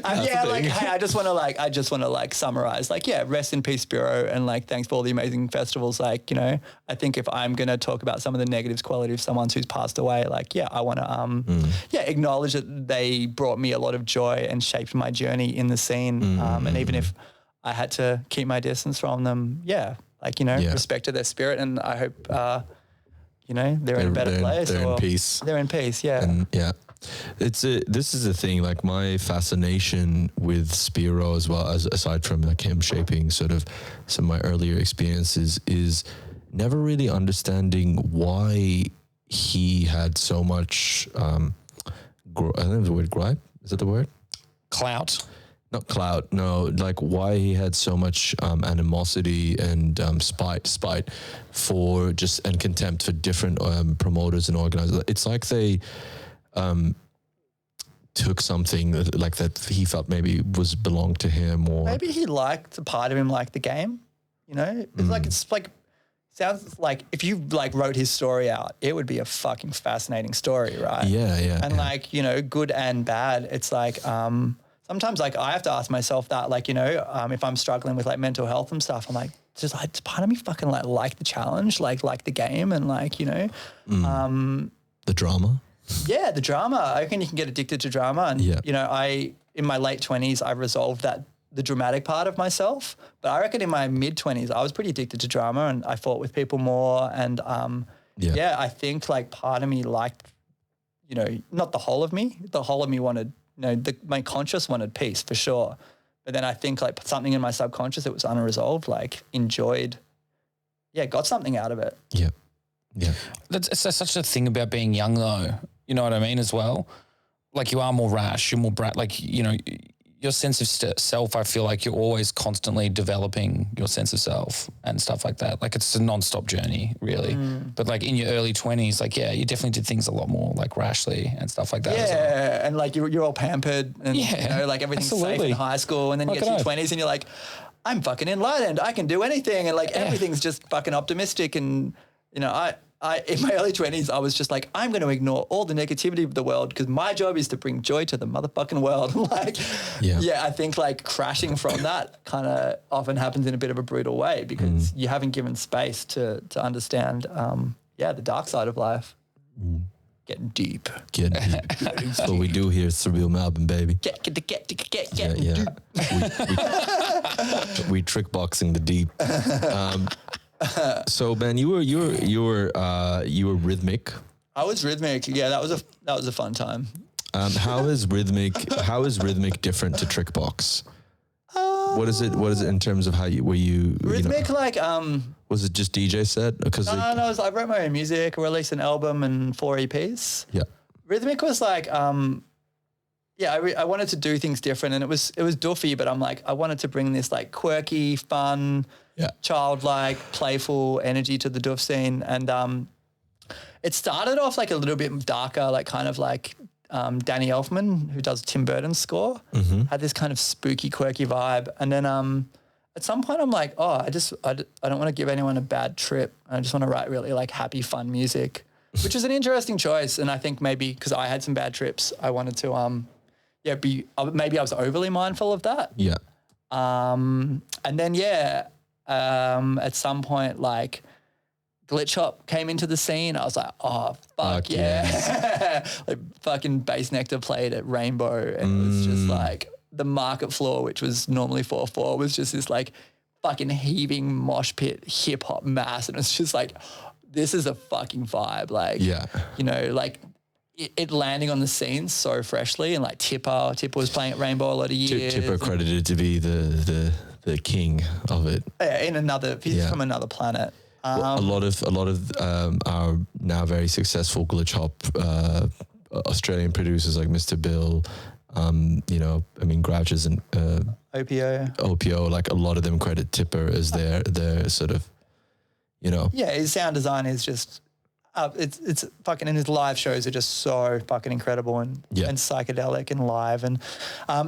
Yeah, like, hey, I just want to like summarize, like, yeah, rest in peace, Bureau, and like, thanks for all the amazing festivals. Like, you know, I think if I'm going to talk about some of the negatives quality of someone who's passed away, like, yeah, I want to, acknowledge that they brought me a lot of joy and shaped my journey in the scene. And even if I had to keep my distance from them, like, you know, respect to their spirit. And I hope, you know, they're in a better place. They're in peace. They're in peace, yeah. And this is the thing, like my fascination with Spiro as well, as aside from like him shaping sort of some of my earlier experiences, is never really understanding why he had so much, I don't know the word gripe, is that the word? Clout. Not clout, no, like why he had so much animosity and spite for just, and contempt for different promoters and organizers. It's like they took something like that he felt maybe belonged to him, or maybe he liked a part of him, like the game, you know. It's like sounds like if you like wrote his story out, it would be a fucking fascinating story, right? And like, you know, good and bad. It's like sometimes like I have to ask myself that, like, you know, if I'm struggling with like mental health and stuff, I'm like, just like, part of me fucking like the challenge, like the game, and like, you know, the drama. Yeah, the drama. I reckon you can get addicted to drama. And, you know, in my late 20s, I resolved the dramatic part of myself. But I reckon in my mid-20s, I was pretty addicted to drama and I fought with people more. And, I think like part of me liked, you know, not the whole of me. The whole of me wanted, you know, my conscious wanted peace for sure. But then I think like something in my subconscious that was unresolved, like enjoyed, got something out of it. Yeah. That's such a thing about being young though. You know what I mean as well? Like you are more rash, you're more like, you know, your sense of self, I feel like you're always constantly developing your sense of self and stuff like that. Like it's a non-stop journey really. But like in your early 20s, like, you definitely did things a lot more like rashly and stuff like that. Yeah. As well. And like you're all pampered and, you know, like everything's safe in high school. And then you get to your 20s and you're like, I'm fucking enlightened. I can do anything. And like everything's just fucking optimistic. And, you know, I in my early 20s, I was just like, I'm going to ignore all the negativity of the world because my job is to bring joy to the motherfucking world. Like, I think like crashing from that kind of often happens in a bit of a brutal way because you haven't given space to understand, the dark side of life. Getting deep. That's what we do here at Surreal Melbourne, baby. Get deep. We trick boxing the deep. So Ben, you were rhythmic. I was rhythmic. Yeah, that was a fun time. How is rhythmic different to trick box? What is it in terms of how were you rhythmic, you know, like was it just DJ set? Because no, I wrote my own music, released an album and 4 EPs. Yeah. Rhythmic was like I wanted to do things different, and it was doofy, but I'm like, I wanted to bring this like quirky, fun, childlike, playful energy to the doof scene. And it started off like a little bit darker, like kind of like Danny Elfman, who does Tim Burton's score, had this kind of spooky, quirky vibe. And then at some point I'm like, I don't want to give anyone a bad trip. I just want to write really like happy, fun music, which is an interesting choice. And I think maybe because I had some bad trips, I wanted to maybe I was overly mindful of that. Yeah. And then, at some point, like glitch hop came into the scene. I was like, oh, fuck yeah. Like fucking Bass Nectar played at Rainbow and it was just like the market floor, which was normally 4/4, was just this like fucking heaving mosh pit hip hop mass. And it's just like, this is a fucking vibe. Like, you know, like it landing on the scene so freshly and like Tipper was playing at Rainbow a lot of years. Tipper credited to be the king of it. Yeah, he's from another planet. A lot of our now very successful glitch hop Australian producers like Mr. Bill, you know, I mean Grouches and OPO, like a lot of them credit Tipper as their sort of, you know. Yeah, his sound design is just it's fucking, and his live shows are just so fucking incredible and psychedelic and live, and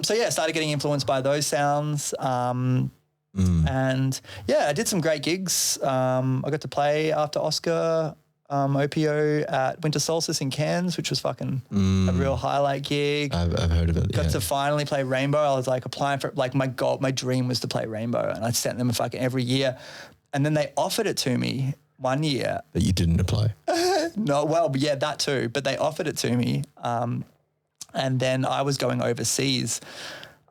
so yeah, started getting influenced by those sounds. And yeah, I did some great gigs. I got to play after Oscar, OPO at Winter Solstice in Cairns, which was fucking a real highlight gig. I've heard of it. Got to finally play Rainbow. I was like applying for, like, my dream was to play Rainbow, and I sent them fucking every year. And then they offered it to me one year. That you didn't apply? No, well, yeah, that too. But they offered it to me. And then I was going overseas.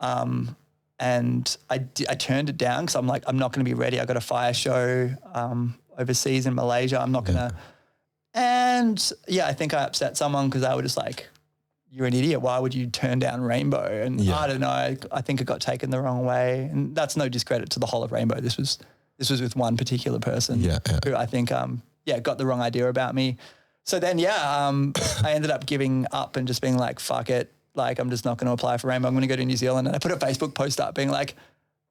And I turned it down because I'm like, I'm not going to be ready. I got a fire show overseas in Malaysia. I'm not going to. And yeah, I think I upset someone because I was just like, you're an idiot. Why would you turn down Rainbow? And I don't know. I think it got taken the wrong way. And that's no discredit to the whole of Rainbow. This was with one particular person who I think, got the wrong idea about me. So then, I ended up giving up and just being like, fuck it. Like, I'm just not going to apply for Rainbow. I'm going to go to New Zealand. And I put a Facebook post up being like,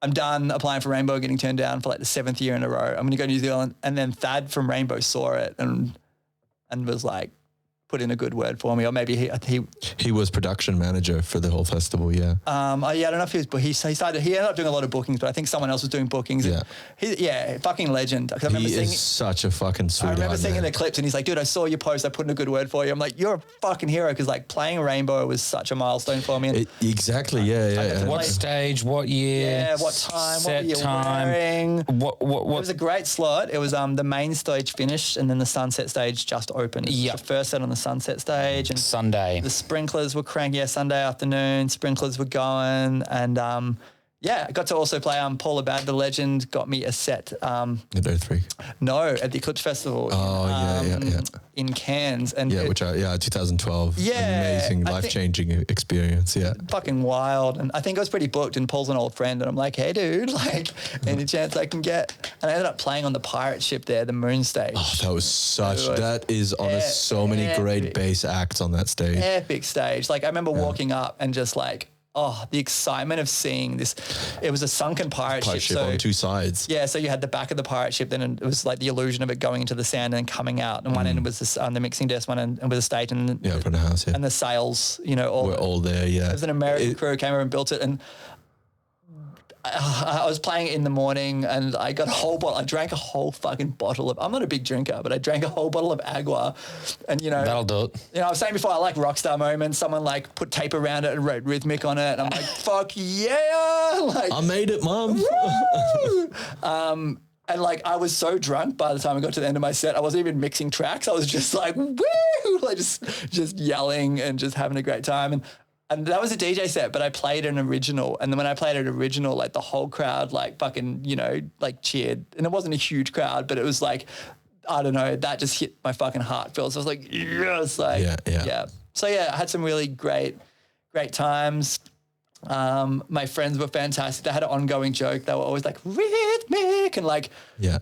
I'm done applying for Rainbow, getting turned down for like the 7th year in a row. I'm going to go to New Zealand. And then Thad from Rainbow saw it and was like, put in a good word for me, or maybe he was production manager for the whole festival. I don't know if he was, but he ended up doing a lot of bookings, but I think someone else was doing bookings. Fucking legend. I remember he is such a fucking sweetheart. I remember seeing the clips, and he's like, dude, I saw your post, I put in a good word for you. I'm like, you're a fucking hero, because like playing Rainbow was such a milestone for me. And exactly. What stage? What year? Yeah. What time? Set what were you time? Wearing? What? It was a great slot. It was the main stage finished, and then the sunset stage just opened. Yeah. The first set on the sunset stage, and Sunday. The sprinklers were cranking. Yeah, Sunday afternoon, sprinklers were going, and I got to also play Paul Abad, the legend, got me a set. At O3? No, at the Eclipse Festival. In Cairns. And 2012. Yeah. Amazing, life-changing experience, Fucking wild. And I think I was pretty booked, and Paul's an old friend, and I'm like, hey, dude, like, any chance I can get? And I ended up playing on the pirate ship there, the Moon Stage. Oh, that was that is honest, so many great bass acts on that stage. Epic stage. Like, I remember walking up and just like, the excitement of seeing this. It was a sunken pirate ship on two sides. Yeah, so you had the back of the pirate ship, then it was like the illusion of it going into the sand and coming out. And one end was the mixing desk, one end was a stage, and front of house, and the sails, we're all there. Yeah, it was an American crew came over and built it, and I was playing it in the morning, and I got a whole bottle. I drank a whole fucking bottle of. I'm not a big drinker, but I drank a whole bottle of agua, and that'll do it. I was saying before, I like rockstar moments. Someone like put tape around it and wrote rhythmic on it, and I'm like, fuck yeah! Like, I made it, mom. And like, I was so drunk by the time I got to the end of my set, I wasn't even mixing tracks. I was just like, woo! Like just yelling and just having a great time. And that was a DJ set, but I played an original. And then when I played an original, like the whole crowd, like fucking, like cheered. And it wasn't a huge crowd, but it was like, I don't know, that just hit my fucking heart, Phil. So I was like, yes, like, yeah. So yeah, I had some really great times. My friends were fantastic. They had an ongoing joke. They were always like rhythmic and like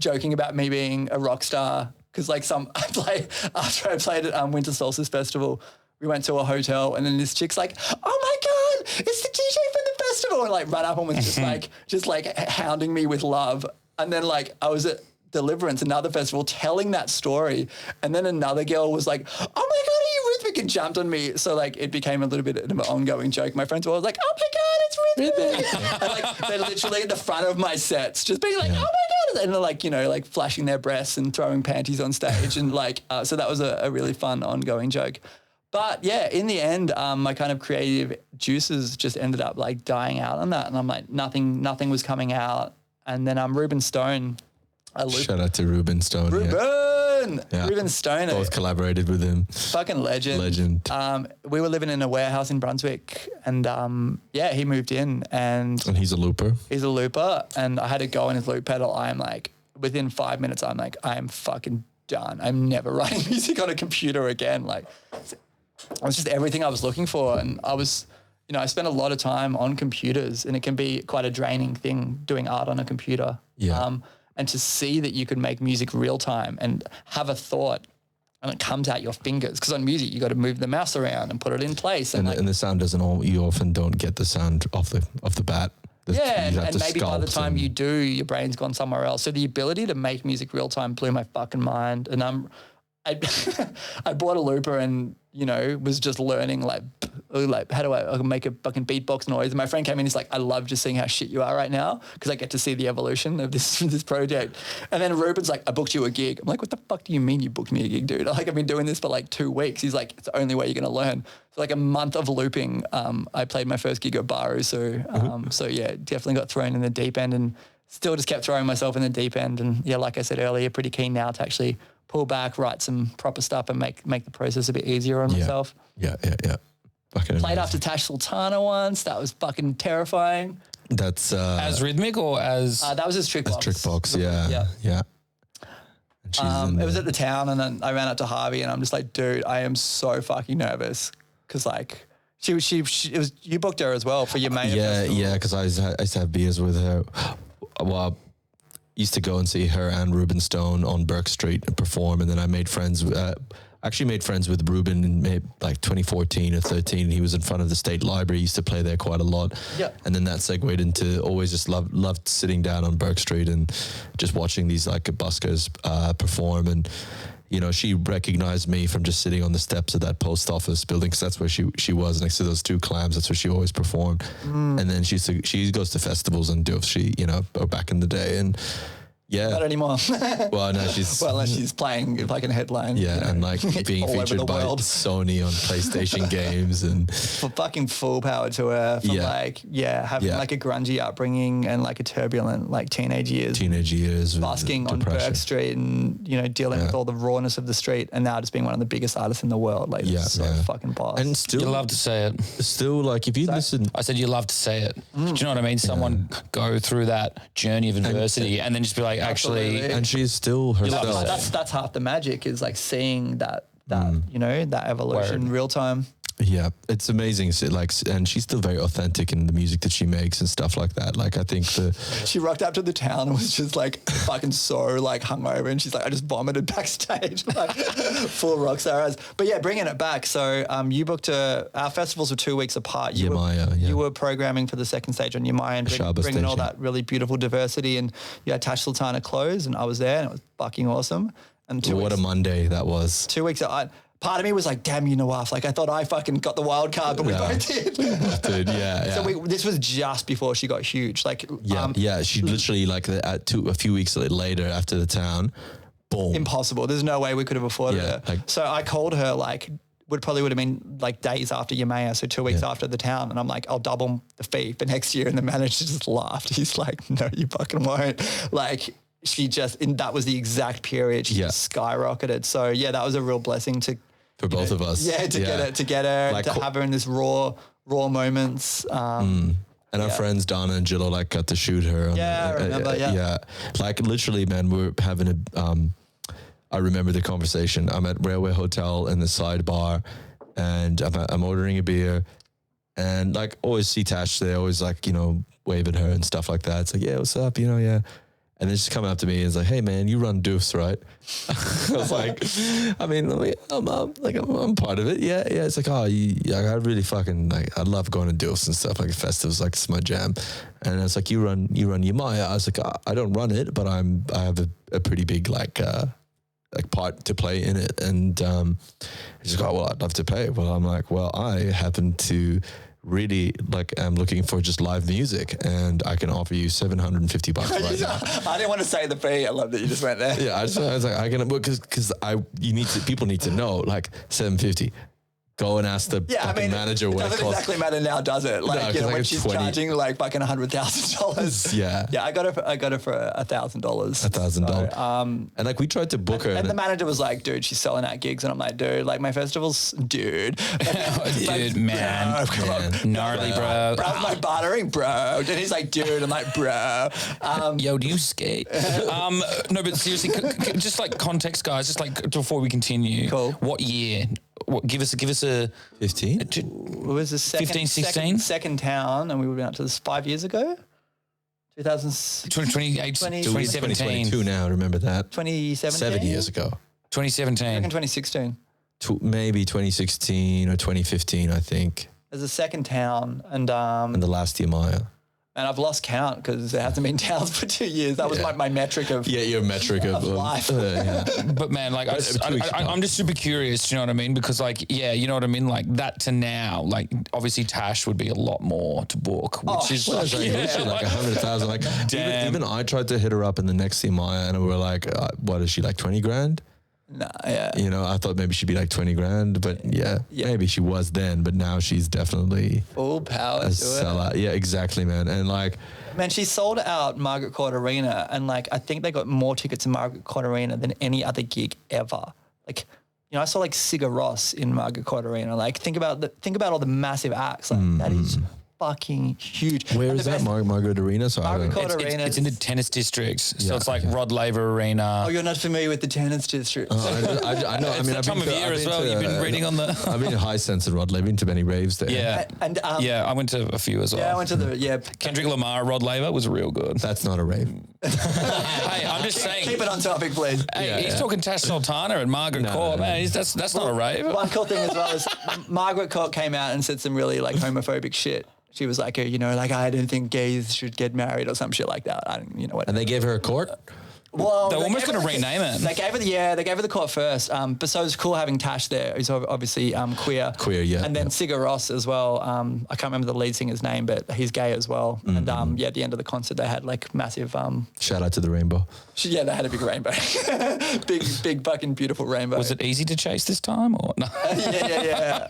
joking about me being a rock star. Cause like after I played at Winter Solstice Festival, we went to a hotel, and then this chick's like, oh my God, it's the DJ from the festival. And like ran up and was just like hounding me with love. And then like I was at Deliverance, another festival, telling that story. And then another girl was like, oh my God, are you rhythmic? And jumped on me. So like it became a little bit of an ongoing joke. My friends were always like, oh my God, it's rhythmic. And like they're literally at the front of my sets, just being like, oh my God. And they're like, like flashing their breasts and throwing panties on stage. And like, so that was a really fun ongoing joke. But yeah, in the end, my kind of creative juices just ended up like dying out on that. And I'm like, nothing was coming out. And then Ruben Stone. Shout out to Ruben Stone. Ruben! Ruben Stoner. Both collaborated with him. Fucking legend. We were living in a warehouse in Brunswick, and he moved in, and he's a looper. He's a looper, and I had to go on his loop pedal. I'm like, within 5 minutes, I'm like, I am fucking done. I'm never writing music on a computer again. Like, it was just everything I was looking for, and I was. I spend a lot of time on computers, and it can be quite a draining thing doing art on a computer. Yeah. And to see that you can make music real time and have a thought and it comes out your fingers, because on music you got to move the mouse around and put it in place. And the sound doesn't. You often don't get the sound off the bat. And maybe by the time you do, your brain's gone somewhere else. So the ability to make music real time blew my fucking mind. And I bought a looper and was just learning like how do I make a fucking beatbox noise. And my friend came in, he's like, I love just seeing how shit you are right now, because I get to see the evolution of this project. And then Ruben's like, I booked you a gig. I'm like, what the fuck do you mean you booked me a gig, dude? Like, I've been doing this for like 2 weeks. He's like, it's the only way you're going to learn. So like a month of looping, I played my first gig at Baru. So yeah, definitely got thrown in the deep end and still just kept throwing myself in the deep end. And yeah, like I said earlier, pretty keen now to actually pull back, write some proper stuff and make the process a bit easier on myself. Yeah. Fucking Played amazing. after Tash Sultana once. That was fucking terrifying. That's as rhythmic or as that was his trick box. Trick box, yeah. It was at the town, and then I ran up to Harvey, and I'm just like, dude, I am so fucking nervous, because like she was you booked her as well for your main festival. Yeah, because I used to have beers with her. Well, used to go and see her and Ruben Stone on Burke Street and perform, and then I made friends. Actually made friends with Ruben in maybe like 2014 or 13. He was in front of the State Library. He used to play there quite a lot. Yeah. And then that segued into always just loved sitting down on Burke Street and just watching these like buskers perform. And she recognized me from just sitting on the steps of that post office building, because that's where she was, next to those two clams. That's where she always performed. And then she goes to festivals and doofs, back in the day. And yeah. Not anymore. Well, no, she's playing like in headline. Yeah, and like being featured by Sony on PlayStation games, and for fucking full power to her. From having like a grungy upbringing and like a turbulent like teenage years, busking on Burke Street and dealing with all the rawness of the street, and now just being one of the biggest artists in the world. Like fucking boss. And still, you love to say it. Still, like if you listen, I said you love to say it. Do you know what I mean? Someone go through that journey of adversity and then just be like, actually, and she's still herself. That's half the magic, is like seeing that evolution real time. Yeah, it's amazing. So, and she's still very authentic in the music that she makes and stuff like that. Like, I think she rocked up to the town and was just like fucking so like hungover, and she's like, I just vomited backstage, like full rock star eyes. But yeah, bringing it back. So you booked our festivals were 2 weeks apart. You were programming for the second stage on Yamaya and bringing all that really beautiful diversity. And you had Tash Sultana close, and I was there, and it was fucking awesome. And what a Monday that was. 2 weeks. Part of me was like, damn, like I thought I fucking got the wild card, but we both did. Dude, yeah. So this was just before she got huge. Like, she literally like a few weeks later after the town, boom. Impossible. There's no way we could have afforded her. So I called her would have been like days after Yamaya, so 2 weeks after the town, and I'm like, I'll double the fee for next year. And the manager just laughed. He's like, no, you fucking won't. Like, that was the exact period she just skyrocketed. So yeah, that was a real blessing for both of us. Yeah, to get her, like, to have her in this raw moments. And our friends Donna and Jillo got to shoot her. I remember. Yeah, like literally, man, we're having I remember the conversation. I'm at Railway Hotel in the sidebar, and I'm ordering a beer, and like always see Tash there, always wave at her and stuff like that. It's like, yeah, what's up? Yeah. And then she's coming up to me and is like, hey man, you run Doofs, right? I was like, I mean, I'm part of it. Yeah. It's like, I really fucking I love going to Doofs and stuff, like festivals, like it's my jam. And it's like, you run Yamaya. I was like, I don't run it, but I have a pretty big part to play in it. And she's like, oh, well, I'd love to play. Well, I'm like, well, I happen to really I'm looking for just live music, and I can offer you $750 right now. I didn't want to say the fee. I love that you just went there. Yeah, I was like, I can, because people need to know, like $750. Go and ask the manager what it doesn't costs. exactly matter now, does it? Like, No, when it's she's 20. charging like fucking $100,000. Yeah. Yeah, I got her for $1,000. $1,000. And like we tried to book her. And the manager was like, dude, she's selling out gigs. And I'm like, dude, like my festival's, dude. Dude, man. Gnarly, bro. Bro, my bartering, bro. And he's like, dude. I'm like, bro. Yo, do you skate? No, but seriously, just like context, guys, just like before we continue. Cool. What year? Give us a 15? It was the second, 15, 16? second town, and we went out to this 5 years ago. 2017. 2022 now, remember that? 2017? 7 years ago. 2017. I reckon 2016. Maybe 2016 or 2015, I think. There's a second town, and the last year, Maya. And I've lost count because there hasn't been towns for 2 years. That was my metric of your metric of life. But man, like I'm just super curious. Do you know what I mean? Because like, yeah, you know what I mean. Like that to now, like obviously Tash would be a lot more to book, which is like, like 100,000. Like even I tried to hit her up in the next year, Maya, and we were like, what is she like 20 grand? Nah, yeah. You know, I thought maybe she'd be like 20 grand, but yeah, maybe she was then, but now she's definitely full power to sellout. Yeah, exactly, man. And like, man, she sold out Margaret Court Arena, and like I think they got more tickets in Margaret Court Arena than any other gig ever. Like, you know, I saw like Sigur Rós in Margaret Court Arena. Like, think about all the massive acts. Like that is fucking huge. Where is that Margaret Arena? So Margaret Court Arena. It's in the tennis districts, so it's like Rod Laver Arena. Oh, you're not familiar with the tennis district? I know. It's that time of year as well. You've been reading on the. I've been to High Sense and Rod Laver. Been to many raves there. Yeah, and I went to a few as well. Yeah, I went to the Kendrick Lamar, Rod Laver was real good. That's not a rave. Hey, I'm just saying. Keep it on topic, please. Hey, he's talking Tash Sultana and Margaret Court. Man, that's not a rave. One cool thing as well is Margaret Court came out and said some really like homophobic shit. She was like, you know, like I didn't think gays should get married or some shit like that. I don't, you know what? And they gave her a court. Well, they're almost going to rename it. They gave her the court first. But so it was cool having Tash there. He's obviously queer. Queer, yeah. And then Sigur Rós as well. I can't remember the lead singer's name, but he's gay as well. And at the end of the concert, they had like massive. Shout out to the rainbow. Yeah, they had a big rainbow, big fucking beautiful rainbow. Was it easy to chase this time or no? yeah.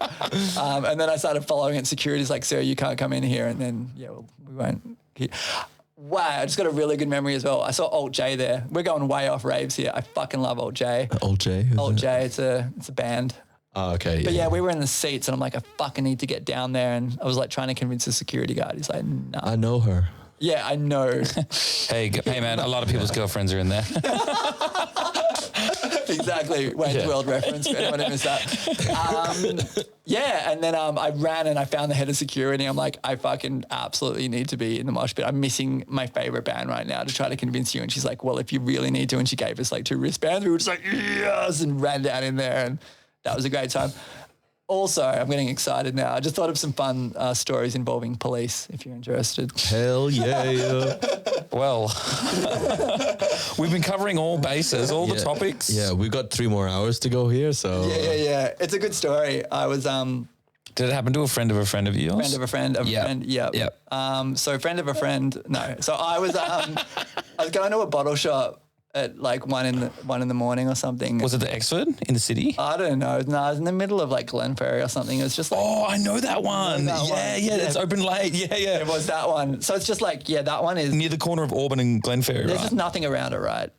And then I started following it. Security's like, sir, you can't come in here. And then we won't. Wow, I just got a really good memory as well. I saw Alt J there. We're going way off raves here. I fucking love Alt J. Alt J? Alt J, it's a band. Oh, okay. But yeah, we were in the seats and I'm like, I fucking need to get down there. And I was like trying to convince the security guard. He's like, no. I know her. Yeah, I know. Hey man, a lot of people's girlfriends are in there. Exactly. Wayne's World reference for anyone who missed that. And then I ran and I found the head of security. I'm like, I fucking absolutely need to be in the mosh pit. I'm missing my favorite band right now to try to convince you. And she's like, well, if you really need to. And she gave us like 2 wristbands. We were just like, yes, and ran down in there. And that was a great time. Also, I'm getting excited now. I just thought of some fun stories involving police, if you're interested. Hell yeah. Well, we've been covering all bases, all the topics. Yeah, we've got 3 more hours to go here, so... Yeah. It's a good story. I was... Did it happen to a friend of yours? Friend of a friend of a friend, Yep. So friend of a friend, no. So I was going to a bottle shop at like 1 in the morning or something. Was it the Exford in the city? I don't know. No, it was in the middle of like Glenferrie or something. It was just like... Oh, I know that one. Yeah, it's open late. Yeah. It was that one. So it's just like, that one is... Near the corner of Auburn and Glenferrie, There's just nothing around it, right?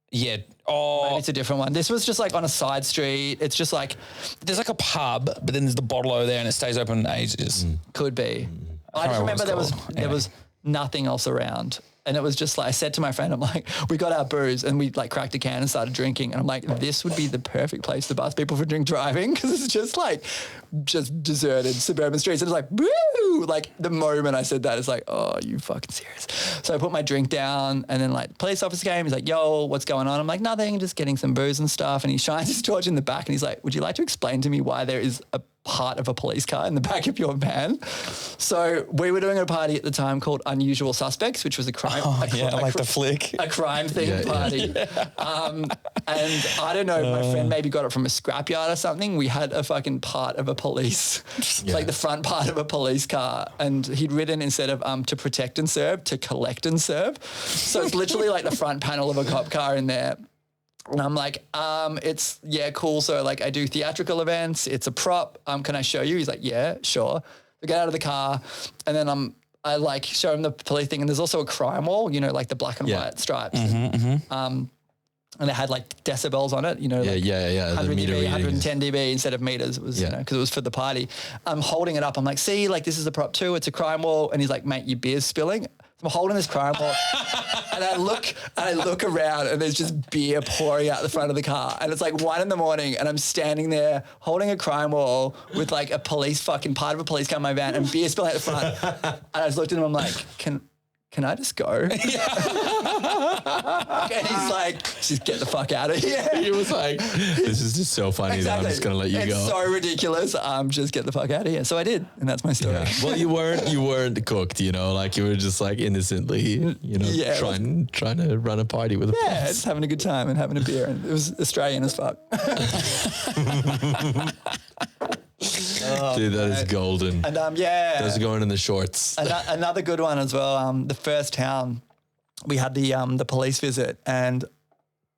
Yeah. Oh. Maybe it's a different one. This was just like on a side street. It's just like... There's like a pub, but then there's the bottle-o there and it stays open ages. Could be. I just remember there was nothing else around. And it was just like, I said to my friend, I'm like, we got our booze and we like cracked a can and started drinking. And I'm like, this would be the perfect place to bust people for drink driving because it's just deserted suburban streets. And it's like, woo! Like the moment I said that, it's like, oh, you fucking serious? So I put my drink down and then like police officer came. He's like, yo, what's going on? I'm like, nothing, just getting some booze and stuff. And he shines his torch in the back and he's like, would you like to explain to me why there is a part of a police car in the back of your van? So we were doing a party at the time called Unusual Suspects, which was a crime. The flick. A crime themed party. And I don't know, my friend maybe got it from a scrapyard or something. We had a fucking part of a police, like the front part of a police car. And he'd written instead of to protect and serve, to collect and serve. So it's literally like the front panel of a cop car in there. And I'm like, it's, yeah, cool. So like I do theatrical events. It's a prop. Can I show you? He's like, yeah, sure. We get out of the car and then I like show him the police thing. And there's also a crime wall, you know, like the black and white stripes. And it had like decibels on it, you know, like 100 dB, 110 dB instead of meters. It was, you know, because it was for the party. I'm holding it up. I'm like, see, like this is a prop too. It's a crime wall. And he's like, mate, your beer's spilling. So I'm holding this crime wall and I look around and there's just beer pouring out the front of the car. And it's like 1 a.m. and I'm standing there holding a crime wall with like a police part of a police car in my van and beer spilling out the front. And I just looked at him. I'm like, can I just go? And he's like, just get the fuck out of here. He was like, this is just so funny that I'm just going to let you go. It's so ridiculous. Just get the fuck out of here. So I did. And that's my story. Yeah. Well, you weren't cooked, you know, like you were just like innocently, you know, trying to run a party with a yeah, just having a good time and having a beer. And it was Australian as fuck. Dude, that is golden. And those are going in the shorts. Another good one as well. The first town, we had the police visit, and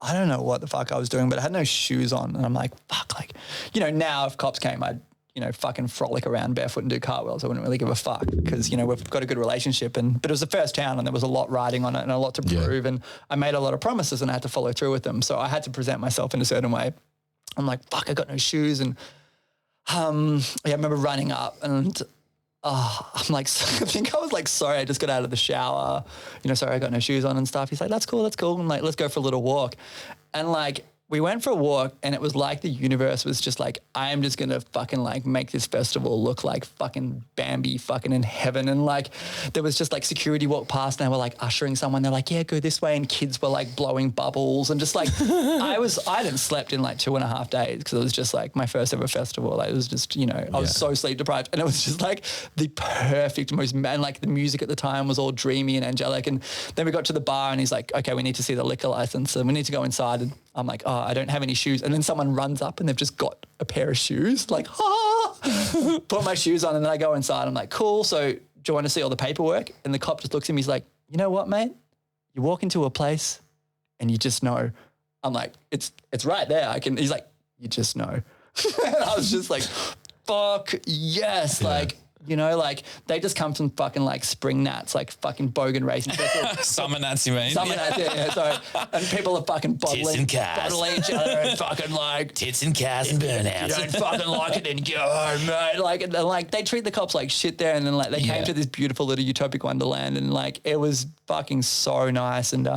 I don't know what the fuck I was doing, but I had no shoes on, and I'm like, fuck, like, you know, now if cops came, I'd, you know, fucking frolic around barefoot and do cartwheels. I wouldn't really give a fuck because, you know, we've got a good relationship, but it was the first town, and there was a lot riding on it and a lot to prove, and I made a lot of promises, and I had to follow through with them, so I had to present myself in a certain way. I'm like, fuck, I got no shoes, and I remember running up and I'm like, I think I was like, sorry, I just got out of the shower. You know, sorry, I got no shoes on and stuff. He's like, that's cool. And like, let's go for a little walk. And like, we went for a walk and it was like the universe was just like, I am just going to fucking like make this festival look like fucking Bambi fucking in heaven. And like, there was just like security walked past and they were like ushering someone. They're like, yeah, go this way. And kids were like blowing bubbles and just like, I hadn't slept in like 2.5 days because it was just like my first ever festival. Like, it was just, you know, I was so sleep deprived and it was just like the perfect, and like the music at the time was all dreamy and angelic. And then we got to the bar and he's like, okay, we need to see the liquor license and we need to go inside. And I'm like, oh, I don't have any shoes. And then someone runs up and they've just got a pair of shoes, like, put my shoes on and then I go inside. I'm like, cool. So do you want to see all the paperwork? And the cop just looks at me. He's like, you know what, mate? You walk into a place and you just know. I'm like, it's right there. He's like, you just know. And I was just like, fuck yes. Yeah. Like, you know, like they just come from fucking like spring gnats, like fucking bogan racing. Summer gnats, you mean? Summer gnats, yeah. So, and people are fucking bottling each other and fucking like tits and cars and burnouts. You don't fucking like it, then go home, mate. Like, and like they treat the cops like shit there, and then like they came to this beautiful little utopic wonderland, and like it was fucking so nice. And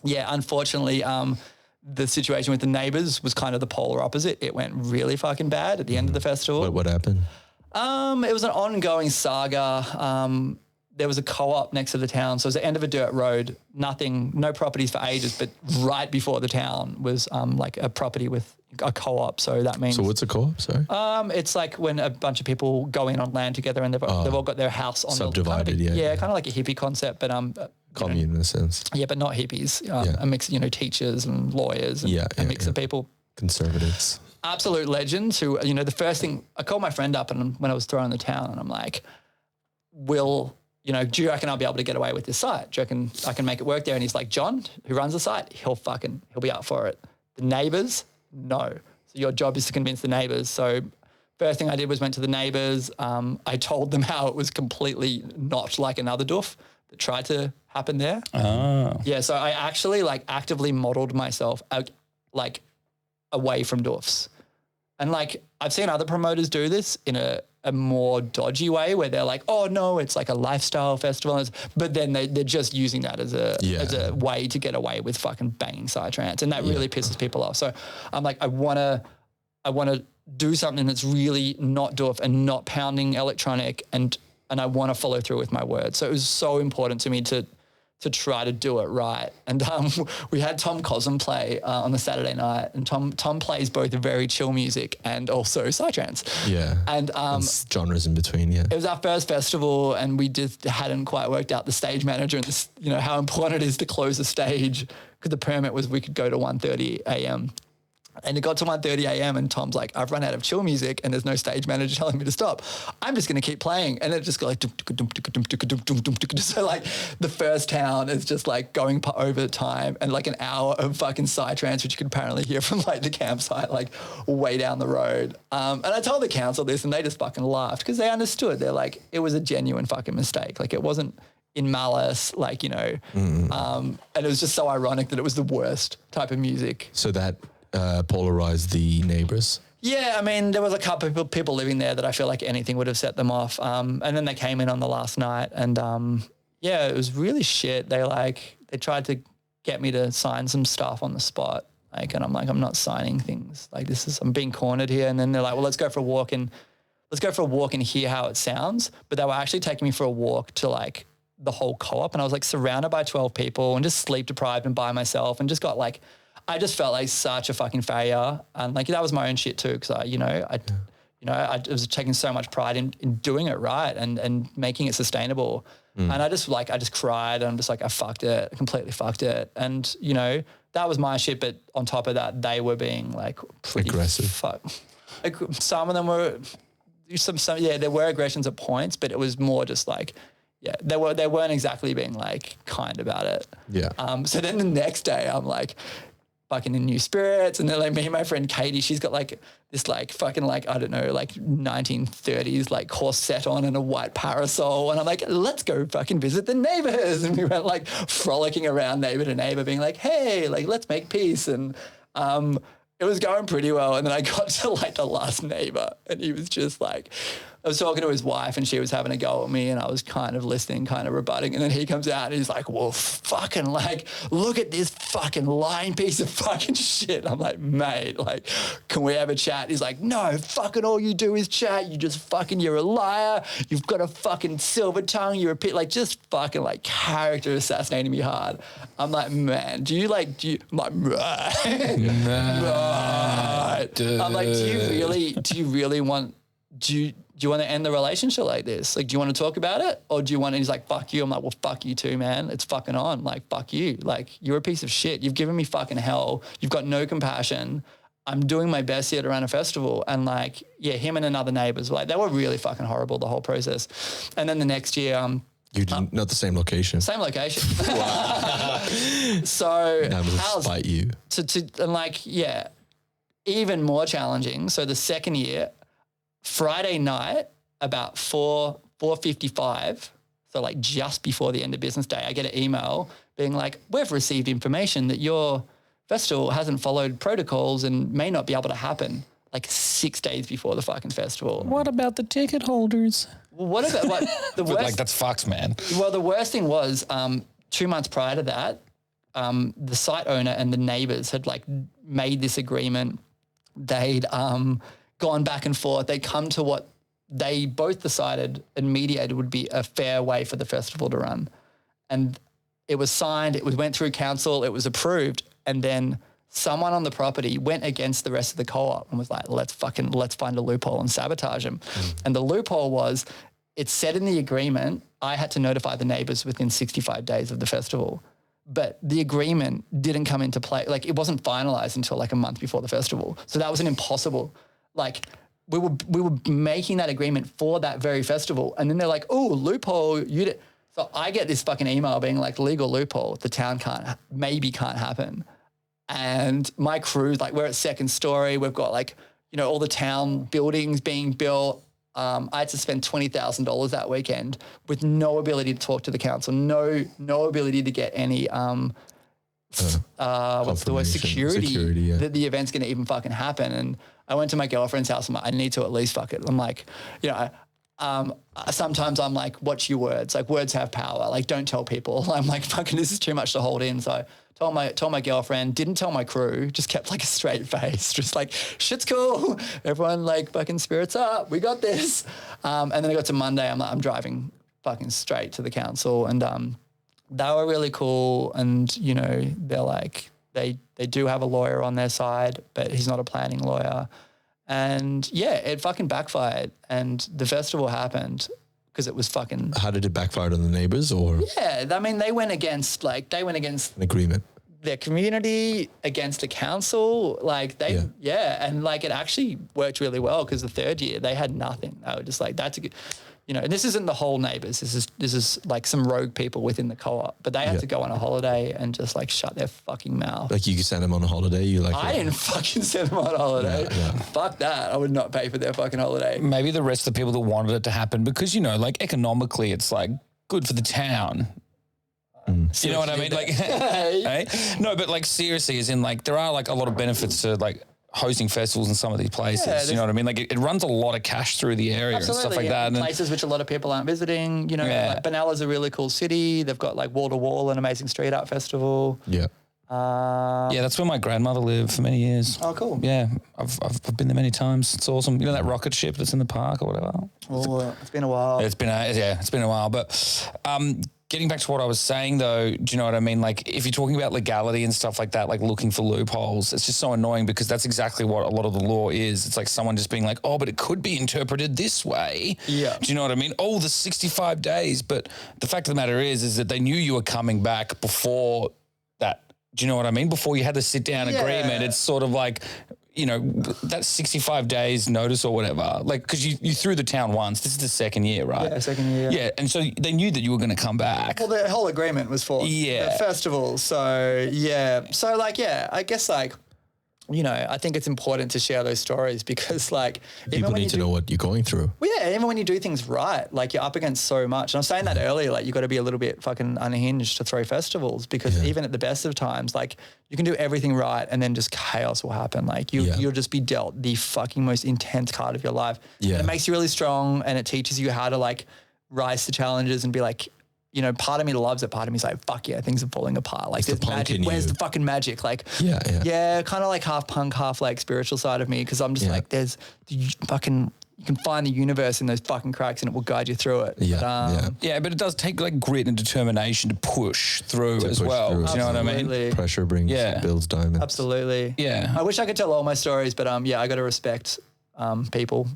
unfortunately, the situation with the neighbours was kind of the polar opposite. It went really fucking bad at the end of the festival. What happened? It was an ongoing saga. There was a co-op next to the town. So it was the end of a dirt road, no properties for ages, but right before the town was like a property with a co-op. So that means... So what's a co-op, sorry? It's like when a bunch of people go in on land together and they've all got their house on subdivided, kind of like a hippie concept, but... commune in a sense. Yeah, but not hippies. A mix of, teachers and lawyers and a mix of people. Conservatives. Absolute legends who, the first thing, I called my friend up and when I was throwing the town and I'm like, do you reckon I'll be able to get away with this site? Do you reckon I can make it work there? And he's like, John, who runs the site, he'll be up for it. The neighbours, no. So your job is to convince the neighbours. So first thing I did was went to the neighbours. I told them how it was completely not like another doof that tried to happen there. Oh. Yeah, so I actually actively modelled myself away from doofs. And I've seen other promoters do this in a more dodgy way where they're like, oh no, it's like a lifestyle festival. But then they're just using that as a way to get away with fucking banging psytrance. And that really pisses people off. So I'm like, I want to do something that's really not doof and not pounding electronic and I want to follow through with my words. So it was so important to me to try to do it right. And we had Tom Cosm play on the Saturday night, and Tom plays both very chill music and also psytrance. Yeah. And genres in between, yeah. It was our first festival and we just hadn't quite worked out the stage manager and how important it is to close the stage because the permit was we could go to 1:30 a.m. And it got to 1:30 a.m. and Tom's like, I've run out of chill music and there's no stage manager telling me to stop. I'm just going to keep playing. And it just got like, so like the first town is just like going over time and like an hour of fucking psytrance, which you could apparently hear from like the campsite, like way down the road. And I told the council this and they just fucking laughed because they understood. They're like, it was a genuine fucking mistake. Like it wasn't in malice, like, you know, and it was just so ironic that it was the worst type of music. So that polarized the neighbors. Yeah, I mean, there was a couple of people living there that I feel like anything would have set them off. And then they came in on the last night and, yeah, it was really shit. They tried to get me to sign some stuff on the spot. Like, and I'm like, I'm not signing things. Like I'm being cornered here. And then they're like, well, let's go for a walk and hear how it sounds. But they were actually taking me for a walk to like the whole co-op. And I was like surrounded by 12 people and just sleep deprived and by myself and just got like, I just felt like such a fucking failure. And like, that was my own shit too. Cause I was taking so much pride in doing it right and making it sustainable. And I just cried and I'm just like, I fucked it. I completely fucked it. And you know, that was my shit. But on top of that, they were being like pretty aggressive. Like, some of them were there were aggressions at points, but it was more just like, yeah, they weren't exactly being like kind about it. Yeah. So then the next day I'm like, fucking in new spirits. And then like me and my friend Katie, she's got like this like fucking like, I don't know, like 1930s like corset on and a white parasol. And I'm like, let's go fucking visit the neighbors. And we went like frolicking around neighbor to neighbor being like, hey, like let's make peace. And it was going pretty well. And then I got to like the last neighbor and he was just like, I was talking to his wife and she was having a go at me and I was kind of listening, kind of rebutting. And then he comes out and he's like, well, fucking like, look at this fucking lying piece of fucking shit. I'm like, mate, like, can we have a chat? He's like, no, fucking all you do is chat. You're a liar. You've got a fucking silver tongue. You're a pit, like just fucking like character assassinating me hard. I'm like, man, I'm like, right. I'm like, do you really want to end the relationship like this? Like, do you want to talk about it? Or do you want to, he's like, fuck you. I'm like, well, fuck you too, man. It's fucking on. Like, fuck you. Like, you're a piece of shit. You've given me fucking hell. You've got no compassion. I'm doing my best here to run a festival. And like, yeah, him and another neighbors, like, they were really fucking horrible, the whole process. And then the next year, you didn't, not the same location. Same location. So that was spite you. And like, yeah, even more challenging. So the second year, Friday night, about 4:55, so like just before the end of business day, I get an email being like, we've received information that your festival hasn't followed protocols and may not be able to happen, like 6 days before the fucking festival. What about the ticket holders? Well, what about what the worst? Like, that's fucks, man. Well, the worst thing was 2 months prior to that, the site owner and the neighbors had like made this agreement. They'd gone back and forth. They'd come to what they both decided and mediated would be a fair way for the festival to run. And it was signed, went through council, it was approved. And then someone on the property went against the rest of the co-op and was like, let's find a loophole and sabotage them. And the loophole was, it said in the agreement, I had to notify the neighbors within 65 days of the festival. But the agreement didn't come into play. Like, it wasn't finalized until like a month before the festival. So that was an impossible, like, we were making that agreement for that very festival. And then they're like, oh, loophole. So I get this fucking email being like, legal loophole, the town can't happen. And my crew's like, we're at second story. We've got like, you know, all the town buildings being built. I had to spend $20,000 that weekend with no ability to talk to the council, no ability to get any, what's the word, security yeah. that the event's going to even fucking happen. And I went to my girlfriend's house. I'm like, I need to at least fuck it. I'm like, you know, sometimes I'm like, watch your words. Like, words have power. Like, don't tell people. I'm like, fucking, this is too much to hold in. So I told my girlfriend, didn't tell my crew, just kept like a straight face, just like, shit's cool. Everyone like fucking spirits up. We got this. And then I got to Monday. I'm driving fucking straight to the council, and they were really cool. And, you know, they're like, they do have a lawyer on their side, but he's not a planning lawyer. And yeah, it fucking backfired, and the festival happened because it was fucking. How did it backfire on the neighbors, or? Yeah, I mean, they went against an agreement. their community against the council. Like and like it actually worked really well because the third year they had nothing. They were just like, that's a good, you know, and this isn't the whole neighbours. This is like some rogue people within the co-op, but they had to go on a holiday and just like shut their fucking mouth. Like you could send them on a holiday. I didn't fucking send them on a holiday. Fuck that. I would not pay for their fucking holiday. Maybe the rest of the people that wanted it to happen because, you know, like economically it's like good for the town. You know what I mean? Like, hey? No, but like seriously, as in like there are like a lot of benefits to like hosting festivals in some of these places. You know what I mean? Like it runs a lot of cash through the area and stuff like that. And places which a lot of people aren't visiting. You know, like Benella's a really cool city. They've got like wall to wall, an amazing street art festival. Yeah. That's where my grandmother lived for many years. Oh, cool. Yeah, I've been there many times. It's awesome. You know that rocket ship that's in the park or whatever? Oh, it's been a while. It's been a while. But getting back to what I was saying though, do you know what I mean? Like if you're talking about legality and stuff like that, like looking for loopholes, it's just so annoying because that's exactly what a lot of the law is. It's like someone just being like, oh, but it could be interpreted this way. Yeah. Do you know what I mean? Oh, the 65 days. But the fact of the matter is that they knew you were coming back before that. Do you know what I mean? Before you had the sit down agreement, it's sort of like, you know, that's 65 days notice or whatever. Like, because you threw the town once. This is the second year, right? Yeah, second year. Yeah, and so they knew that you were going to come back. Well, the whole agreement was for the festival. So, So, like, I guess, like, you know, I think it's important to share those stories because, like, people need to know what you're going through. Well, even when you do things right, like you're up against so much. And I was saying that earlier, like you got to be a little bit fucking unhinged to throw festivals because even at the best of times, like you can do everything right and then just chaos will happen. Like you'll just be dealt the fucking most intense card of your life. Yeah. And it makes you really strong and it teaches you how to like rise to challenges and be like, you know, part of me loves it. Part of me's like, fuck yeah, things are falling apart. Like there's magic. Where's the fucking magic? Like, kind of like half punk, half like spiritual side of me. Cause I'm just like, there's the fucking, you can find the universe in those fucking cracks and it will guide you through it. But it does take like grit and determination to push through as well. Do you know what I mean? Pressure builds diamonds. Absolutely. Yeah. I wish I could tell all my stories, but I got to respect people.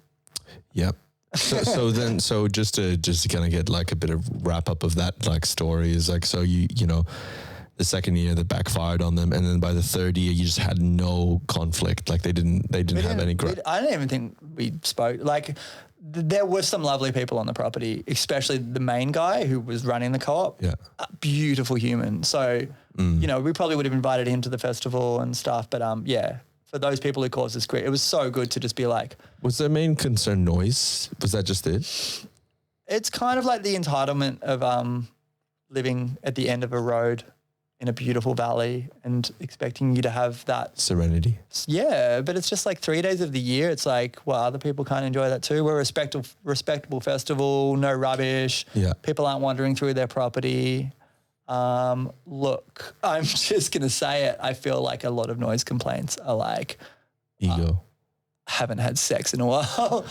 Yep. So just to kind of get like a bit of wrap up of that like story is like, so you know, the second year that backfired on them, and then by the third year you just had no conflict. Like they didn't have any. I don't even think we spoke. Like there were some lovely people on the property, especially the main guy who was running the co-op. Yeah, a beautiful human. So you know, we probably would have invited him to the festival and stuff. But for those people who caused this grief, it was so good to just be like. Was their main concern noise? Was that just it? It's kind of like the entitlement of living at the end of a road in a beautiful valley and expecting you to have that serenity. Yeah, but it's just like 3 days of the year. It's like, well, other people can't enjoy that too. We're a respectable festival, no rubbish. Yeah. People aren't wandering through their property. Look, I'm just going to say it. I feel like a lot of noise complaints are like ego. Haven't had sex in a while.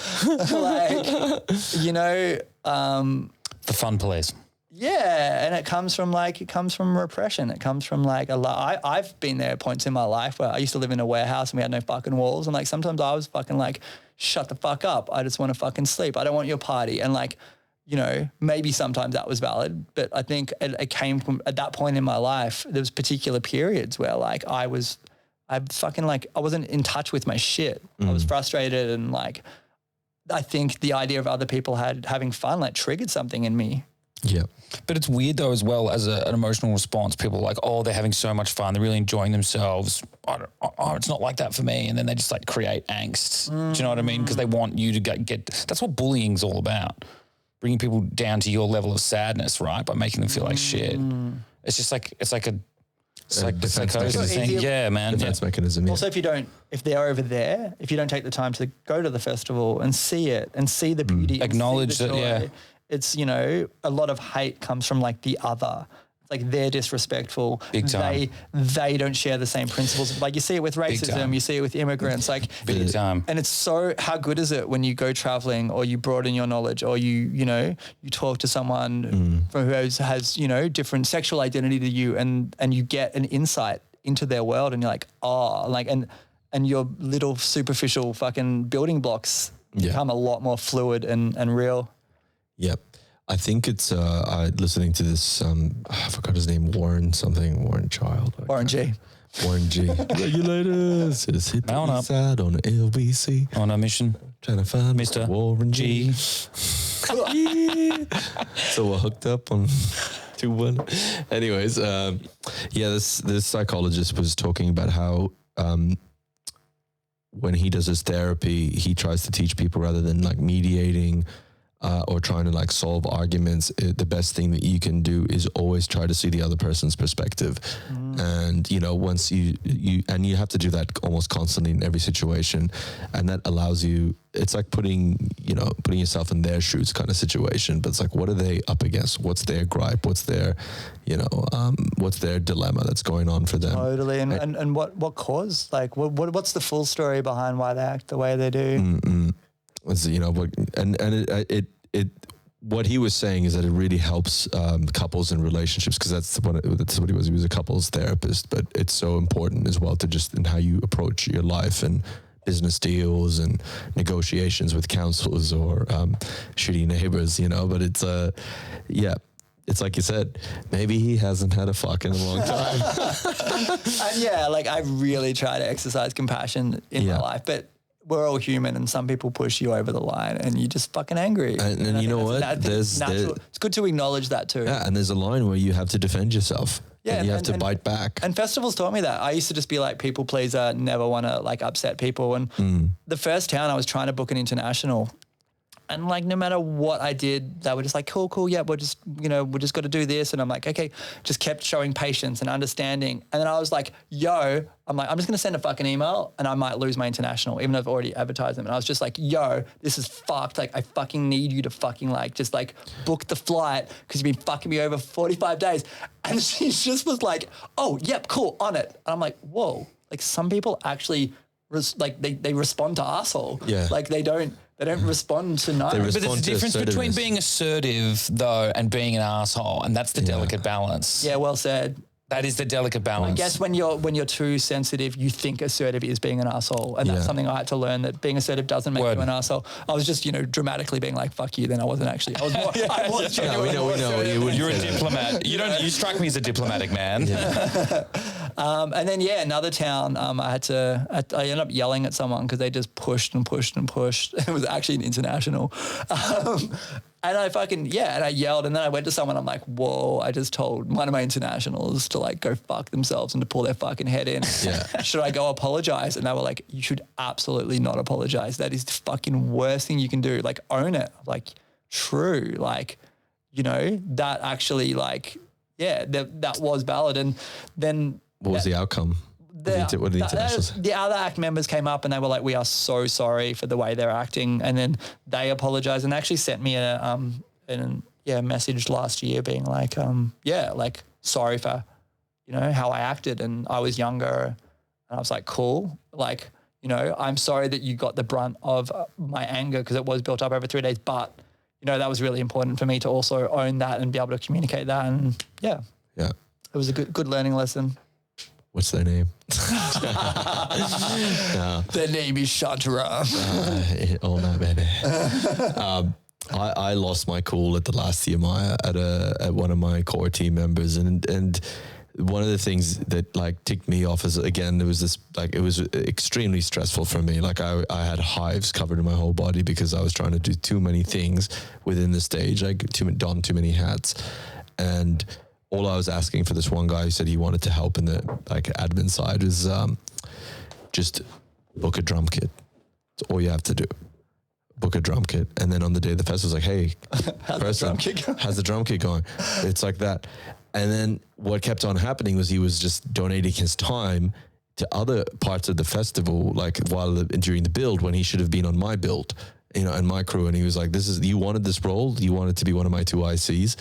Like, you know, the fun police. Yeah, and it comes from repression. It comes from like a lot. I've been there at points in my life where I used to live in a warehouse and we had no fucking walls. And like sometimes I was fucking like, shut the fuck up. I just want to fucking sleep. I don't want your party. And like, you know, maybe sometimes that was valid, but I think it came from at that point in my life, there was particular periods where like I wasn't in touch with my shit. I was frustrated and like, I think the idea of other people having fun like triggered something in me. Yeah. But it's weird though as well as an emotional response. People are like, oh, they're having so much fun. They're really enjoying themselves. It's not like that for me. And then they just like create angst. Do you know what I mean? Because they want you to get that's what bullying's all about. Bringing people down to your level of sadness, right? By making them feel like shit. It's just like, it's like the psychosis thing. Yeah, man. Defense mechanism. Yeah. Also, if they're over there, if you don't take the time to go to the festival and see it and see the beauty, acknowledge that, joy, it's, you know, a lot of hate comes from like the other. It's like they're disrespectful. Big time. They don't share the same principles. Like you see it with racism, you see it with immigrants. Like big time. And it's so, how good is it when you go traveling or you broaden your knowledge or you talk to someone who has, you know, different sexual identity to you and you get an insight into their world and you're like, oh, like, and your little superficial fucking building blocks become a lot more fluid and real. Yep. I think it's listening to this. I forgot his name. Warren Child. Warren G. Warren G. Regulators. Just hit Mount the up. east side on the LBC. On a mission, Trying to find Mr. Warren G. G. So we're hooked up on 2-1. Anyways, this psychologist was talking about how when he does his therapy, he tries to teach people rather than like mediating or trying to like solve arguments. The best thing that you can do is always try to see the other person's perspective. And, you know, once you have to do that almost constantly in every situation. And that allows you, it's like putting yourself in their shoes kind of situation. But it's like, what are they up against? What's their gripe? What's their, what's their dilemma that's going on for them? Totally. And what caused, like, what's the full story behind why they act the way they do? What he was saying is that it really helps couples and relationships, because that's what he was. He was a couples therapist, but it's so important as well to just in how you approach your life and business deals and negotiations with councils or shitty neighbors, But it's it's like you said, maybe he hasn't had a fuck in a long time. And like I really try to exercise compassion in my life, but we're all human, and some people push you over the line, and you're just fucking angry. And you know what? It's good to acknowledge that too. Yeah, and there's a line where you have to defend yourself. Yeah, and you have to bite back. And festivals taught me that. I used to just be like people pleaser, never want to like upset people. And the first town I was trying to book an international, and like no matter what I did, they were just like, cool, yeah, we just got to do this. And I'm like, okay, just kept showing patience and understanding. And then I was like, I'm just going to send a fucking email and I might lose my international, even though I've already advertised them. And I was just like, this is fucked. Like, I fucking need you to fucking just book the flight because you've been fucking me over 45 days. And she just was like, oh, yep, cool, on it. And I'm like, whoa, like some people actually they respond to asshole. Yeah. Like they don't respond to no. But there's a difference between being assertive though and being an asshole, and that's the delicate balance. Yeah, well said. That is the delicate balance. I guess when you're too sensitive, you think assertive is being an asshole, and that's something I had to learn, that being assertive doesn't make you an asshole. I was just dramatically being like "fuck you," then I wasn't actually. I was more. I was genuinely we know. You're a diplomat. You strike me as a diplomatic man. Yeah. And then another town. I ended up yelling at someone because they just pushed and pushed and pushed. It was actually an international. And I and I yelled, and then I went to someone, I'm like, whoa, I just told one of my internationals to like go fuck themselves and to pull their fucking head in. Yeah. Should I go apologize? And they were like, you should absolutely not apologize. That is the fucking worst thing you can do. Like, own it. Like, true. Like, that actually that was valid. And then what was the outcome? The other ACT members came up and they were like, we are so sorry for the way they're acting. And then they apologized and actually sent me a message last year being like, sorry for, how I acted. And I was younger and I was like, cool. Like, I'm sorry that you got the brunt of my anger because it was built up over 3 days. But, that was really important for me to also own that and be able to communicate that. And it was a good learning lesson. What's their name? Their name is Shantara. Oh no, baby. I lost my cool at the last CMI at one of my core team members, and one of the things that like ticked me off is, again, there was this, like, it was extremely stressful for me. Like I had hives covered in my whole body because I was trying to do too many things within the stage. I donned too many hats, and all I was asking for this one guy who said he wanted to help in the like admin side is just book a drum kit. That's all you have to do. Book a drum kit. And then on the day of the festival, was like, hey, how's the drum kit going? It's like that. And then what kept on happening was he was just donating his time to other parts of the festival, like during the build, when he should have been on my build, and my crew. And he was like, you wanted this role. You wanted to be one of my 2 ICs.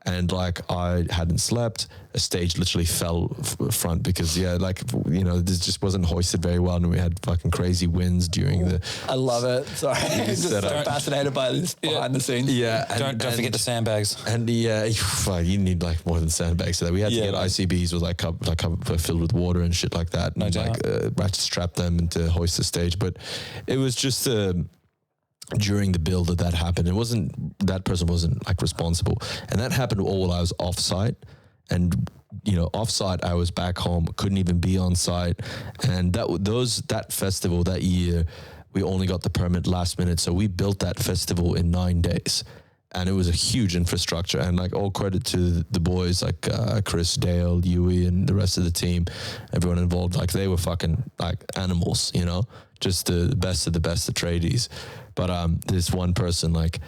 And like I hadn't slept, a stage literally fell front because this just wasn't hoisted very well, and we had fucking crazy winds during the. I love it. Sorry, I'm just so fascinated by this behind the scenes. Yeah, don't forget the sandbags. And you need like more than sandbags. So that we had to get ICBs with like filled with water and shit like that, and ratchet strap them and to hoist the stage. But it was just during the build that happened. That person wasn't like responsible. And that happened all while I was off site. And, off site, I was back home, couldn't even be on site. And that festival that year, we only got the permit last minute. So we built that festival in 9 days. And it was a huge infrastructure, and like all credit to the boys like Chris, Dale, Yui, and the rest of the team, everyone involved. Like they were fucking like animals, just the best of the best of tradies. But this one person, like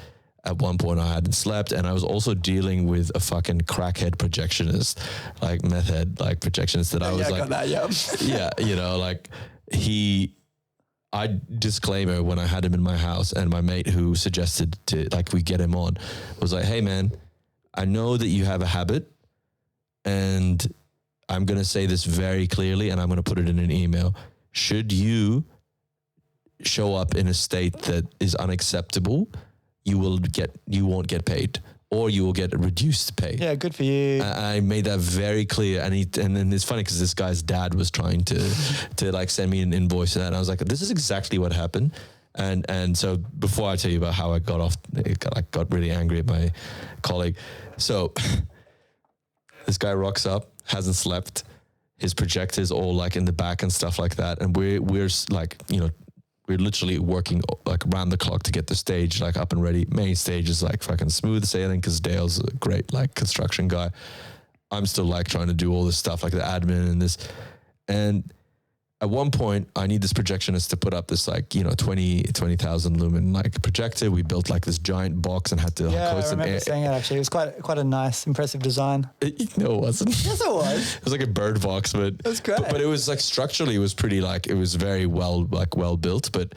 at one point I hadn't slept, and I was also dealing with a fucking crackhead projectionist, like meth head, like projectionist that I was like, got that, yeah, like disclaimer, when I had him in my house, and my mate who suggested to like we get him on was like, hey man, I know that you have a habit, and I'm going to say this very clearly, and I'm going to put it in an email. Should you show up in a state that is unacceptable, you won't get paid, or you will get reduced pay. Yeah, good for you. I made that very clear, and then it's funny because this guy's dad was trying to like send me an invoice and that, and I was like, this is exactly what happened. And so before I tell you about how I got really angry at my colleague. So this guy rocks up, hasn't slept, his projector's all like in the back and stuff like that, and we're like, we're literally working like around the clock to get the stage like up and ready. Main stage is like fucking smooth sailing because Dale's a great like construction guy. I'm still like trying to do all this stuff like the admin and this. And at one point I need this projectionist to put up this like, 20,000 lumen like projector. We built like this giant box and had to hoist I remember seeing it actually. It was quite a nice, impressive design. No, it wasn't. Yes, it was. It was like a bird box, but it was great. But it was like structurally, it was pretty like, it was very well built. But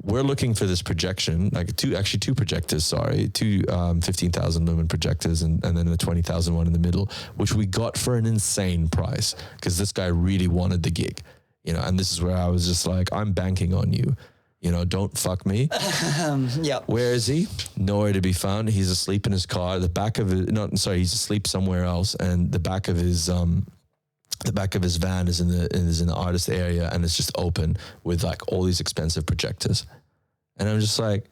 we're looking for this projection, like two projectors, two 15,000 lumen projectors and then a 20,000 one in the middle, which we got for an insane price because this guy really wanted the gig. And this is where I was just like, I'm banking on you, don't fuck me. Yeah. Where is he? Nowhere to be found. He's asleep in his car. He's asleep somewhere else. And the back of his van is in the artist area, and it's just open with like all these expensive projectors. And I'm just like,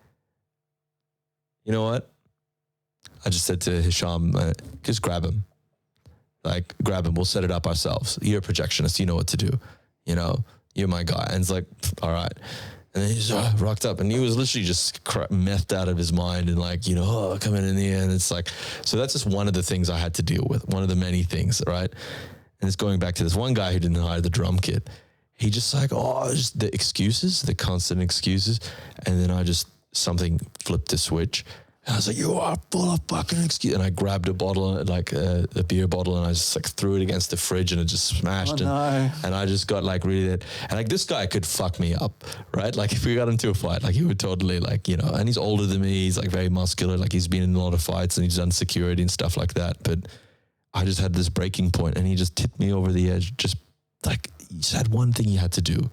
you know what? I just said to Hisham, just grab him. Like, grab him. We'll set it up ourselves. You're a projectionist. You know what to do. You're my guy. And it's like, all right. And then he just rocked up, and he was literally just methed out of his mind and like, coming in the end. It's like, so that's just one of the things I had to deal with. One of the many things, right? And it's going back to this one guy who didn't hire the drum kit. He just like, just the excuses, the constant excuses. And then something flipped the switch. And I was like, you are full of fucking excuses. And I grabbed a bottle, like a beer bottle, and I just like threw it against the fridge, and it just smashed. And I just got like really, and like this guy could fuck me up, right? Like if we got into a fight, like he would totally like, and he's older than me. He's like very muscular. Like he's been in a lot of fights and he's done security and stuff like that. But I just had this breaking point, and he just tipped me over the edge. Just like, he just had one thing he had to do,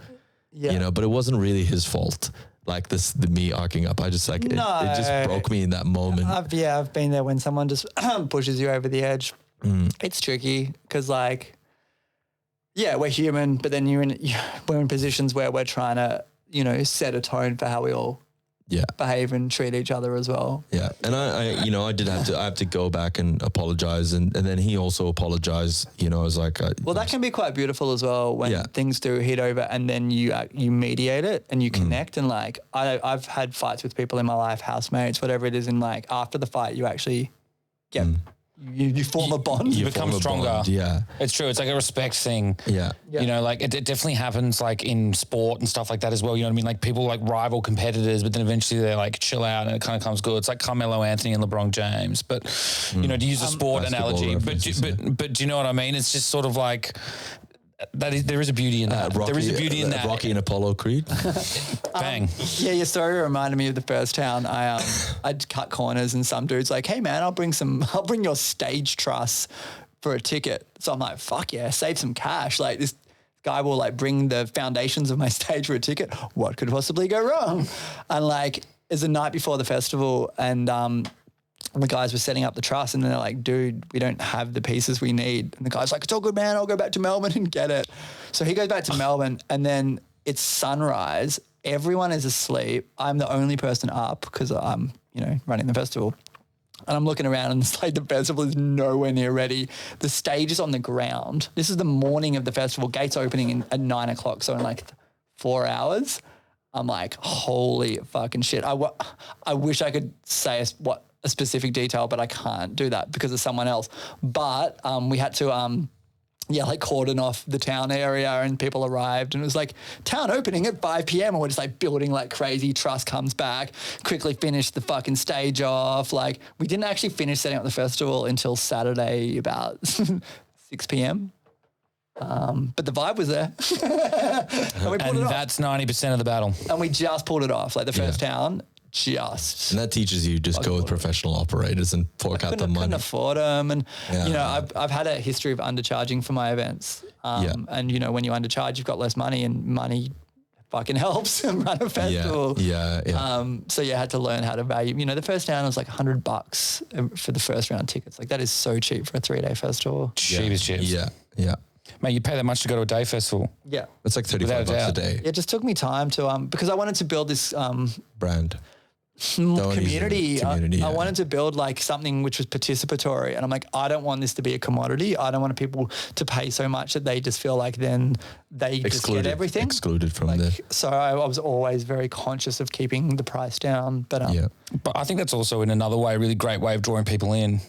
but it wasn't really his fault. Like the me arcing up. I just like, it just broke me in that moment. I've been there when someone just pushes you over the edge. It's tricky because like, we're human, but then we're in positions where we're trying to, set a tone for how we all behave and treat each other as well. Yeah. And I have to go back and apologize. And then he also apologized, I was like, that can be quite beautiful as well when things do hit over and then you mediate it and you connect. And like, I've had fights with people in my life, housemates, whatever it is. And like after the fight, you actually get, you form a bond. You become stronger. Bond, yeah. It's true. It's like a respect thing. Yeah. Like it definitely happens like in sport and stuff like that as well. You know what I mean? Like people like rival competitors, but then eventually they like chill out and it kind of comes good. It's like Carmelo Anthony and LeBron James, but to use a sport analogy, but do you know what I mean? It's just sort of like, there is a beauty in that. There is a beauty in that. Rocky and Apollo Creed. Bang. Your story reminded me of the first town. I'd cut corners and some dude's like, hey man, I'll bring your stage truss for a ticket. So I'm like, fuck yeah, save some cash. Like this guy will like bring the foundations of my stage for a ticket. What could possibly go wrong? And like, it's the night before the festival and the guys were setting up the truss and they're like, dude, we don't have the pieces we need. And the guy's like, it's all good, man. I'll go back to Melbourne and get it. So he goes back to Melbourne and then it's sunrise. everyone is asleep. I'm the only person up because I'm, running the festival. And I'm looking around and it's like the festival is nowhere near ready. The stage is on the ground. This is the morning of the festival. Gates opening at 9 o'clock. So in like 4 hours, I'm like, holy fucking shit. I wish I could say a specific detail, but I can't do that because of someone else. But we had to cordon off the town area and people arrived and it was like town opening at 5 p.m. and we're just like building like crazy. Truss comes back, quickly finished the fucking stage off. Like we didn't actually finish setting up the festival until Saturday about 6 p.m. But the vibe was there. and that's 90% of the battle. And we just pulled it off. Like the first town, and that teaches you just go with professional operators and fork out the money. Couldn't afford them, and I've had a history of undercharging for my events. And when you undercharge, you've got less money, and money fucking helps and run a festival. So I had to learn how to value. The first round was like $100 for the first round tickets. Like that is so cheap for a 3-day festival. Cheap as chips. Yeah. Mate, you pay that much to go to a day festival. Yeah. It's like $35 a day. It just took me time to because I wanted to build this brand. Community. I wanted to build like something which was participatory, and I'm like, I don't want this to be a commodity. I don't want people to pay so much that they just feel like then they just get everything excluded from So I was always very conscious of keeping the price down. But I think that's also in another way a really great way of drawing people in.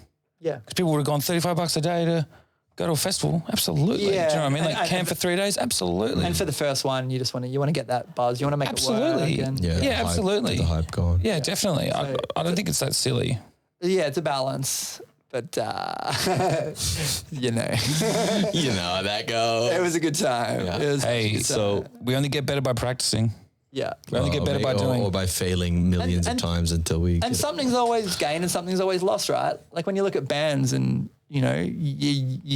Yeah, because people would have gone $35 a day to go to a festival, absolutely. Yeah. Do you know what I mean? Like camp for 3 days, absolutely. And for the first one, you want to get that buzz. You want to make it work. And absolutely. The hype going. Yeah, definitely. So I don't think it's that silly. Yeah, it's a balance, but you know how that goes. It was a good time. Yeah. So we only get better by practicing. Yeah. We only get better by doing. Or by failing millions of times until we. And something's always gained and something's always lost, right? Like when you look at bands and you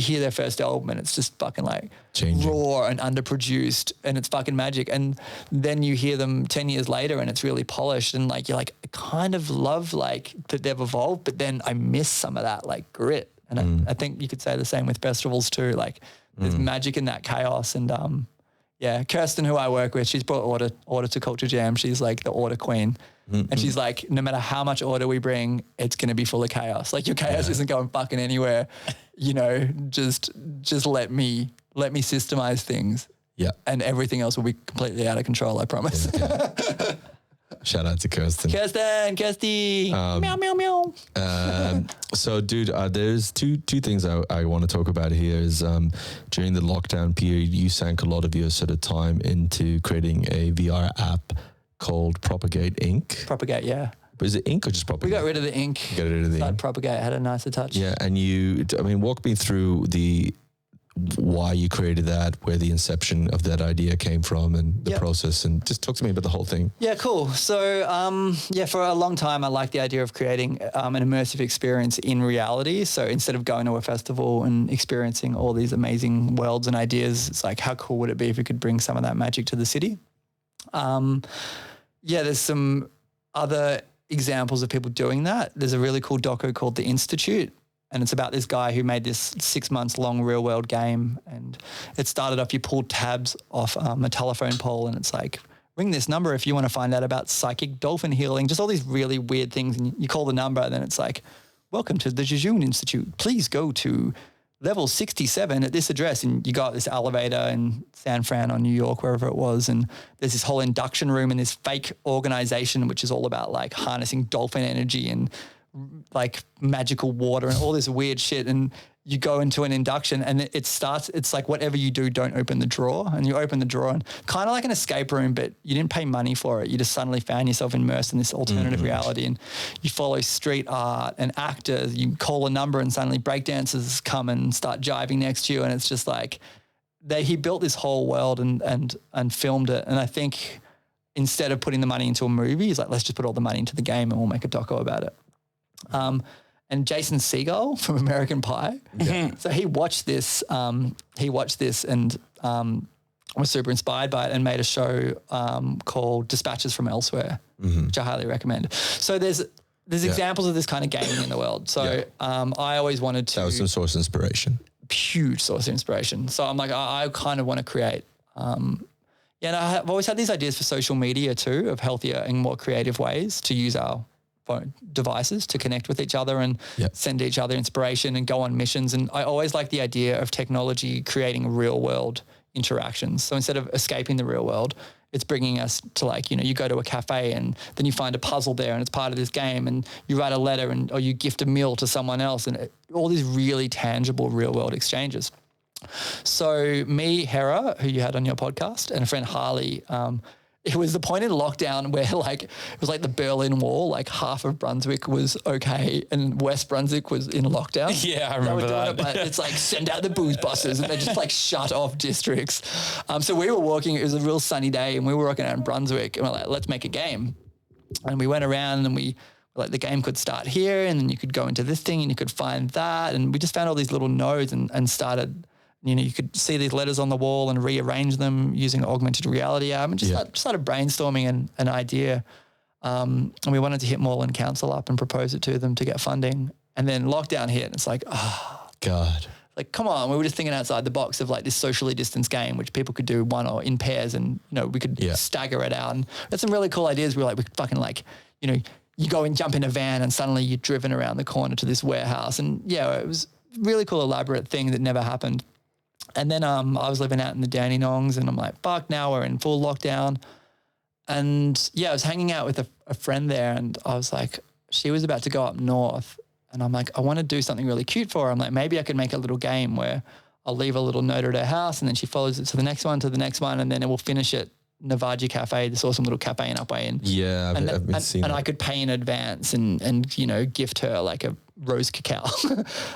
hear their first album and it's just fucking like raw and underproduced and it's fucking magic. And then you hear them 10 years later and it's really polished and like, you're like, I kind of love like that they've evolved, but then I miss some of that like grit. And I think you could say the same with festivals too. Like there's magic in that chaos. And Kirsten, who I work with, she's brought order to Culture Jam. She's like the order queen. And she's like, no matter how much order we bring, it's going to be full of chaos. Like your chaos isn't going fucking anywhere. Just let me systemize things. Yeah. And everything else will be completely out of control, I promise. Yeah. Shout out to Kirsten. Kirsty. Meow, meow, meow. So, dude, there's two things I want to talk about here is during the lockdown period, you sank a lot of your sort of time into creating a VR app called Propagate Inc. Propagate, yeah. But is it Inc. or just Propagate? We got rid of the ink. Got rid of the ink. Propagate had a nicer touch. Yeah, and walk me through why you created that, where the inception of that idea came from and the process, and just talk to me about the whole thing. Yeah, cool. So, for a long time, I liked the idea of creating an immersive experience in reality. So instead of going to a festival and experiencing all these amazing worlds and ideas, it's like, how cool would it be if we could bring some of that magic to the city? There's some other examples of people doing that. There's a really cool doco called The Institute, and it's about this guy who made this 6 months long real world game. And it started off, you pulled tabs off a telephone pole and it's like, ring this number if you want to find out about psychic dolphin healing, just all these really weird things. And you call the number and then it's like, welcome to the Jejune Institute. Please go to level 67 at this address. And you got this elevator in San Fran or New York, wherever it was. And there's this whole induction room and this fake organization, which is all about like harnessing dolphin energy and like magical water and all this weird shit. And you go into an induction and it's like whatever you do, don't open the drawer. And you open the drawer and kind of like an escape room, but you didn't pay money for it. You just suddenly found yourself immersed in this alternative reality, and you follow street art and actors. You call a number and suddenly breakdancers come and start jiving next to you. And it's just like he built this whole world and filmed it. And I think instead of putting the money into a movie, he's like, let's just put all the money into the game and we'll make a doco about it. And Jason Segel from American Pie. Yeah. So he watched this and was super inspired by it and made a show called Dispatches from Elsewhere, which I highly recommend. So there's examples of this kind of gaming in the world. So I always wanted to. That was some source of inspiration. Huge source of inspiration. So I'm like, I kind of want to create, Yeah, and I've always had these ideas for social media too, of healthier and more creative ways to use our phone devices to connect with each other and send each other inspiration and go on missions. And I always like the idea of technology creating real world interactions. So instead of escaping the real world, it's bringing us to, like, you know, you go to a cafe and then you find a puzzle there and it's part of this game, and you write a letter or you gift a meal to someone else, and all these really tangible real world exchanges. So me, Hera, who you had on your podcast, and a friend Harley, it was the point in lockdown where, like, it was like the Berlin Wall, like half of Brunswick was okay and West Brunswick was in lockdown. Yeah, I remember that. But it's like, send out the booze buses, and they just like shut off districts. So we were walking, it was a real sunny day, and we were walking out in Brunswick, and we're like, let's make a game. And we went around and we, like, the game could start here, and then you could go into this thing and you could find that. And we just found all these little nodes and started, you know, you could see these letters on the wall and rearrange them using an augmented reality app, and just started brainstorming an idea. And we wanted to hit Moreland Council up and propose it to them to get funding. And then lockdown hit, and it's like, oh, God. Like, come on. We were just thinking outside the box of like this socially distanced game, which people could do one or in pairs, and, you know, we could stagger it out. And that's some really cool ideas. We were like, we could fucking, like, you know, you go and jump in a van and suddenly you're driven around the corner to this warehouse. And yeah, it was a really cool, elaborate thing that never happened. And then I was living out in the Dandenongs, and I'm like, fuck, now we're in full lockdown. And yeah, I was hanging out with a friend there, and I was like, she was about to go up north, and I'm like, I want to do something really cute for her. I'm like, maybe I could make a little game where I'll leave a little note at her house, and then she follows it to the next one, and then it will finish at Navaji Cafe, this awesome little cafe in Upway. And yeah, I've been seeing and I could pay in advance and you know, gift her like a rose cacao.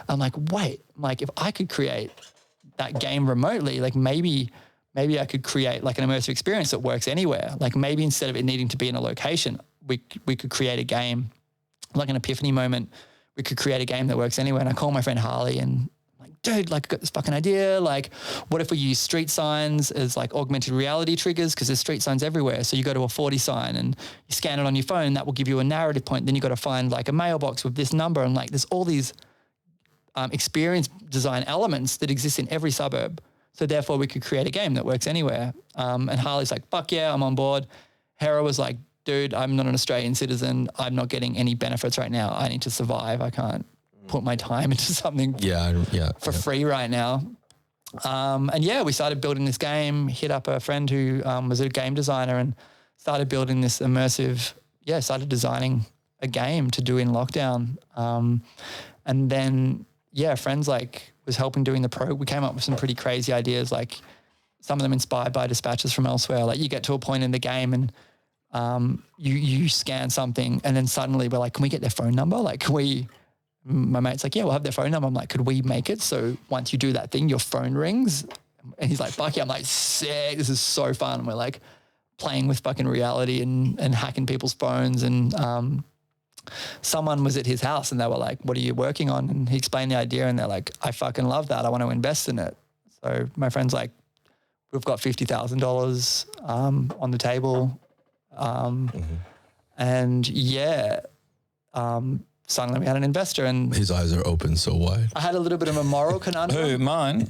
I'm like, wait, like, if I could create that game remotely, like maybe I could create like an immersive experience that works anywhere. Like, maybe instead of it needing to be in a location, we could create a game, like an epiphany moment. We could create a game that works anywhere. And I call my friend Harley, and I'm like, dude, like, I got this fucking idea. Like, what if we use street signs as like augmented reality triggers? Because there's street signs everywhere. So you go to a 40 sign and you scan it on your phone, that will give you a narrative point. Then you got to find like a mailbox with this number, and like there's all these experience design elements that exist in every suburb. So therefore we could create a game that works anywhere. And Harley's like, fuck yeah, I'm on board. Hera was like, dude, I'm not an Australian citizen. I'm not getting any benefits right now. I need to survive. I can't put my time into something for free right now. And yeah, we started building this game, hit up a friend who was a game designer, and started building this immersive, started designing a game to do in lockdown. And then, friends like was helping doing the pro. We came up with some pretty crazy ideas, like some of them inspired by dispatches from elsewhere. Like, you get to a point in the game and you scan something, and then suddenly we're like, can we get their phone number? Like, my mate's like, yeah, we'll have their phone number. I'm like, could we make it so once you do that thing, your phone rings? And he's like, fuck yeah. I'm like, sick. This is so fun. And we're like playing with fucking reality and hacking people's phones. And someone was at his house and they were like, what are you working on? And he explained the idea, and they're like, I fucking love that. I want to invest in it. So my friend's like, we've got $50,000 on the table. And suddenly we had an investor, and his eyes are open so wide. I had a little bit of a moral conundrum. Who, mine?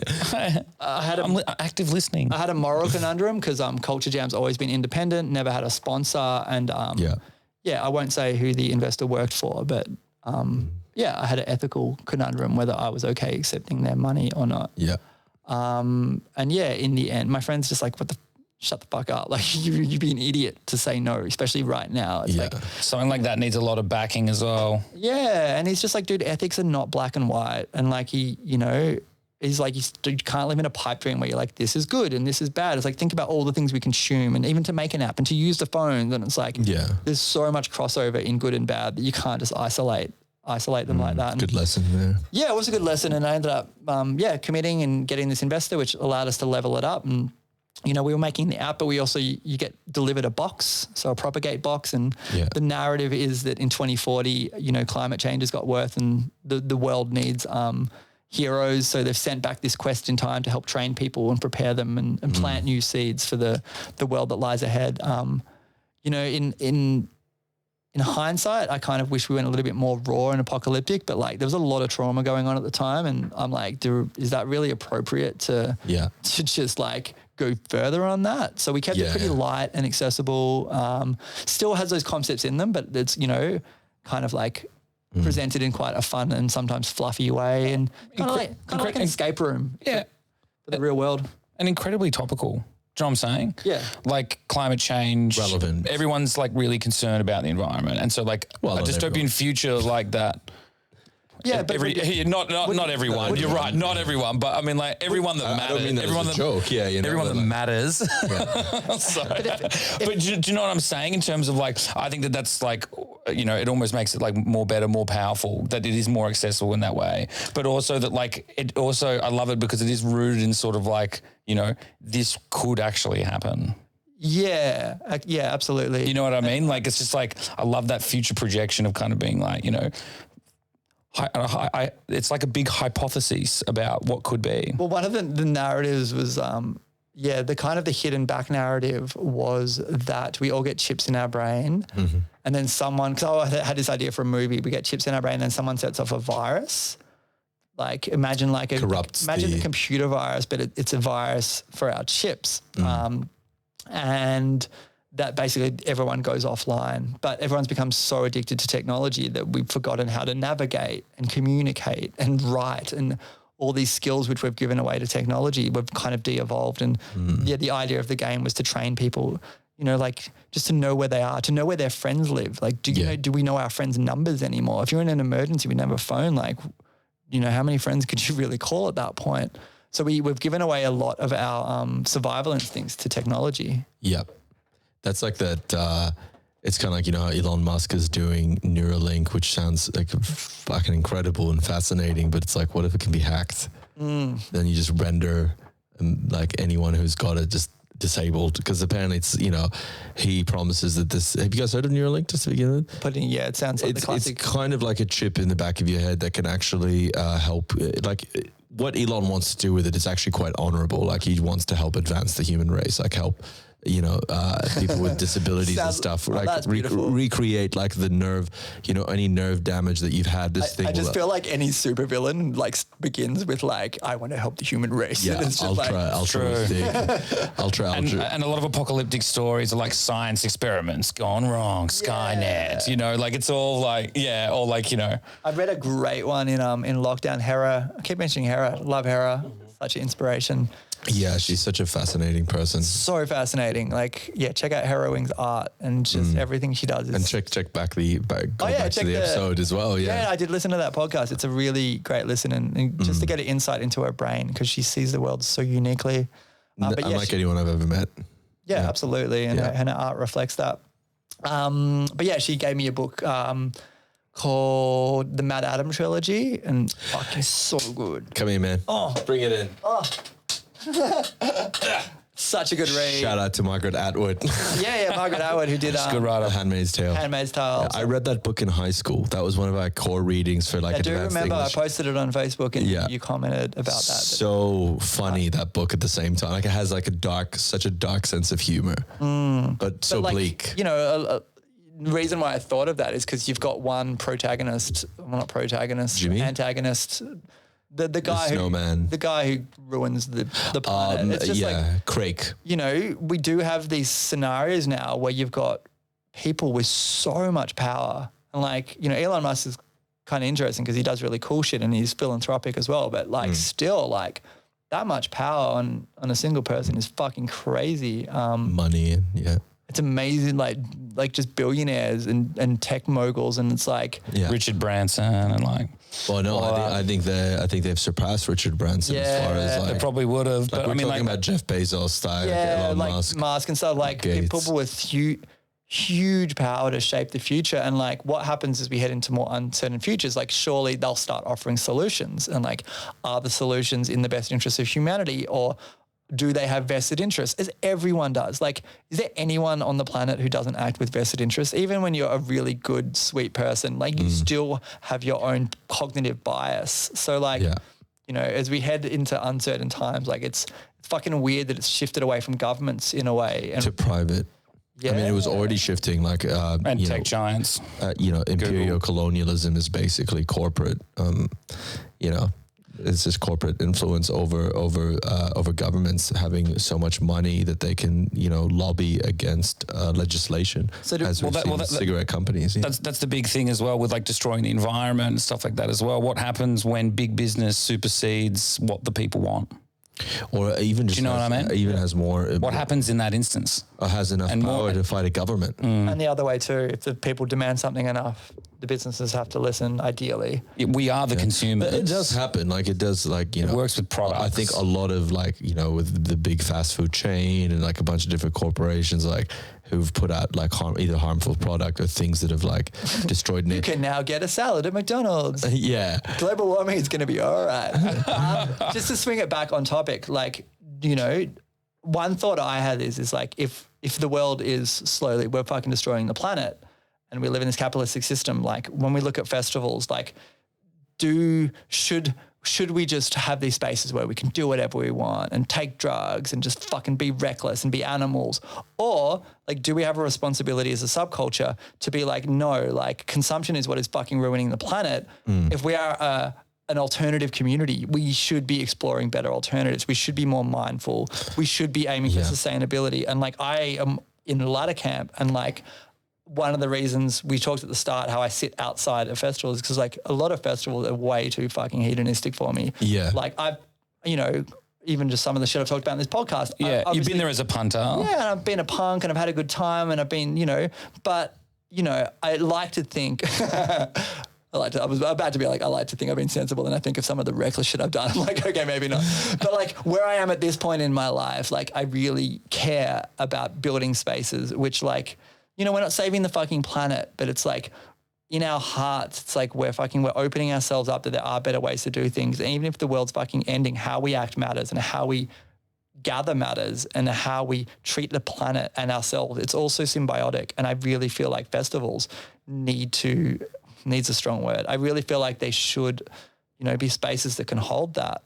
I'm active listening. I had a moral conundrum because Culture Jam's always been independent, never had a sponsor, and I won't say who the investor worked for, but I had an ethical conundrum whether I was okay accepting their money or not. Yeah. In the end, my friend's just like, shut the fuck up. Like, you'd be an idiot to say no, especially right now. It's like, something like that needs a lot of backing as well. Yeah. And he's just like, dude, ethics are not black and white. And like, he's like, you can't live in a pipe dream where you're like, this is good and this is bad. It's like, think about all the things we consume, and even to make an app and to use the phone. And it's like, there's so much crossover in good and bad that you can't just isolate them like that. Good lesson there. Yeah, it was a good lesson. And I ended up, committing and getting this investor, which allowed us to level it up. And, we were making the app, but we also, you get delivered a box, so a propagate box. And the narrative is that in 2040, climate change has got worse and the world needs heroes. So they've sent back this quest in time to help train people and prepare them and plant new seeds for the world that lies ahead. In hindsight, I kind of wish we went a little bit more raw and apocalyptic, but like there was a lot of trauma going on at the time, and I'm like, is that really appropriate to just like go further on that. So we kept it pretty light and accessible. Still has those concepts in them, but it's, you know, kind of like presented in quite a fun and sometimes fluffy way, and kind of like an escape room for the real world. And incredibly topical. Do you know what I'm saying? Yeah. Like climate change. Relevant. Everyone's like really concerned about the environment. And so like a dystopian future like that. Yeah, but not everyone. You're right, not everyone, but I mean, like everyone that matters. I don't mean that as a joke. Yeah, you know, everyone that like, matters. But do you know what I'm saying in terms of like, I think that's like, you know, it almost makes it like more better, more powerful, that it is more accessible in that way. But also that like, it also, I love it because it is rooted in sort of like, you know, this could actually happen. Yeah, absolutely. You know what I mean? Like, it's just like, I love that future projection of kind of being like, you know, it's like a big hypothesis about what could be. Well, one of the narratives was, the kind of the hidden back narrative was that we all get chips in our brain, and then someone, because I had this idea for a movie, we get chips in our brain and then someone sets off a virus. Like imagine like a computer virus, but it's a virus for our chips. And that basically everyone goes offline, but everyone's become so addicted to technology that we've forgotten how to navigate and communicate and write and all these skills which we've given away to technology. We've kind of de-evolved. And the idea of the game was to train people, you know, like just to know where they are, to know where their friends live. Like, do we know our friends' numbers anymore? If you're in an emergency, we don't have a phone, like, you know, how many friends could you really call at that point? So we've given away a lot of our survival instincts to technology. Yep. That's like that, it's kind of like, you know, how Elon Musk is doing Neuralink, which sounds like fucking incredible and fascinating, but it's like, what if it can be hacked? Then you just render like anyone who's got it just disabled, because apparently it's, you know, he promises that this, have you guys heard of Neuralink just to begin with? It sounds like the classic. It's kind of like a chip in the back of your head that can actually help, like what Elon wants to do with it is actually quite honorable. Like he wants to help advance the human race, like help, you know, people with disabilities and stuff, like recreate like the nerve, you know, any nerve damage that you've had. I just feel like any supervillain like begins with like, I want to help the human race. Yeah, and it's just ultra. And a lot of apocalyptic stories are like science experiments gone wrong, Skynet, you know, like it's all like, or like, you know. I read a great one in lockdown, Hera. I keep mentioning Hera, love Hera, such an inspiration. Yeah, she's such a fascinating person. So fascinating. Like, check out Hera Wing's art and just everything she does. And check back to the episode as well. Yeah, I did listen to that podcast. It's a really great listen, and just to get an insight into her brain, because she sees the world so uniquely. Unlike anyone I've ever met. Yeah, absolutely. And her art reflects that. But yeah, she gave me a book called The Mad Adam Trilogy, and fucking so good. Come here, man. Oh, bring it in. Oh. Such a good read. Shout out to Margaret Atwood. Margaret Atwood, who did good writer. Handmaid's Tale. Yeah, I read that book in high school. That was one of our core readings for like advanced remember English. I posted it on Facebook and you commented about that. So funny, that book at the same time. Like it has like such a dark sense of humor, but so like, bleak. You know, the reason why I thought of that is because you've got one protagonist, well, not protagonist, Jimmy? Antagonist. The guy who ruins the planet. It's just like, Craig. You know, we do have these scenarios now where you've got people with so much power, and like, you know, Elon Musk is kind of interesting because he does really cool shit and he's philanthropic as well. But like, still, like that much power on a single person is fucking crazy. Money, it's amazing, like just billionaires and tech moguls, and it's like Richard Branson and like. Well, no, I think they've surpassed Richard Branson as far as like. They probably would have. Like but we're I mean, talking about Jeff Bezos style, Elon Musk and stuff, like people with huge power to shape the future. And like what happens as we head into more uncertain futures, like surely they'll start offering solutions, and like, are the solutions in the best interest of humanity, or do they have vested interests, as everyone does? Like, is there anyone on the planet who doesn't act with vested interests? Even when you're a really good, sweet person, like you still have your own cognitive bias. So like, you know, as we head into uncertain times, like it's fucking weird that it's shifted away from governments in a way. And to private. Yeah. I mean, it was already shifting, like, and tech giants. You know, imperial colonialism is basically corporate, you know. it's this corporate influence over governments having so much money that they can, lobby against legislation. So cigarette companies. Yeah. That's the big thing as well with like destroying the environment and stuff like that as well. What happens when big business supersedes what the people want? Or even just, what I mean? Even has more. What happens in that instance? Or has enough power to fight a government. And the other way too, if the people demand something enough, the businesses have to listen, ideally. We are the consumers. But it does happen. Like it does, like, it works with products. I think a lot of like, with the big fast food chain and like a bunch of different corporations, like who've put out like either harmful product or things that have like destroyed nature. You can now get a salad at McDonald's. Yeah. Global warming is going to be all right. Just to swing it back on topic, like, one thought I had is like, if the world is slowly, we're fucking destroying the planet and we live in this capitalistic system, like when we look at festivals, like should we just have these spaces where we can do whatever we want and take drugs and just fucking be reckless and be animals? Or like, do we have a responsibility as a subculture to be like, no, like consumption is what is fucking ruining the planet. If we are an alternative community, we should be exploring better alternatives. We should be more mindful. We should be aiming for sustainability. And like, I am in the latter camp, and like, one of the reasons we talked at the start how I sit outside of festivals is because like a lot of festivals are way too fucking hedonistic for me. Yeah. Like I've, even just some of the shit I've talked about in this podcast. Yeah, you've been there as a punter. Yeah, and I've been a punk and I've had a good time and I've been, but, I like to think, I was about to be like, I like to think I've been sensible, and I think of some of the reckless shit I've done. I'm like, okay, maybe not. But like where I am at this point in my life, like I really care about building spaces which like, we're not saving the fucking planet, but it's like in our hearts, it's like we're opening ourselves up that there are better ways to do things. And even if the world's fucking ending, how we act matters and how we gather matters and how we treat the planet and ourselves. It's also symbiotic. And I really feel like festivals needs a strong word. I really feel like they should, be spaces that can hold that.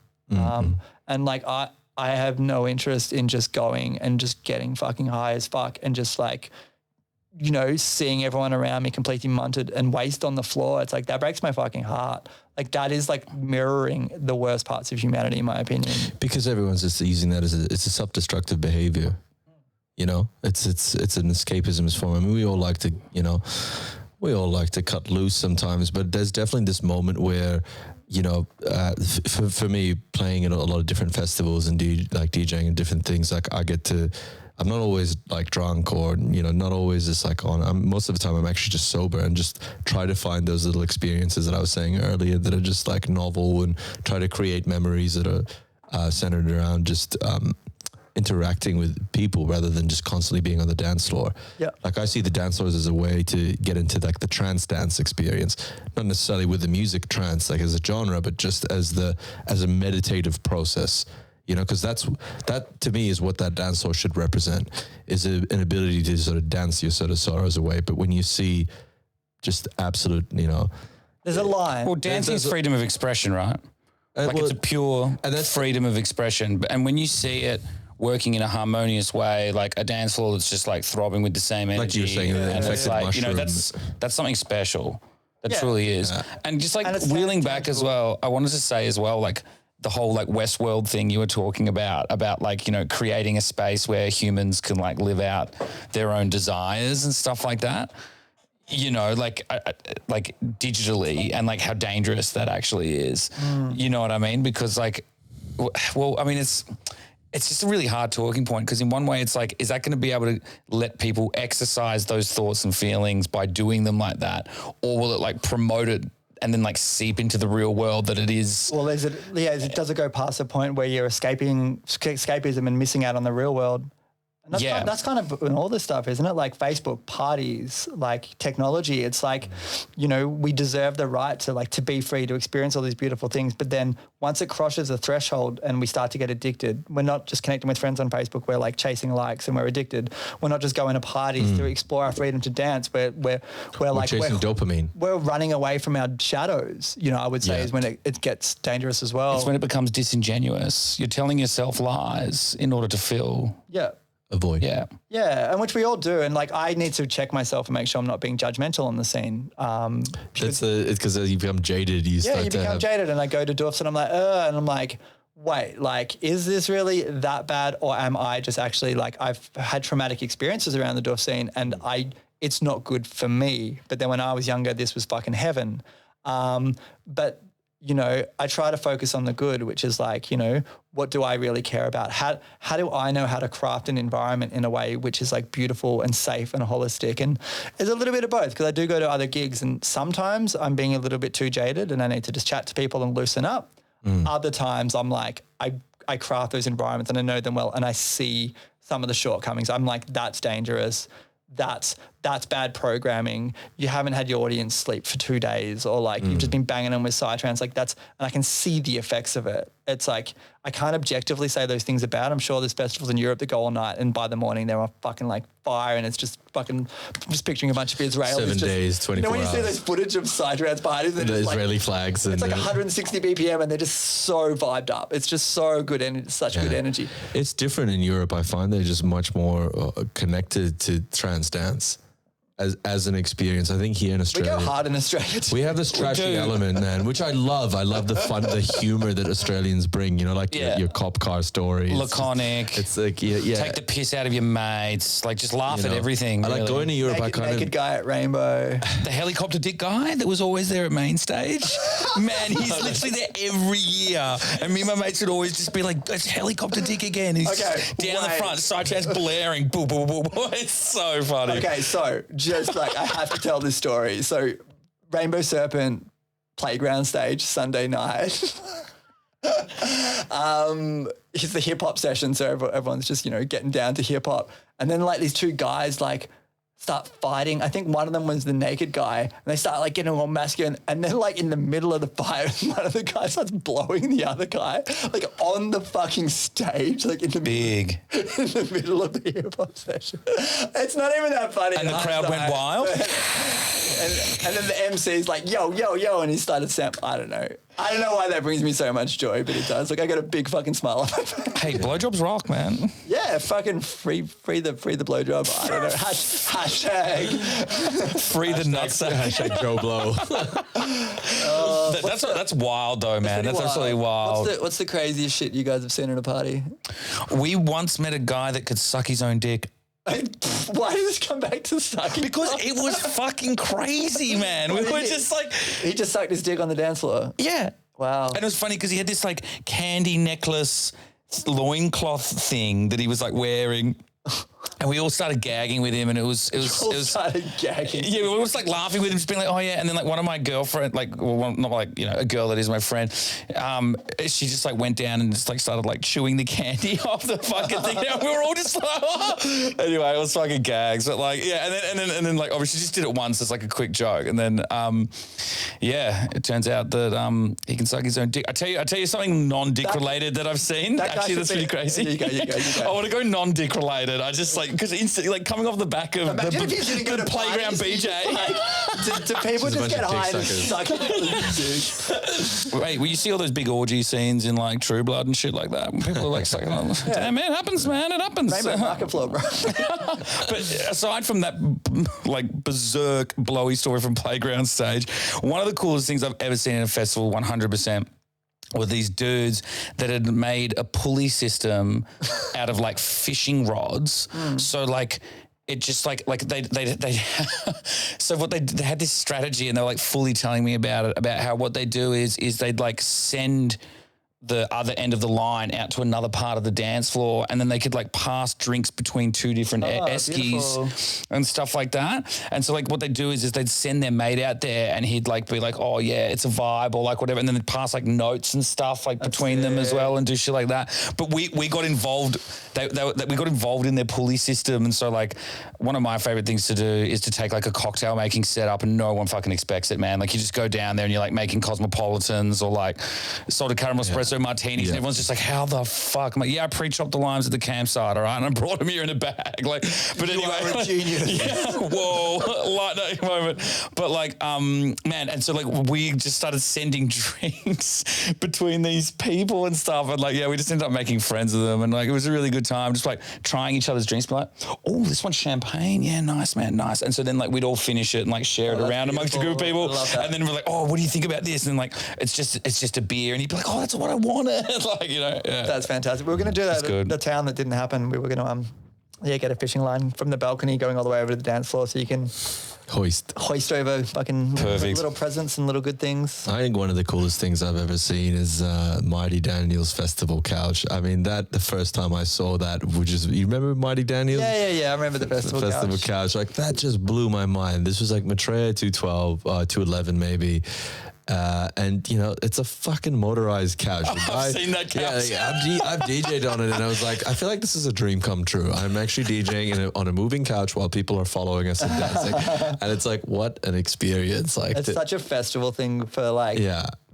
And like I have no interest in just going and just getting fucking high as fuck and just like, seeing everyone around me completely munted and waste on the floor. It's like, that breaks my fucking heart. Like that is like mirroring the worst parts of humanity, in my opinion. Because everyone's just using that it's a self-destructive behavior. It's an escapism form. I mean, we all like to cut loose sometimes, but there's definitely this moment where, for me, playing at a lot of different festivals and DJing and different things, like I'm not always like drunk or, not always just like most of the time I'm actually just sober and just try to find those little experiences that I was saying earlier that are just like novel and try to create memories that are centered around just interacting with people rather than just constantly being on the dance floor. Yeah. Like I see the dance floors as a way to get into like the trance dance experience, not necessarily with the music trance, like as a genre, but just as a meditative process. Because that to me is what that dance floor should represent, is an ability to sort of dance your sort of sorrows away. But when you see just absolute, there's a line. Well, dancing is freedom of expression, right? It's a pure freedom of expression. And when you see it working in a harmonious way, like a dance floor that's just like throbbing with the same energy, like you were saying, and it's like, that's something special. That truly is. Yeah. And just like wheeling back as well, I wanted to say as well, like, the whole like Westworld thing you were talking about like, creating a space where humans can like live out their own desires and stuff like that, like digitally, and like how dangerous that actually is. You know what I mean? Because like, well, I mean, it's just a really hard talking point, because in one way it's like, is that going to be able to let people exercise those thoughts and feelings by doing them like that? Or will it like promote it and then like seep into the real world that it is? Well, does it go past a point where you're escapism and missing out on the real world? And that's kind of in all this stuff, isn't it? Like Facebook, parties, like technology. It's like, we deserve the right to be free to experience all these beautiful things. But then once it crosses a threshold and we start to get addicted, we're not just connecting with friends on Facebook. We're like chasing likes and we're addicted. We're not just going to parties to explore our freedom to dance. We're chasing dopamine. We're running away from our shadows, I would say is when it gets dangerous as well. It's when it becomes disingenuous. You're telling yourself lies in order to feel. Yeah. avoid. Yeah. Yeah, and which we all do. And like, I need to check myself and make sure I'm not being judgmental on the scene. It's because as you become jaded, you become jaded. And I go to doofs and I'm like, and I'm like, wait, like, is this really that bad? Or am I just actually like, I've had traumatic experiences around the doof scene and it's not good for me. But then when I was younger, this was fucking heaven. But you know, I try to focus on the good, which is like, you know, what do I really care about? How do I know how to craft an environment in a way which is like beautiful and safe and holistic? And it's a little bit of both, because I do go to other gigs and sometimes I'm being a little bit too jaded and I need to just chat to people and loosen up. Other times I'm like, I craft those environments and I know them well and I see some of the shortcomings. I'm like, that's dangerous. That's bad programming. You haven't had your audience sleep for 2 days, or like you've just been banging them with psytrance. Like and I can see the effects of it. It's like, I can't objectively say those things about. I'm sure there's festivals in Europe that go all night and by the morning they're on fucking like fire and it's just fucking, I'm just picturing a bunch of Israelis. 7 days, 24 hours. You know when you see those footage of psytrance parties? The Israeli flags. It's like 160 BPM and they're just so vibed up. It's just so good and such good energy. It's different in Europe. I find they're just much more connected to trance dance. As an experience. I think here in Australia, we go hard in Australia too. We have this trashy element, man, which I love. I love the fun, the humor that Australians bring, you know, like your cop car stories. Laconic. It's like, take the piss out of your mates. Like, just laugh at everything. I like going to Europe. Naked guy at Rainbow. The helicopter dick guy that was always there at main stage. Man, he's literally there every year. And me and my mates would always just be like, it's helicopter dick again. He's down the front, sidetracks blaring. Boo, boo, boo, boo. It's so funny. Okay, so just like, I have to tell this story. So Rainbow Serpent playground stage Sunday night. It's the hip hop session. So everyone's just, you know, getting down to hip hop. And then like these two guys like start fighting. I think one of them was the naked guy and they start like getting all masculine. And then like in the middle of the fight, one of the guys starts blowing the other guy like on the fucking stage, like in the middle of the hip hop session. It's not even that funny. And the crowd went wild. And then the MC's like, yo, yo, yo. And he started sampling. I don't know why that brings me so much joy, but it does. Like, I got a big fucking smile on my face. Hey, blowjobs rock, man. Yeah, fucking free the blowjob. I don't know. Hashtag. Free the nutsack. Hashtag Joe Blow. That's wild though, man. That's absolutely wild. What's the craziest shit you guys have seen at a party? We once met a guy that could suck his own dick. Why did this come back to sucking? Because it was fucking crazy, man. We were just like... He just sucked his dick on the dance floor? Yeah. Wow. And it was funny because he had this like candy necklace loincloth thing that he was like wearing. And we all started gagging with him, and it was started gagging. Yeah, we were just like laughing with him, just being like, oh yeah. And then like one of my girlfriend, like, well, not like, you know, a girl that is my friend, she just like went down and just like started like chewing the candy off the fucking thing. And we were all just like, oh. Anyway, it was fucking gags. But like, yeah, and then like obviously she just did it once as like a quick joke, and then yeah, it turns out that he can suck his own dick. I tell you something non-dick related that I've seen. Actually, that's pretty crazy. You go. I want to go non-dick related. I just like, because instantly, like coming off the back of the playground BJ. Like, do people just get high and suck it? Wait, well, you see all those big orgy scenes in like True Blood and shit like that when people are like sucking on. Damn, man, it happens, man. It happens. Rainbow market floor, bro. But aside from that, like berserk blowy story from playground stage, one of the coolest things I've ever seen in a festival, 100%. Were these dudes that had made a pulley system out of like fishing rods. So like it just like they so what they had this strategy, and they were like fully telling me about it, about how what they do is they'd like send the other end of the line out to another part of the dance floor, and then they could like pass drinks between two different eskies and stuff like that. And so like what they do is they'd send their mate out there, and he'd like be like, oh yeah, it's a vibe, or like whatever, and then they'd pass like notes and stuff like between them as well and do shit like that. But we got involved. We got involved in their pulley system, and so like one of my favorite things to do is to take like a cocktail making setup, and no one fucking expects it, man. Like you just go down there and you're like making cosmopolitans or like salted caramel espresso espresso martinis, and everyone's just like, how the fuck? I'm like, yeah, I pre-chopped the limes at the campsite, all right, and I brought them here in a bag. Like, but you anyway, are a genius. yeah, whoa, lightning moment. But like, man, and so like we just started sending drinks between these people and stuff, and like, yeah, we just ended up making friends with them, and like it was a really good time, just like trying each other's drinks, be like, oh, this one's champagne, yeah, nice, man, nice. And so then like we'd all finish it and like share it around amongst a group of people, and then we're like, oh, what do you think about this? And like, it's just a beer, and he'd be like, oh, that's what I wanted. Like, you know, yeah. That's fantastic. We were going to do that. The town that didn't happen. We were going to get a fishing line from the balcony going all the way over to the dance floor, so you can hoist over fucking little presents and little good things. I think one of the coolest things I've ever seen is Mighty Daniel's festival couch. I mean, that the first time I saw that, you remember Mighty Daniel's? Yeah. I remember the festival couch. Like, that just blew my mind. This was like Maitreya 212, 211 maybe. And you know, it's a fucking motorized couch. I've seen that couch. Yeah, I've DJ'd on it, and I was like, I feel like this is a dream come true. I'm actually DJing on a moving couch while people are following us and dancing, and it's like, what an experience! Like, it's such a festival thing for like,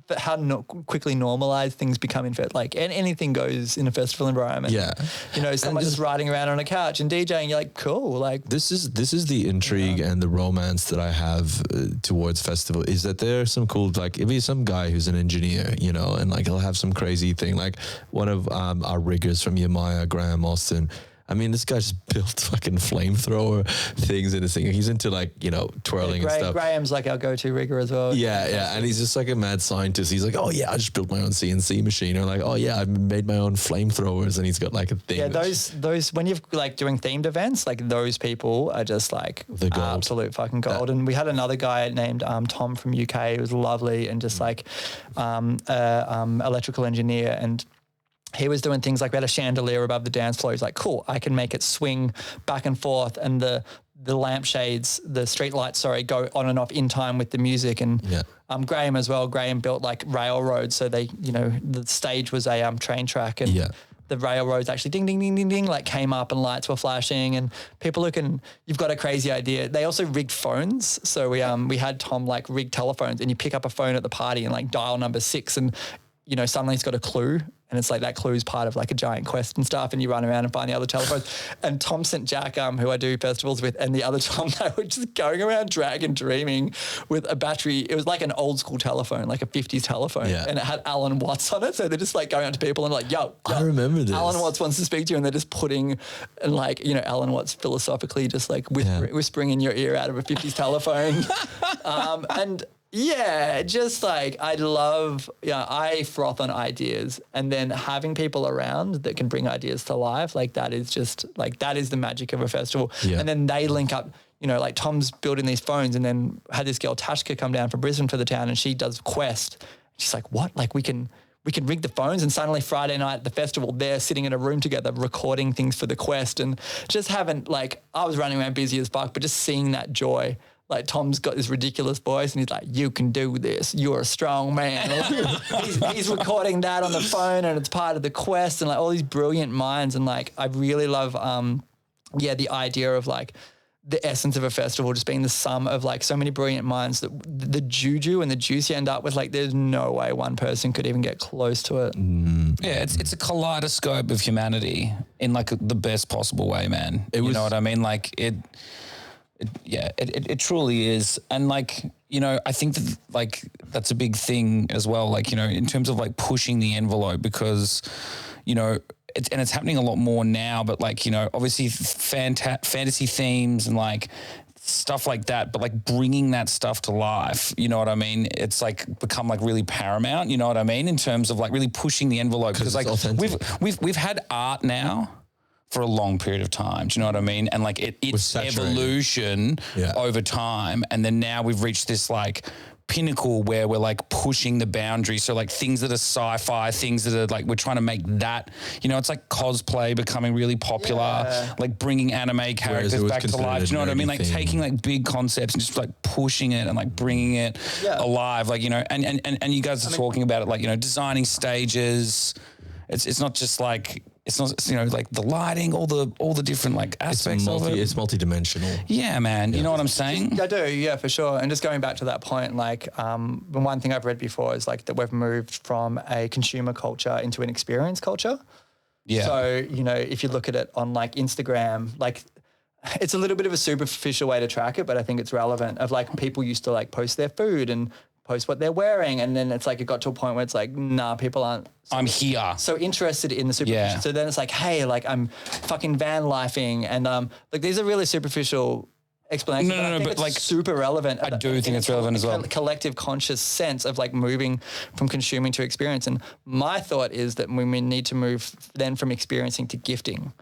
but how quickly normalized things become in like anything goes in a festival environment. Yeah, you know, someone just riding around on a couch and DJing. You're like, cool. Like, this is the intrigue and the romance that I have towards festival, is that there's some cool, like, if he's some guy who's an engineer, you know, and like he'll have some crazy thing, like one of our riggers from Yamaya, Graham Austin. I mean, this guy just built fucking flamethrower things in his thing. He's into, like, you know, twirling and stuff. Graham's like our go-to rigger as well. Yeah. And he's just like a mad scientist. He's like, oh yeah, I just built my own CNC machine. Or like, oh yeah, I've made my own flamethrowers. And he's got like a thing. Yeah, those when you're like doing themed events, like those people are just like the gold. Absolute fucking gold. And we had another guy named Tom from UK. He was lovely and just like electrical engineer, and he was doing things like, we had a chandelier above the dance floor. He's like, cool, I can make it swing back and forth, and the lampshades, the street lights, go on and off in time with the music. And Graham as well. Graham built like railroads, so they, you know, the stage was a train track, and the railroads actually ding, ding, ding, ding, ding, like came up and lights were flashing, and people looking, you've got a crazy idea. They also rigged phones. So we had Tom like rig telephones, and you pick up a phone at the party and like dial number 6, and, you know, suddenly it's got a clue. And it's like that clue is part of like a giant quest and stuff, and you run around and find the other telephones. And Tom sent Jack, who I do festivals with, and the other Tom, they were just going around dragging, dreaming with a battery. It was like an old school telephone, like a 50s telephone, and it had Alan Watts on it. So they're just like going up to people and like, yo, I remember this. Alan Watts wants to speak to you, and they're just putting, and like, you know, Alan Watts philosophically just like whispering in your ear out of a 50s telephone. And yeah, just like I froth on ideas, and then having people around that can bring ideas to life, like that is just like, that is the magic of a festival. Yeah. And then they link up, you know, like Tom's building these phones, and then had this girl Tashka come down from Brisbane for the town, and she does Quest. She's like, what? Like we can rig the phones, and suddenly Friday night at the festival, they're sitting in a room together recording things for the Quest, and just having like, I was running around busy as fuck, but just seeing that joy. Like Tom's got this ridiculous voice, and he's like, you can do this. You're a strong man. he's recording that on the phone, and it's part of the Quest, and like all these brilliant minds. And like, I really love, the idea of like the essence of a festival just being the sum of like so many brilliant minds, that the juju and the juice you end up with, like there's no way one person could even get close to it. Yeah, it's a kaleidoscope of humanity in like the best possible way, man. You know what I mean? Like it truly is. And like, you know, I think that like that's a big thing as well, like, you know, in terms of like pushing the envelope, because, you know, it's happening a lot more now, but like, you know, obviously fantasy themes and like stuff like that, but like bringing that stuff to life, you know what I mean? It's like become like really paramount, you know what I mean? In terms of like really pushing the envelope, because like we've had art now for a long period of time. Do you know what I mean? And like it's evolution over time. And then now we've reached this like pinnacle where we're like pushing the boundaries. So like things that are sci-fi, things that are like, we're trying to make that, you know, it's like cosplay becoming really popular, like bringing anime characters back to life. Do you know what I mean? Like taking like big concepts and just like pushing it and like bringing it alive. Like, you know, and you guys are talking about it, like, you know, designing stages. It's not just like It's not, you know, like the lighting, all the different like aspects of it. It's multidimensional. Yeah, man. You know what I'm saying? I do, yeah, for sure. And just going back to that point, like the one thing I've read before is like that we've moved from a consumer culture into an experience culture. Yeah. So, you know, if you look at it on like Instagram, like it's a little bit of a superficial way to track it, but I think it's relevant of like people used to like post their food and post what they're wearing. And then it's like, it got to a point where it's like, nah, people aren't I'm here. so interested in the superficial. Yeah. So then it's like, hey, like I'm fucking van lifing. And like these are really superficial explanations. No, but I think but it's like super relevant. I do think it's relevant as well. Collective conscious sense of like moving from consuming to experience. And my thought is that we need to move then from experiencing to gifting.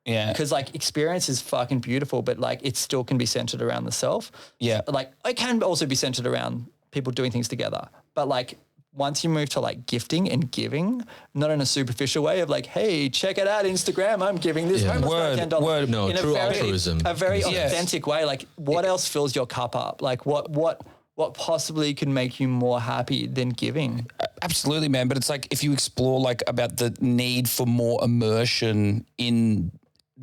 Yeah. Because like experience is fucking beautiful, but like it still can be centered around the self. Yeah. Like it can also be centered around people doing things together. But like once you move to like gifting and giving, not in a superficial way of like, hey, check it out, Instagram, I'm giving this homeless guy $10. No, in true altruism. A very authentic way. Like what else fills your cup up? Like what possibly can make you more happy than giving? Absolutely, man. But it's like if you explore like about the need for more immersion in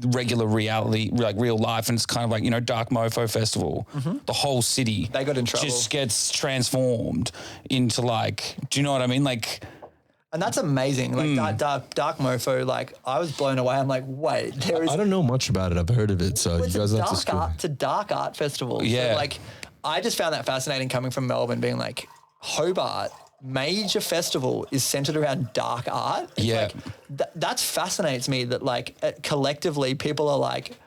regular reality, like real life, and it's kind of like, you know, Dark Mofo Festival, the whole city They got in trouble. just gets transformed into like, do you know what I mean? Like, and that's amazing. Like dark mofo, like I was blown away. I'm like, wait, there is. I don't know much about it. I've heard of it, so you It's guys a have to dark school. art. It's a dark art festival. Yeah. So like, I just found that fascinating coming from Melbourne, being like, Hobart major festival is centered around dark art. It's Yeah. like, that fascinates me that like collectively people are like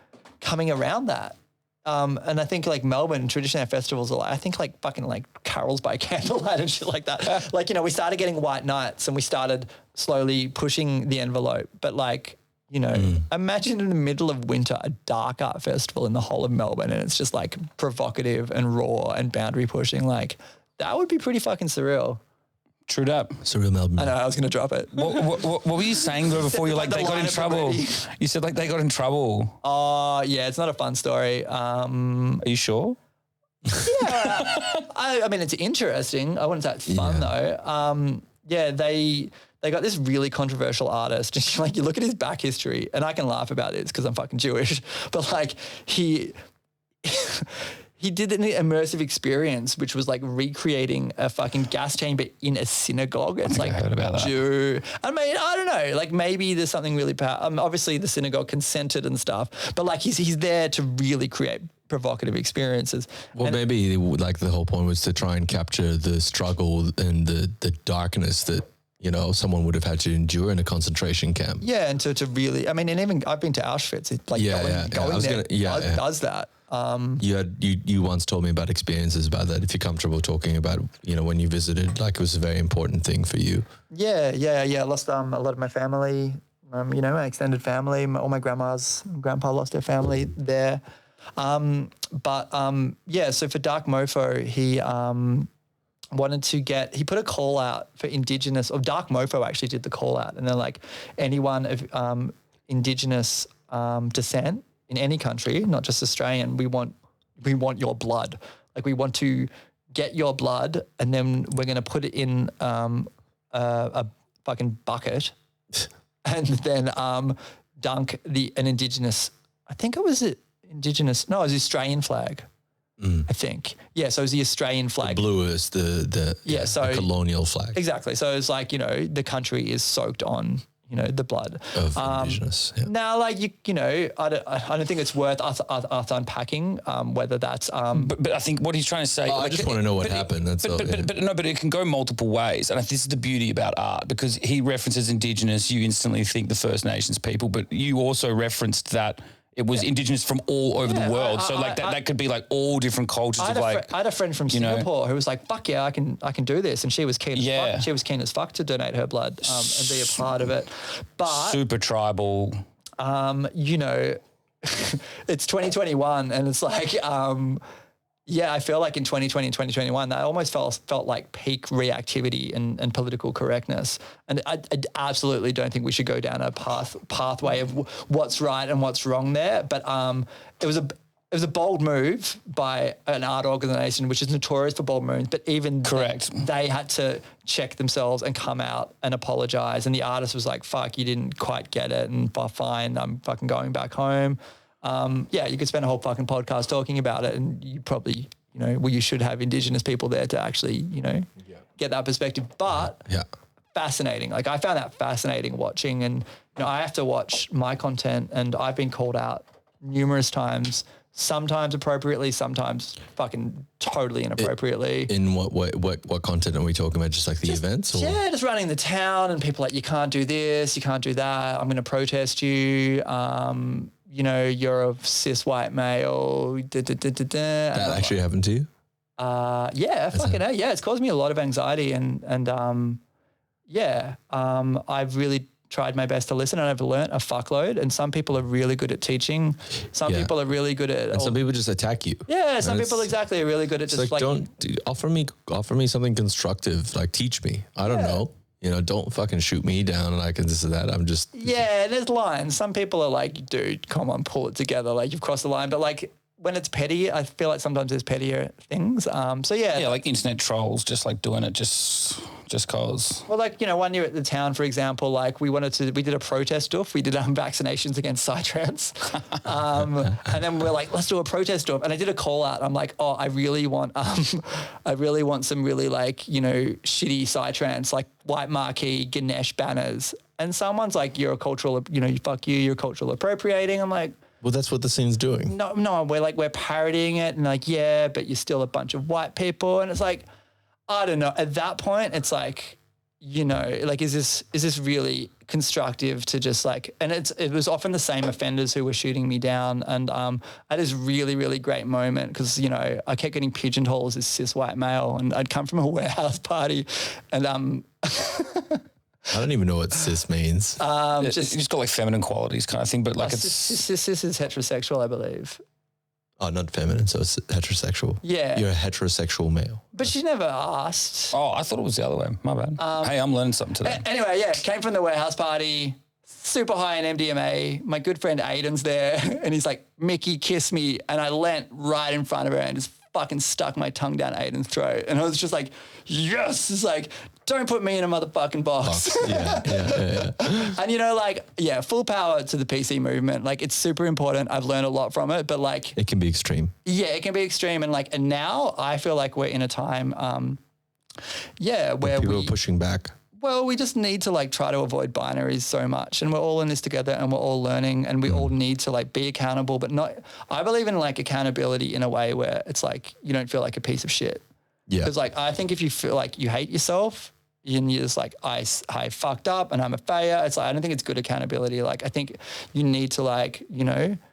coming around that. And I think like Melbourne, traditionally our festivals are like, I think like fucking like carols by candlelight and shit like that. Like, you know, we started getting white nights and we started slowly pushing the envelope, but like, you know, imagine in the middle of winter, a dark art festival in the whole of Melbourne and it's just like provocative and raw and boundary pushing. Like that would be pretty fucking surreal. Trued up. Surreal Melbourne. I know, I was going to drop it. What were you saying though before? You're like, they got in trouble. You said like they got in trouble. Oh, yeah, it's not a fun story. Are you sure? Yeah, I mean, it's interesting. I wouldn't say it's fun though. Yeah, they got this really controversial artist. And like, you look at his back history, and I can laugh about this because I'm fucking Jewish, but like he did an immersive experience, which was like recreating a fucking gas chamber in a synagogue. It's like, I heard about that. I mean, I don't know. Like maybe there's something really powerful. Obviously the synagogue consented and stuff, but like he's there to really create provocative experiences. Well, maybe like the whole point was to try and capture the struggle and the darkness that, you know, someone would have had to endure in a concentration camp. Yeah, and to really, I mean, and even I've been to Auschwitz. It, like going there does that. You once told me about experiences about that. If you're comfortable talking about, you know, when you visited, like it was a very important thing for you. Yeah. I lost a lot of my family. You know, my extended family. All my grandpa lost their family there. Yeah. So for Dark Mofo, he he put a call out for Indigenous, or Dark Mofo actually did the call out, and they're like, anyone of Indigenous descent in any country, not just Australian, we want your blood. Like we want to get your blood, and then we're going to put it in a fucking bucket, and then dunk an Indigenous. I think it was Indigenous. No, it was the Australian flag. I think. Yeah, so it was the Australian flag. The blue is the colonial flag. Exactly. So it's like, you know, the country is soaked on, you know, the blood of Indigenous. Yeah. Now, like you know, I don't think it's worth us unpacking whether that's. But I think what he's trying to say. I just want to know what happened. That's all. But it can go multiple ways, and this is the beauty about art, because he references Indigenous. You instantly think the First Nations people, but you also referenced that it was Indigenous from all over the world. So like that could be like all different cultures of like. I had a friend from Singapore who was like, "Fuck yeah, I can do this," and she was keen. As fuck. She was keen as fuck to donate her blood and be a part of it. But super tribal. You know, it's 2021, and it's like, yeah, I feel like in 2020 and 2021, that almost felt like peak reactivity and political correctness. And I absolutely don't think we should go down a pathway of what's right and what's wrong there. But it was was a bold move by an art organization, which is notorious for bold moves, but even they had to check themselves and come out and apologize. And the artist was like, fuck, you didn't quite get it. And fine, I'm fucking going back home. You could spend a whole fucking podcast talking about it, and you probably, you should have Indigenous people there to actually, get that perspective. But fascinating. Like, I found that fascinating watching, and, I have to watch my content, and I've been called out numerous times, sometimes appropriately, sometimes fucking totally inappropriately. In what content are we talking about? Just like the events? Or? Yeah, just running the town, and people like, you can't do this, you can't do that, I'm going to protest you. You're a cis white male. That actually happened to you? Fucking hell. Yeah, it's caused me a lot of anxiety, and I've really tried my best to listen, and I've learnt a fuckload. And some people are really good at teaching. Some people are really good at, and some people just attack you. Yeah, some people exactly are really good at just like offer me something constructive. Like, teach me. I don't know. Don't fucking shoot me down like this or that. I'm just there's lines. Some people are like, dude, come on, pull it together. Like, you've crossed the line. But like, when it's petty, I feel like sometimes there's pettier things. Like internet trolls, just like doing it just cause. Well, like, one year at the town, for example, like we did a protest doof. We did vaccinations against psytrance. And then we're like, let's do a protest doof. And I did a call out. I'm like, oh, I really want some really like, shitty psytrance, like white marquee Ganesh banners. And someone's like, you're a cultural, fuck you, you're cultural appropriating. I'm like, well, that's what the scene's doing. No, we're parodying it, and like, yeah, but you're still a bunch of white people. And it's like, I don't know. At that point, it's like, like, is this really constructive to just like, and it was often the same offenders who were shooting me down. And I had this really, really great moment because, I kept getting pigeonholed as this cis white male, and I'd come from a warehouse party, and I don't even know what cis means. You just got like feminine qualities kind of thing, but like cis is heterosexual, I believe. Oh, not feminine, so it's heterosexual. Yeah. You're a heterosexual male. But she never asked. Oh, I thought it was the other way. My bad. Hey, I'm learning something today. Anyway, came from the warehouse party, super high in MDMA. My good friend Aiden's there, and he's like, Mickey, kiss me. And I leant right in front of her and just fucking stuck my tongue down Aiden's throat. And I was just like, yes. It's like, don't put me in a motherfucking box. Yeah. And full power to the PC movement. Like, it's super important. I've learned a lot from it, but like, it can be extreme. Yeah, it can be extreme. And now I feel like we're in a time, where people are pushing back. Well, we just need to like try to avoid binaries so much, and we're all in this together, and we're all learning, and we all need to like be accountable, but not, I believe in like accountability in a way where it's like, you don't feel like a piece of shit. Yeah. Because like, I think if you feel like you hate yourself and you're just like, I fucked up and I'm a failure, it's like, I don't think it's good accountability. Like, I think you need to like,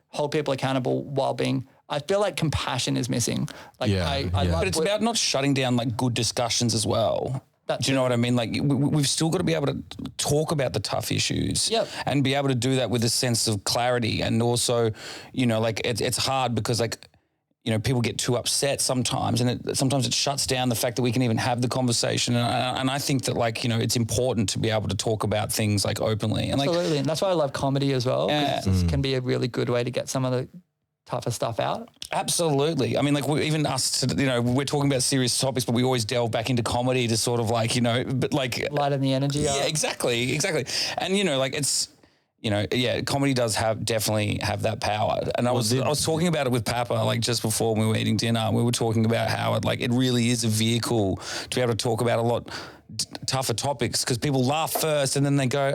hold people accountable while being, I feel like compassion is missing. Like, but it's about not shutting down like good discussions as well. Do you know what I mean? Like, we've still got to be able to talk about the tough issues and be able to do that with a sense of clarity. And also, like, it's hard because like, people get too upset sometimes, and sometimes it shuts down the fact that we can even have the conversation. And I think that like, it's important to be able to talk about things like openly. And absolutely. And that's why I love comedy as well. Because it can be a really good way to get some of the tougher stuff out. Absolutely. I mean, like, even us, we're talking about serious topics, but we always delve back into comedy to sort of like, but like lighten the energy. Yeah, exactly. And like, it's, comedy does definitely have that power. And I was talking about it with Papa, like just before we were eating dinner. We were talking about how it really is a vehicle to be able to talk about a lot tougher topics, because people laugh first and then they go,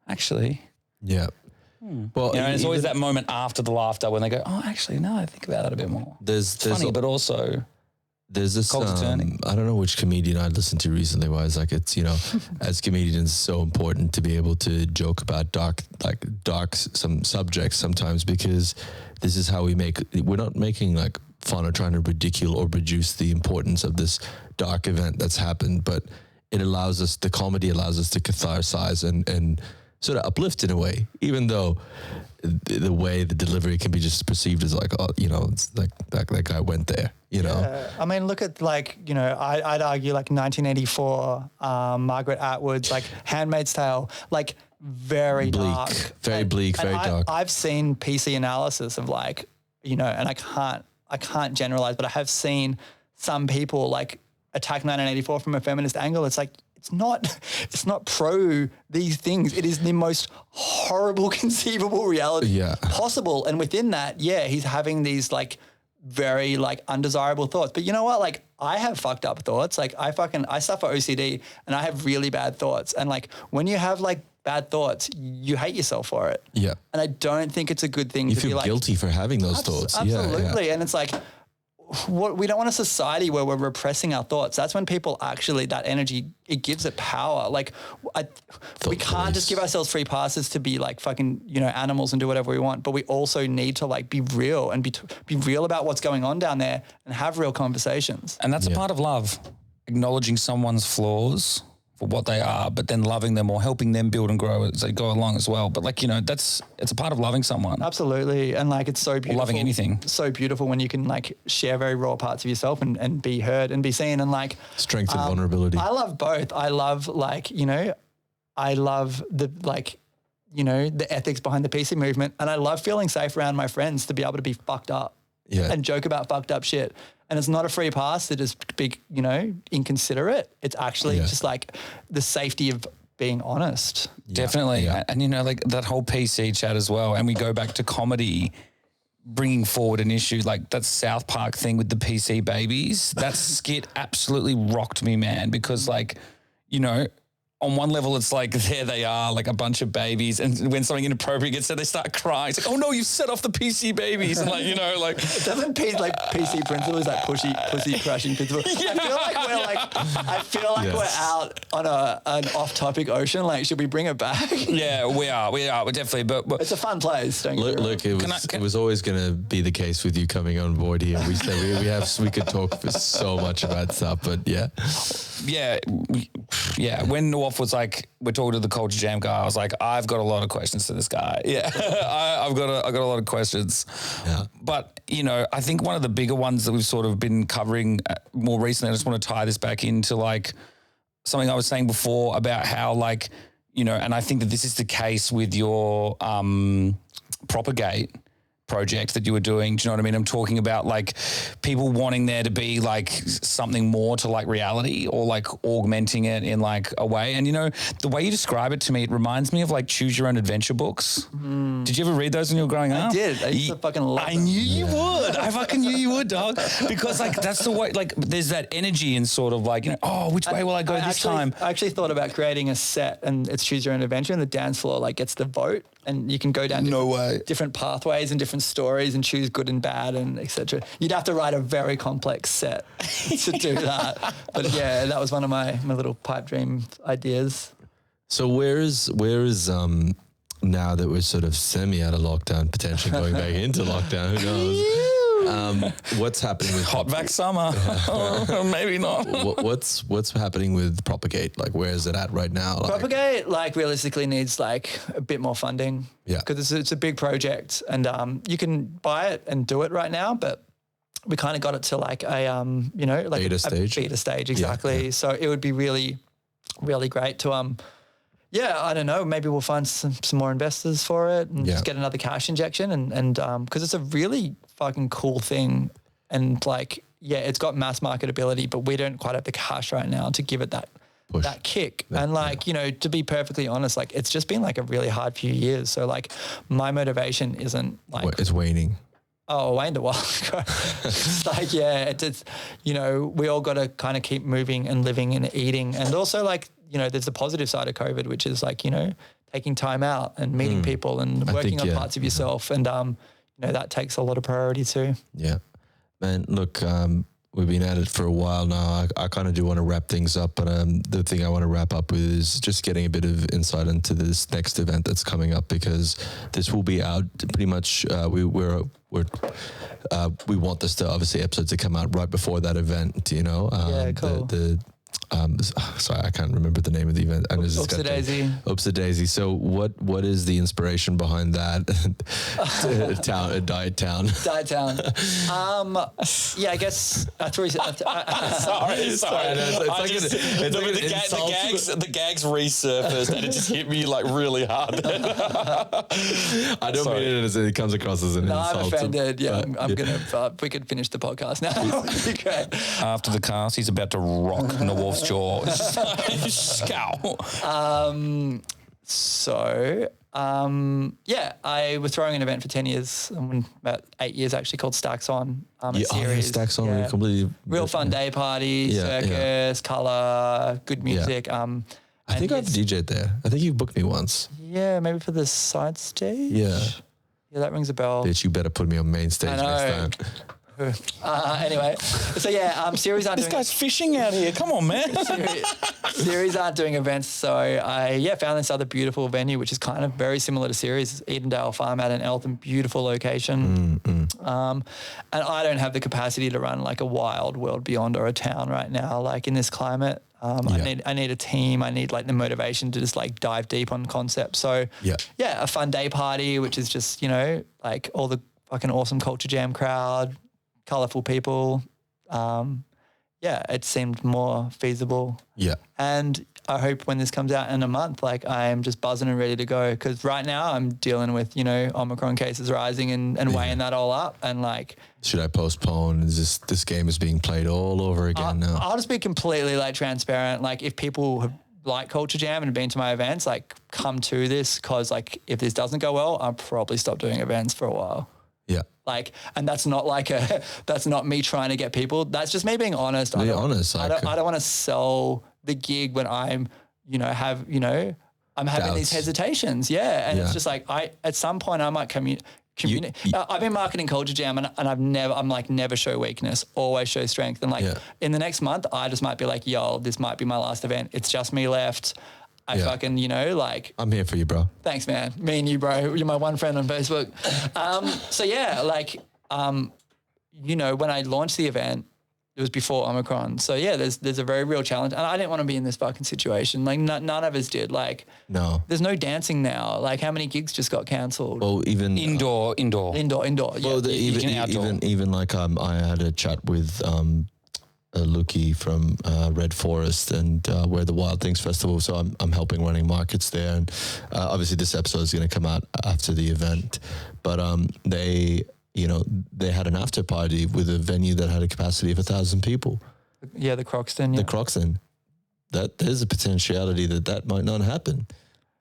actually. Yeah. Well, and it's always that moment after the laughter when they go, oh, actually, no, I think about that a bit more. It's funny, but also there's this, I don't know which comedian I listened to recently where I was like, it's, as comedians, it's so important to be able to joke about dark some subjects sometimes, because this is how we're not making like fun or trying to ridicule or reduce the importance of this dark event that's happened, but the comedy allows us to catharsize and sort of uplift in a way, even though the way the delivery can be just perceived as like, it's like that guy went there, Yeah. I mean, look at like, I'd argue like 1984, Margaret Atwood's like Handmaid's Tale, like very bleak, dark. very bleak, very dark. I've seen PC analysis of like, you know, and I can't generalize, but I have seen some people like attack 1984 from a feminist angle. It's like, it's not pro these things. It is the most horrible conceivable reality possible. And within that, he's having these like very like undesirable thoughts. But you know what? Like I have fucked up thoughts. Like I suffer OCD and I have really bad thoughts. And like when you have like bad thoughts, you hate yourself for it. Yeah. And I don't think it's a good thing to be like. You feel guilty for having those thoughts. Absolutely. Yeah. And it's like, we don't want a society where we're repressing our thoughts. That's when people actually, that energy, it gives it power. Like we can't just give ourselves free passes to be like fucking, you know, animals and do whatever we want. But we also need to like be real and be real about what's going on down there and have real conversations. And that's a part of love, acknowledging someone's flaws for what they are, but then loving them or helping them build and grow as they go along as well. But like, you know, it's a part of loving someone. Absolutely. And like, it's so beautiful. Or loving anything. So beautiful when you can like share very raw parts of yourself and be heard and be seen and like. Strength and vulnerability. I love both. I love like, you know, I love the like, you know, the ethics behind the PC movement. And I love feeling safe around my friends to be able to be fucked up and joke about fucked up shit. And it's not a free pass to just be, you know, inconsiderate. It's actually just like the safety of being honest. Definitely. Yeah. And, you know, like that whole PC chat as well. And we go back to comedy, bringing forward an issue like that South Park thing with the PC babies. That skit absolutely rocked me, man, because like, you know, on one level, it's like, there they are, like a bunch of babies. And when something inappropriate gets said, they start crying. It's like, oh no, you've set off the PC babies. And like, you know, like. Doesn't PC principle is like pussy crushing principle. I feel like we're out on an off topic ocean. Like, should we bring it back? Yeah, we are definitely. But it's a fun place. Look, it was always going to be the case with you coming on board here. We said we could talk for so much about stuff, but yeah. When the Waff was like, we're talking to the Culture Jam guy, I was like, I've got a lot of questions to this guy. Yeah, I've got a lot of questions. Yeah. But, you know, I think one of the bigger ones that we've sort of been covering more recently, I just want to tie this back into like something I was saying before about how like, you know, and I think that this is the case with your Propagate project that you were doing. Do you know what I mean? I'm talking about like people wanting there to be like something more to like reality or like augmenting it in like a way. And you know, the way you describe it to me, it reminds me of like choose your own adventure books. Did you ever read those when you were growing up? I did. I used to fucking love them. I knew you would. I fucking knew you would, dog. Because like that's the way, like there's that energy and sort of like, you know, oh, which way will I go this time? I actually thought about creating a set and it's choose your own adventure and the dance floor like gets the vote. And you can go down different pathways and different stories and choose good and bad and etc. You'd have to write a very complex set to do that. But yeah, that was one of my little pipe dream ideas. So where is now that we're sort of semi out of lockdown, potentially going back into lockdown, who knows? What's happening with hot back summer? Maybe not. What's happening with Propagate? Like, where is it at right now? Like, Propagate, like, realistically needs like a bit more funding. Yeah, because it's a big project, and you can buy it and do it right now, but we kind of got it to like a you know, like beta stage, exactly. Yeah. So it would be really, really great to yeah, I don't know. Maybe we'll find some more investors for it and just get another cash injection and because it's a really fucking cool thing and like, yeah, it's got mass marketability, but we don't quite have the cash right now to give it that kick. And like, you know, to be perfectly honest, like it's just been like a really hard few years. So like my motivation isn't like. It's waning. Oh, waned a while ago. It's like, yeah, it's, you know, we all got to kind of keep moving and living and eating. And also like, you know, there's the positive side of COVID, which is like, you know, taking time out and meeting people and working on parts of yourself. And, you know, that takes a lot of priority too. Yeah, man, look, we've been at it for a while now. I kind of do want to wrap things up, but the thing I want to wrap up with is just getting a bit of insight into this next event that's coming up, because this will be out pretty much. We want this to obviously episodes to come out right before that event. You know, cool. sorry, I can't remember the name of the event. Oopsie-daisy. Oopsie-daisy. So what is the inspiration behind that? Diet Town. Diet Town. Yeah, I guess that's where sorry. The gags resurfaced and it just hit me like really hard. I don't mean it as it comes across as an insult. I'm offended. Yeah, I'm gonna. We could finish the podcast now. Okay. After the cast, he's about to rock Nawal's jaw. Scowl. I was throwing an event for 10 years, about 8 years actually, called Stacks On. Series. Stacks On, completely real fun day party, circus, colour, good music. I think I've DJ'd there. I think you booked me once. Yeah, maybe for the side stage. Yeah, that rings a bell. Bitch, you better put me on main stage next time. Anyway, so series aren't this guy's fishing out here. Come on, man. Series aren't doing events, so I found this other beautiful venue, which is kind of very similar to Series, Edendale Farm out in Eltham, beautiful location. And I don't have the capacity to run like a wild world beyond or a town right now, like in this climate. I need a team. I need like the motivation to just like dive deep on concept. So a fun day party, which is just, like all the fucking awesome Culture Jam crowd, colourful people. It seemed more feasible. Yeah. And I hope when this comes out in a month, like I am just buzzing and ready to go. Because right now I'm dealing with, Omicron cases rising and weighing that all up. And like, should I postpone? Is this game is being played all over again now? I'll just be completely like transparent. Like if people have like Culture Jam and have been to my events, like come to this, because like if this doesn't go well, I'll probably stop doing events for a while. Yeah. Like, and that's not like that's not me trying to get people. That's just me being honest. I don't want to sell the gig when I'm, I'm having doubts. these hesitations. Yeah. And it's just like, at some point I might communicate. I've been marketing Culture Jam and I'm like, never show weakness, always show strength. And like in the next month, I just might be like, yo, this might be my last event. It's just me left. I fucking, like... I'm here for you, bro. Thanks, man. Me and you, bro. You're my one friend on Facebook. When I launched the event, it was before Omicron. So, there's a very real challenge. And I didn't want to be in this fucking situation. Like, none of us did. Like... No. There's no dancing now. Like, how many gigs just got cancelled? Well, even... Indoor. Indoor. Well, even like I had a chat with... Luki from Red Forest and we're the Wild Things Festival, so I'm helping running markets there, and obviously this episode is going to come out after the event, but they had an after party with a venue that had a capacity of 1,000 people. Yeah, the Croxton. The Croxton. That there's a potentiality that might not happen.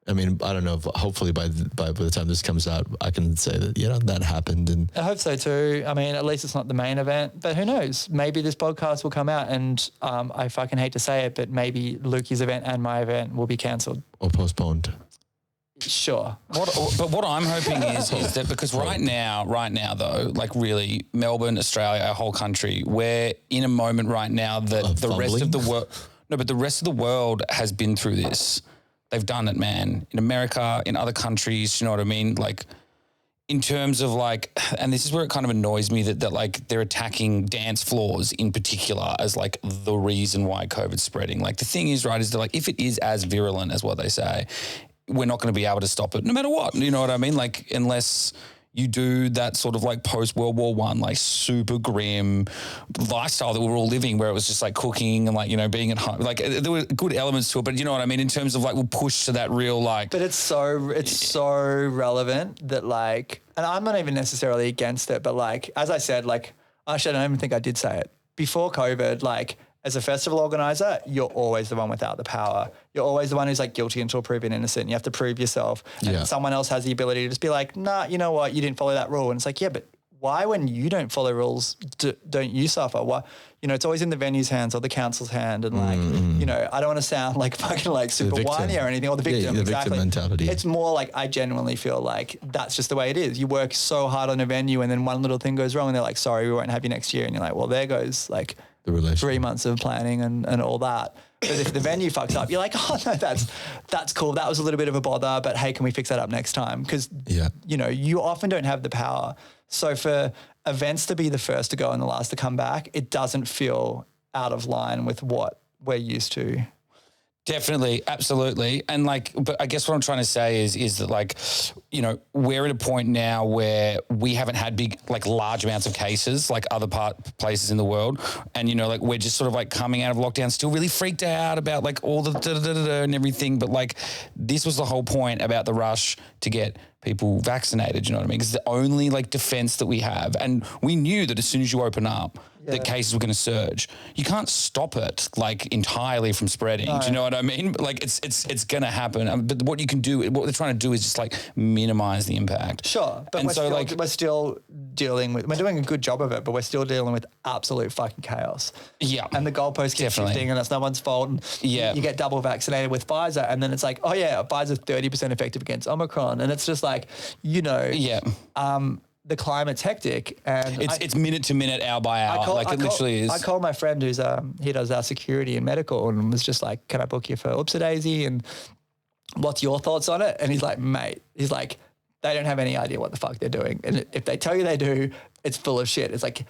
I mean, I don't know. Hopefully, by the time this comes out, I can say that that happened. And I hope so too. I mean, at least it's not the main event. But who knows? Maybe this podcast will come out, and I fucking hate to say it, but maybe Lukey's event and my event will be cancelled or postponed. Sure. But what I'm hoping is that because right now though, like really, Melbourne, Australia, our whole country, we're in a moment right now that the rest of the world. No, but the rest of the world has been through this. They've done it, man. In America, in other countries, you know what I mean? Like, in terms of like, and this is where it kind of annoys me that like they're attacking dance floors in particular as like the reason why COVID's spreading. Like the thing is, right, is that like if it is as virulent as what they say, we're not going to be able to stop it no matter what. You know what I mean? Like unless you do that sort of like post-World War I, like super grim lifestyle that we were all living where it was just like cooking and like, being at home. Like there were good elements to it, but you know what I mean? In terms of like we'll push to that real like... But it's so relevant that like, and I'm not even necessarily against it, but like, as I said, like, actually I don't even think I did say it. Before COVID, like, as a festival organizer, you're always the one without the power. You're always the one who's like guilty until proven innocent. You have to prove yourself. And someone else has the ability to just be like, nah, you know what? You didn't follow that rule. And it's like, yeah, but why when you don't follow rules, don't you suffer? Why? It's always in the venue's hands or the council's hand. And like, I don't want to sound like fucking like super whiny or anything, or the victim. The exactly. victim mentality. It's more like I genuinely feel like that's just the way it is. You work so hard on a venue and then one little thing goes wrong and they're like, sorry, we won't have you next year. And you're like, well, there goes like... the 3 months of planning and all that. But if the venue fucks up, you're like, oh no, that's cool. That was a little bit of a bother, but hey, can we fix that up next time? Because, you often don't have the power. So for events to be the first to go and the last to come back, it doesn't feel out of line with what we're used to. Definitely, absolutely. And like, but I guess what I'm trying to say is that like, you know, we're at a point now where we haven't had big, like large amounts of cases like other places in the world. And, you know, like we're just sort of like coming out of lockdown, still really freaked out about like all the and everything. But like, this was the whole point about the rush to get people vaccinated, you know what I mean? Because the only like defense that we have, and we knew that as soon as you open up, that cases were going to surge. You can't stop it like entirely from spreading. No. Do you know what I mean? Like it's going to happen. But what you can do, what they're trying to do is just like minimize the impact. Sure, but we're still dealing with. We're doing a good job of it, but we're still dealing with absolute fucking chaos. Yeah, and the goalposts keep shifting, and it's no one's fault. And you get double vaccinated with Pfizer, and then it's like, oh yeah, Pfizer's 30% effective against Omicron, and it's just like, you know, the climate's hectic, and it's minute to minute, hour by hour. It literally is. I called my friend who's he does our security and medical, and was just like, "Can I book you for Oopsie-daisy? And what's your thoughts on it?" And he's like, "Mate," he's like, "They don't have any idea what the fuck they're doing, and if they tell you they do, it's full of shit." It's like,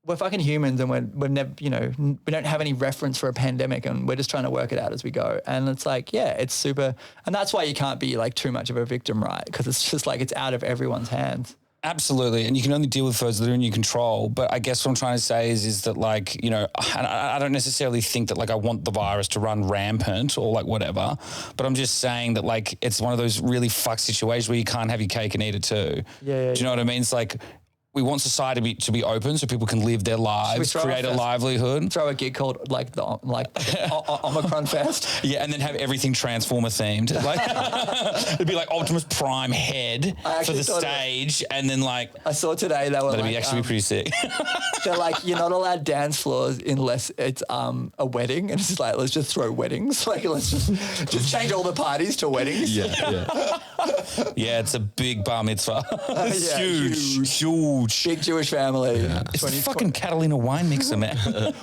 we're fucking humans, and we're never, you know, we don't have any reference for a pandemic, and we're just trying to work it out as we go. And it's like, yeah, it's super, and that's why you can't be like too much of a victim, right? Because it's just like it's out of everyone's hands. Absolutely. And you can only deal with those that are in your control. But I guess what I'm trying to say is that like, you know, and I don't necessarily think that like I want the virus to run rampant or like whatever, but I'm just saying that like it's one of those really fucked situations where you can't have your cake and eat it too. Do you know what I mean? It's like, we want society to be open so people can live their lives, create a livelihood. Throw a gig called like the Omicron Fest. Yeah, and then have everything Transformer themed. Like it'd be like Optimus Prime head for the stage, and then like I saw today they were that'd actually be pretty sick. They're like, you're not allowed dance floors unless it's a wedding, and it's just like, let's just throw weddings. Like let's just change all the parties to weddings. Yeah, it's a big bar mitzvah. It's huge. Big Jewish family. Yeah. It's fucking Catalina wine mixer, man.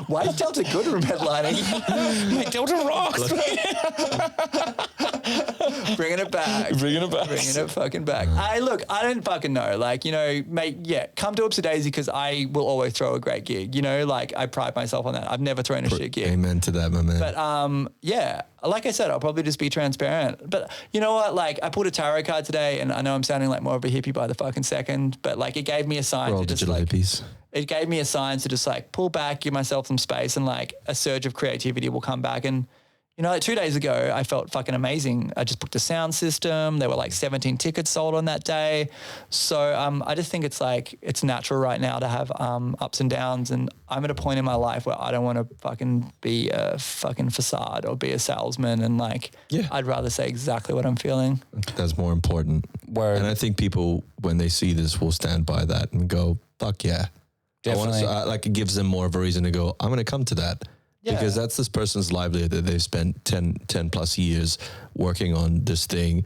Why is Delta good headlining? Mate, Delta rocks. Bringing it back. Bringing it fucking back. I don't fucking know. Like, you know, mate, come to Oopsie-daisy because I will always throw a great gig. You know, like I pride myself on that. I've never thrown a shit gig. Amen to that, my man. But like I said, I'll probably just be transparent. But you know what? Like I pulled a tarot card today, and I know I'm sounding like more of a hippie by the fucking second, but like it gave me a sign to just like hippies. It gave me a sign to just like pull back, give myself some space, and like a surge of creativity will come back. And you know, like 2 days ago, I felt fucking amazing. I just booked a sound system. There were like 17 tickets sold on that day. So I just think it's like, it's natural right now to have ups and downs. And I'm at a point in my life where I don't want to fucking be a fucking facade or be a salesman. And like, I'd rather say exactly what I'm feeling. That's more important. Word. And I think people, when they see this, will stand by that and go, fuck yeah. Definitely. Like it gives them more of a reason to go, I'm going to come to that. Because that's this person's livelihood that they've spent 10 plus years working on this thing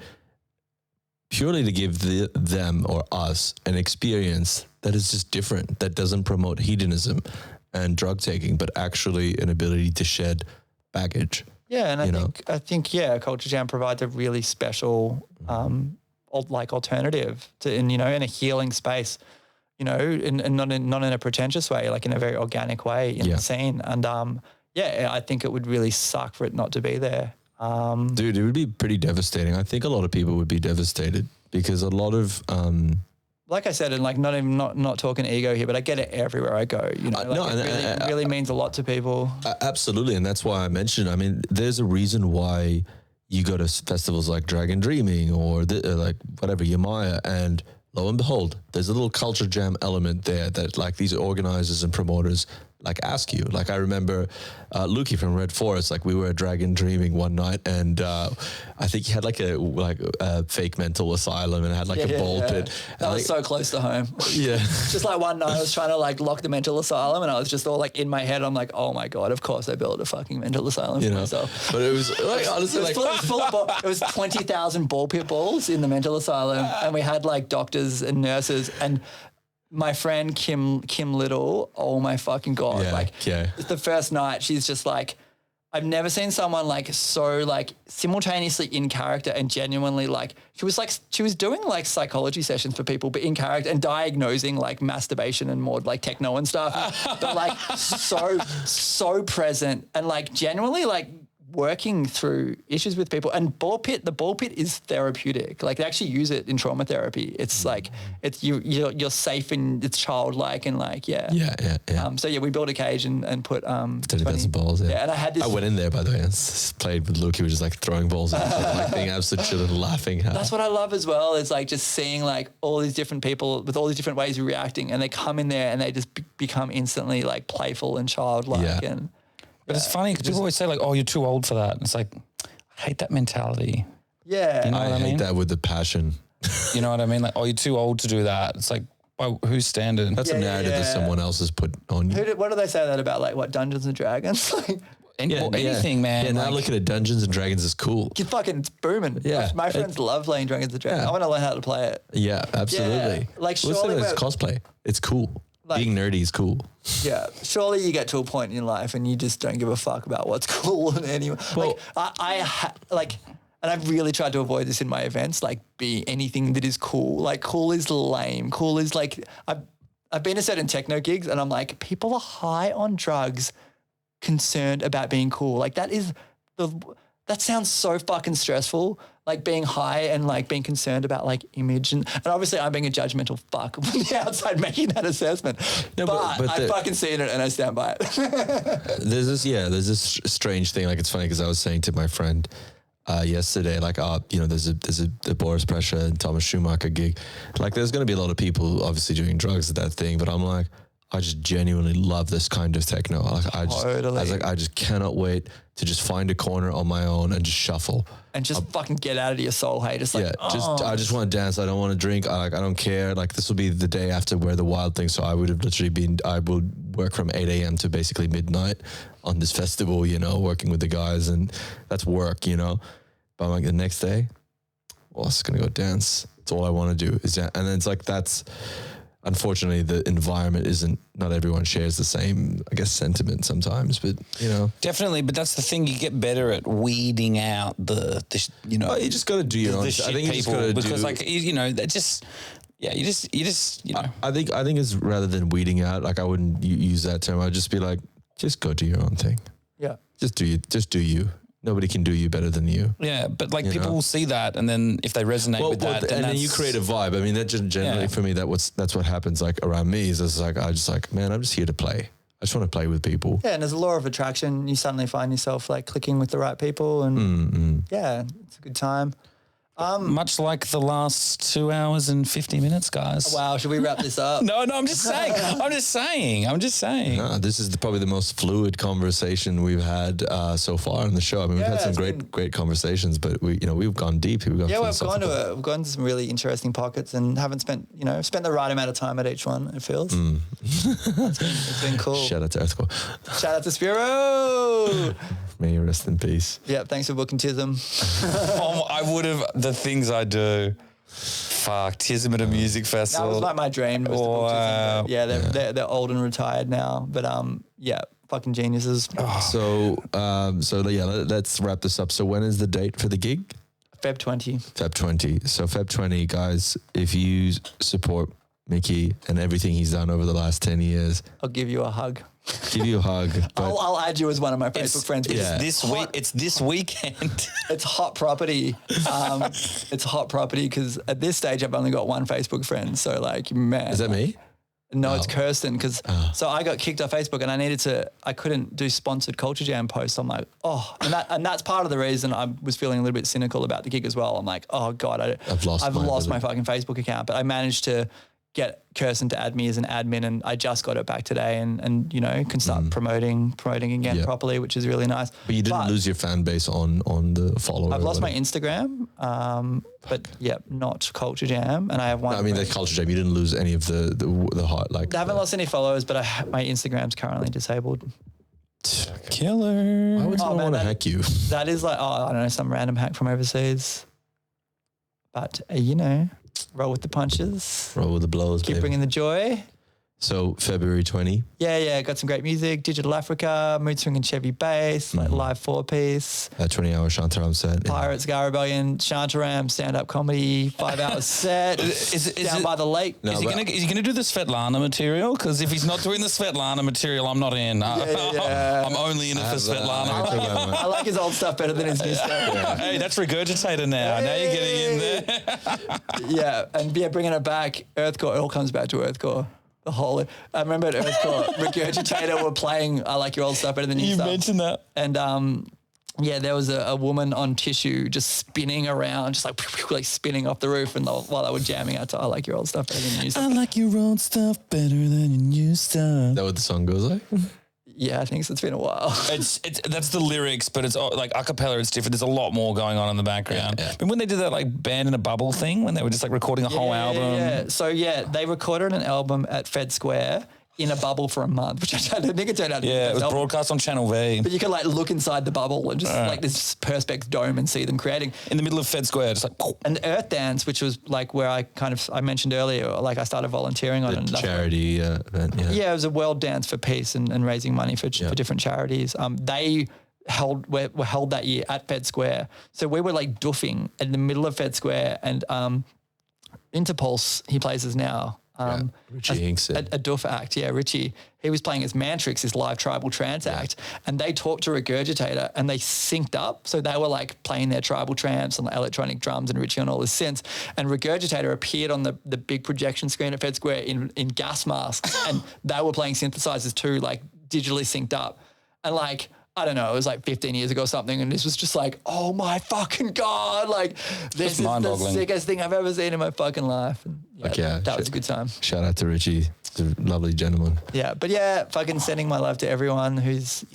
purely to give them or us an experience that is just different, that doesn't promote hedonism and drug taking, but actually an ability to shed baggage. Yeah, and I think Culture Jam provides a really special alternative to in a healing space, you know, and not in a pretentious way, like in a very organic way in the scene. And I think it would really suck for it not to be there. Dude, it would be pretty devastating. I think a lot of people would be devastated because a lot of like I said, and like not talking ego here, but I get it everywhere I go. You know, it really means a lot to people. Absolutely, and that's why I mentioned. I mean, there's a reason why you go to festivals like Dragon Dreaming or like whatever Yamaya, and lo and behold, there's a little Culture Jam element there that like these organizers and promoters like ask you. Like I remember Lukey from Red Forest, like we were at Dragon Dreaming one night, and I think he had like a fake mental asylum and had like a ball pit. That was so close to home. Yeah. Just like one night I was trying to like lock the mental asylum, and I was just all like in my head, I'm like, oh my God, of course I built a fucking mental asylum for myself. But it was like honestly it was full of ball. It was 20,000 ball pit balls in the mental asylum, and we had like doctors and nurses, and my friend Kim Little, oh my fucking God. The first night she's just like, I've never seen someone like so like simultaneously in character and genuinely like she was doing like psychology sessions for people, but in character and diagnosing like masturbation and more like techno and stuff, but like so present and like genuinely like working through issues with people. And the ball pit is therapeutic. Like they actually use it in trauma therapy. It's like you're safe and it's childlike and like yeah. So yeah, we built a cage and put 20 balls. Yeah, and I went in there by the way and played with Luke. He was just like throwing balls and like being absolutely chill and laughing. That's what I love as well. Is like just seeing like all these different people with all these different ways of reacting, and they come in there and they just become instantly like playful and childlike and. But it's funny because people always say like, "Oh, you're too old for that." And it's like, I hate that mentality. Yeah, you know what I mean? hate that with the passion. You know what I mean? Like, "Oh, you're too old to do that." It's like, by whose standard? That's a narrative that someone else has put on you. What do they say that about? Like what Dungeons and Dragons? Like anything, man. Yeah, now look at it. Dungeons and Dragons is cool. It's booming. Yeah, my friends love playing Dungeons and Dragons. I want to learn how to play it. Yeah, absolutely. Yeah. Like surely it's cosplay. It's cool. Like, being nerdy is cool. Yeah, surely you get to a point in life and you just don't give a fuck about what's cool and anyway. Well, and I've really tried to avoid this in my events. Like, be anything that is cool. Like, cool is lame. Cool is like I've been to certain techno gigs and I'm like, people are high on drugs, concerned about being cool. Like that sounds so fucking stressful. Like being high and like being concerned about like image and obviously I'm being a judgmental fuck from the outside making that assessment. No, but I fucking seen it and I stand by it. There's this strange thing. Like it's funny because I was saying to my friend yesterday, like, there's a Boris Pressure and Thomas Schumacher gig. Like there's going to be a lot of people obviously doing drugs at that thing, but I'm like, I just genuinely love this kind of techno. Like I just cannot wait to just find a corner on my own and just shuffle. And just fucking get out of your soul, hey. Just like, I just want to dance. I don't want to drink. I don't care. Like this will be the day after Where the Wild thing. So I would have literally I would work from 8 a.m. to basically midnight on this festival, working with the guys, and that's work, But I'm like the next day, well, I'm just going to go dance. That's all I want to do is dance. And then it's like, unfortunately, the environment not everyone shares the same, I guess, sentiment sometimes, but, Definitely, but that's the thing. You get better at weeding out the Oh, you just got to do your own. I think you just got to do. Because, that just, you just. I think it's rather than weeding out, like I wouldn't use that term. I'd just be like, just go do your own thing. Yeah. Just do you. Nobody can do you better than you. Yeah, but like people will see that, and then if they resonate with that, then you create a vibe. I mean, that just generally for me, that's what happens. Like around me is it's like man, I'm just here to play. I just want to play with people. Yeah, and there's a law of attraction. You suddenly find yourself like clicking with the right people, and it's a good time. Much like the last 2 hours and 50 minutes, guys. Wow, should we wrap this up? No, I'm just saying. I'm just saying. No, this is probably the most fluid conversation we've had so far on the show. I mean, we've had some great conversations, but we've gone deep. We've gone to some really interesting pockets and haven't spent the right amount of time at each one. It feels. It's been cool. Shout out to Earthcore. Shout out to Spiro. May you rest in peace. Yep, thanks for booking Tism. I would have, the things I do. Fuck, Tism at a music festival. That was like my dream. Was to book Tism, yeah, they're old and retired now, but fucking geniuses. So let's wrap this up. So when is the date for the gig? Feb 20. Feb 20. So Feb 20, guys, if you support Mickey and everything he's done over the last 10 years. I'll give you a hug. I'll add you as one of my Facebook friends. It's this weekend. It's hot property. It's hot property because at this stage I've only got one Facebook friend. So like, man. Is that me? No, it's Kirsten because so I got kicked off Facebook and I couldn't do sponsored Culture Jam posts. I'm like, and that's part of the reason I was feeling a little bit cynical about the gig as well. I'm like, oh God, I've lost my fucking Facebook account, but I managed to get Kirsten to add me as an admin, and I just got it back today, and can start promoting again properly, which is really nice. But you didn't lose your fan base on the follower. I've lost my Instagram, but not Culture Jam, and I have one. I mean, the Culture Jam. You didn't lose any of the hot like. I haven't lost any followers, but my Instagram's currently disabled. Killer. Why would someone want to hack you? That is like, I don't know, some random hack from overseas. But roll with the punches. Roll with the blows, Keep bringing the joy. So February 20. Yeah. Got some great music. Digital Africa, Mood Swing and Chevy Bass, like live 4-piece. A 20-hour Shantaram set. Pirates, Scar Rebellion, Shantaram, stand-up comedy, 5-hour set. Is down by the lake. No, is he gonna do the Svetlana material? Because if he's not doing the Svetlana material, I'm not in. I'm only in it for Svetlana. I like his old stuff better than his new stuff. Yeah. Hey, that's Regurgitator now. Hey. Now you're getting in there. Bringing it back. Earthcore. It all comes back to Earthcore. The whole. I remember at Earthcore, Regurgitator were playing I Like Your Old Stuff Better Than New Stuff. You mentioned that. And there was a woman on tissue just spinning around, just like spinning off the roof, and while they were jamming out to I Like Your Old Stuff Better Than New Stuff. I like your old stuff better than your new stuff. Is that what the song goes like? Yeah, I think so. It's been a while. It's that's the lyrics, but it's like a cappella. It's different. There's a lot more going on in the background. Yeah. But when they did that like band in a bubble thing, when they were just like recording a whole album. Yeah. So they recorded an album at Fed Square in a bubble for a month, which I think it turned out to be it was broadcast on Channel V. But you could like look inside the bubble and just like this perspex dome and see them creating. In the middle of Fed Square, just like... And the Earth Dance, which was like where I mentioned earlier, like I started volunteering on it. Charity event, Yeah, it was a world dance for peace and raising money for different charities. They were held that year at Fed Square. So we were like doofing in the middle of Fed Square, and Interpulse, he plays as now. Richie Hinks. A doof act, Richie. He was playing as Mantrix, his live tribal trance act, and they talked to Regurgitator and they synced up. So they were like playing their tribal trance on the electronic drums and Richie on all his synths. And Regurgitator appeared on the big projection screen at Fed Square in gas masks, and they were playing synthesizers too, like digitally synced up. And like, I don't know, it was like 15 years ago or something, and this was just like, oh my fucking God, like this is the sickest thing I've ever seen in my fucking life. And that was a good time. Shout out to Richie, the lovely gentleman. Yeah, but fucking sending my love to everyone who's,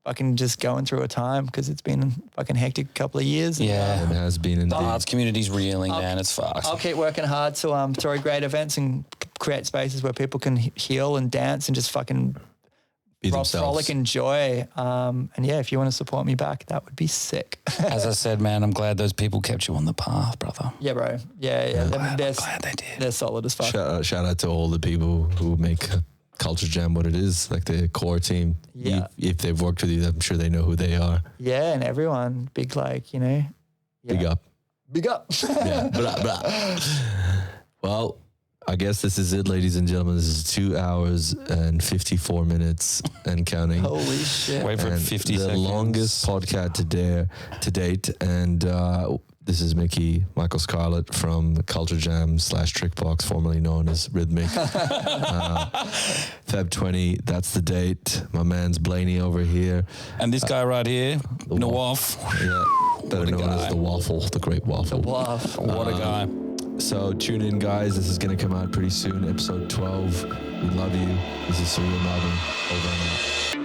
fucking just going through a time, because it's been a fucking hectic couple of years. Yeah, it has been indeed. The arts community's reeling, man, it's fucked. I'll keep working hard to throw great events and create spaces where people can heal and dance and just fucking frolic and joy. And if you want to support me back, that would be sick. As I said, man, I'm glad those people kept you on the path, brother. Yeah, bro. Yeah. I'm glad they did. They're solid as fuck. Shout out to all the people who make Culture Jam what it is, like the core team. Yeah. If they've worked with you, I'm sure they know who they are. Yeah, and everyone. Big, Big up. Big up. Yeah. Blah, blah. Well, I guess this is it, ladies and gentlemen. This is 2 hours and 54 minutes and counting. Holy shit. Wait for 50 seconds. The longest podcast to date. And this is Michael Scarlett from Culture Jam / Trickbox, formerly known as Rhythmic. Feb 20, that's the date. My man's Blaney over here. And this guy right here, Nawaf. Yeah, better known as the Waffle, the Great Waffle. The Waffle. What a guy. So tune in, guys. This is going to come out pretty soon, episode 12. We love you. This is Surreal Melbourne. Over and out.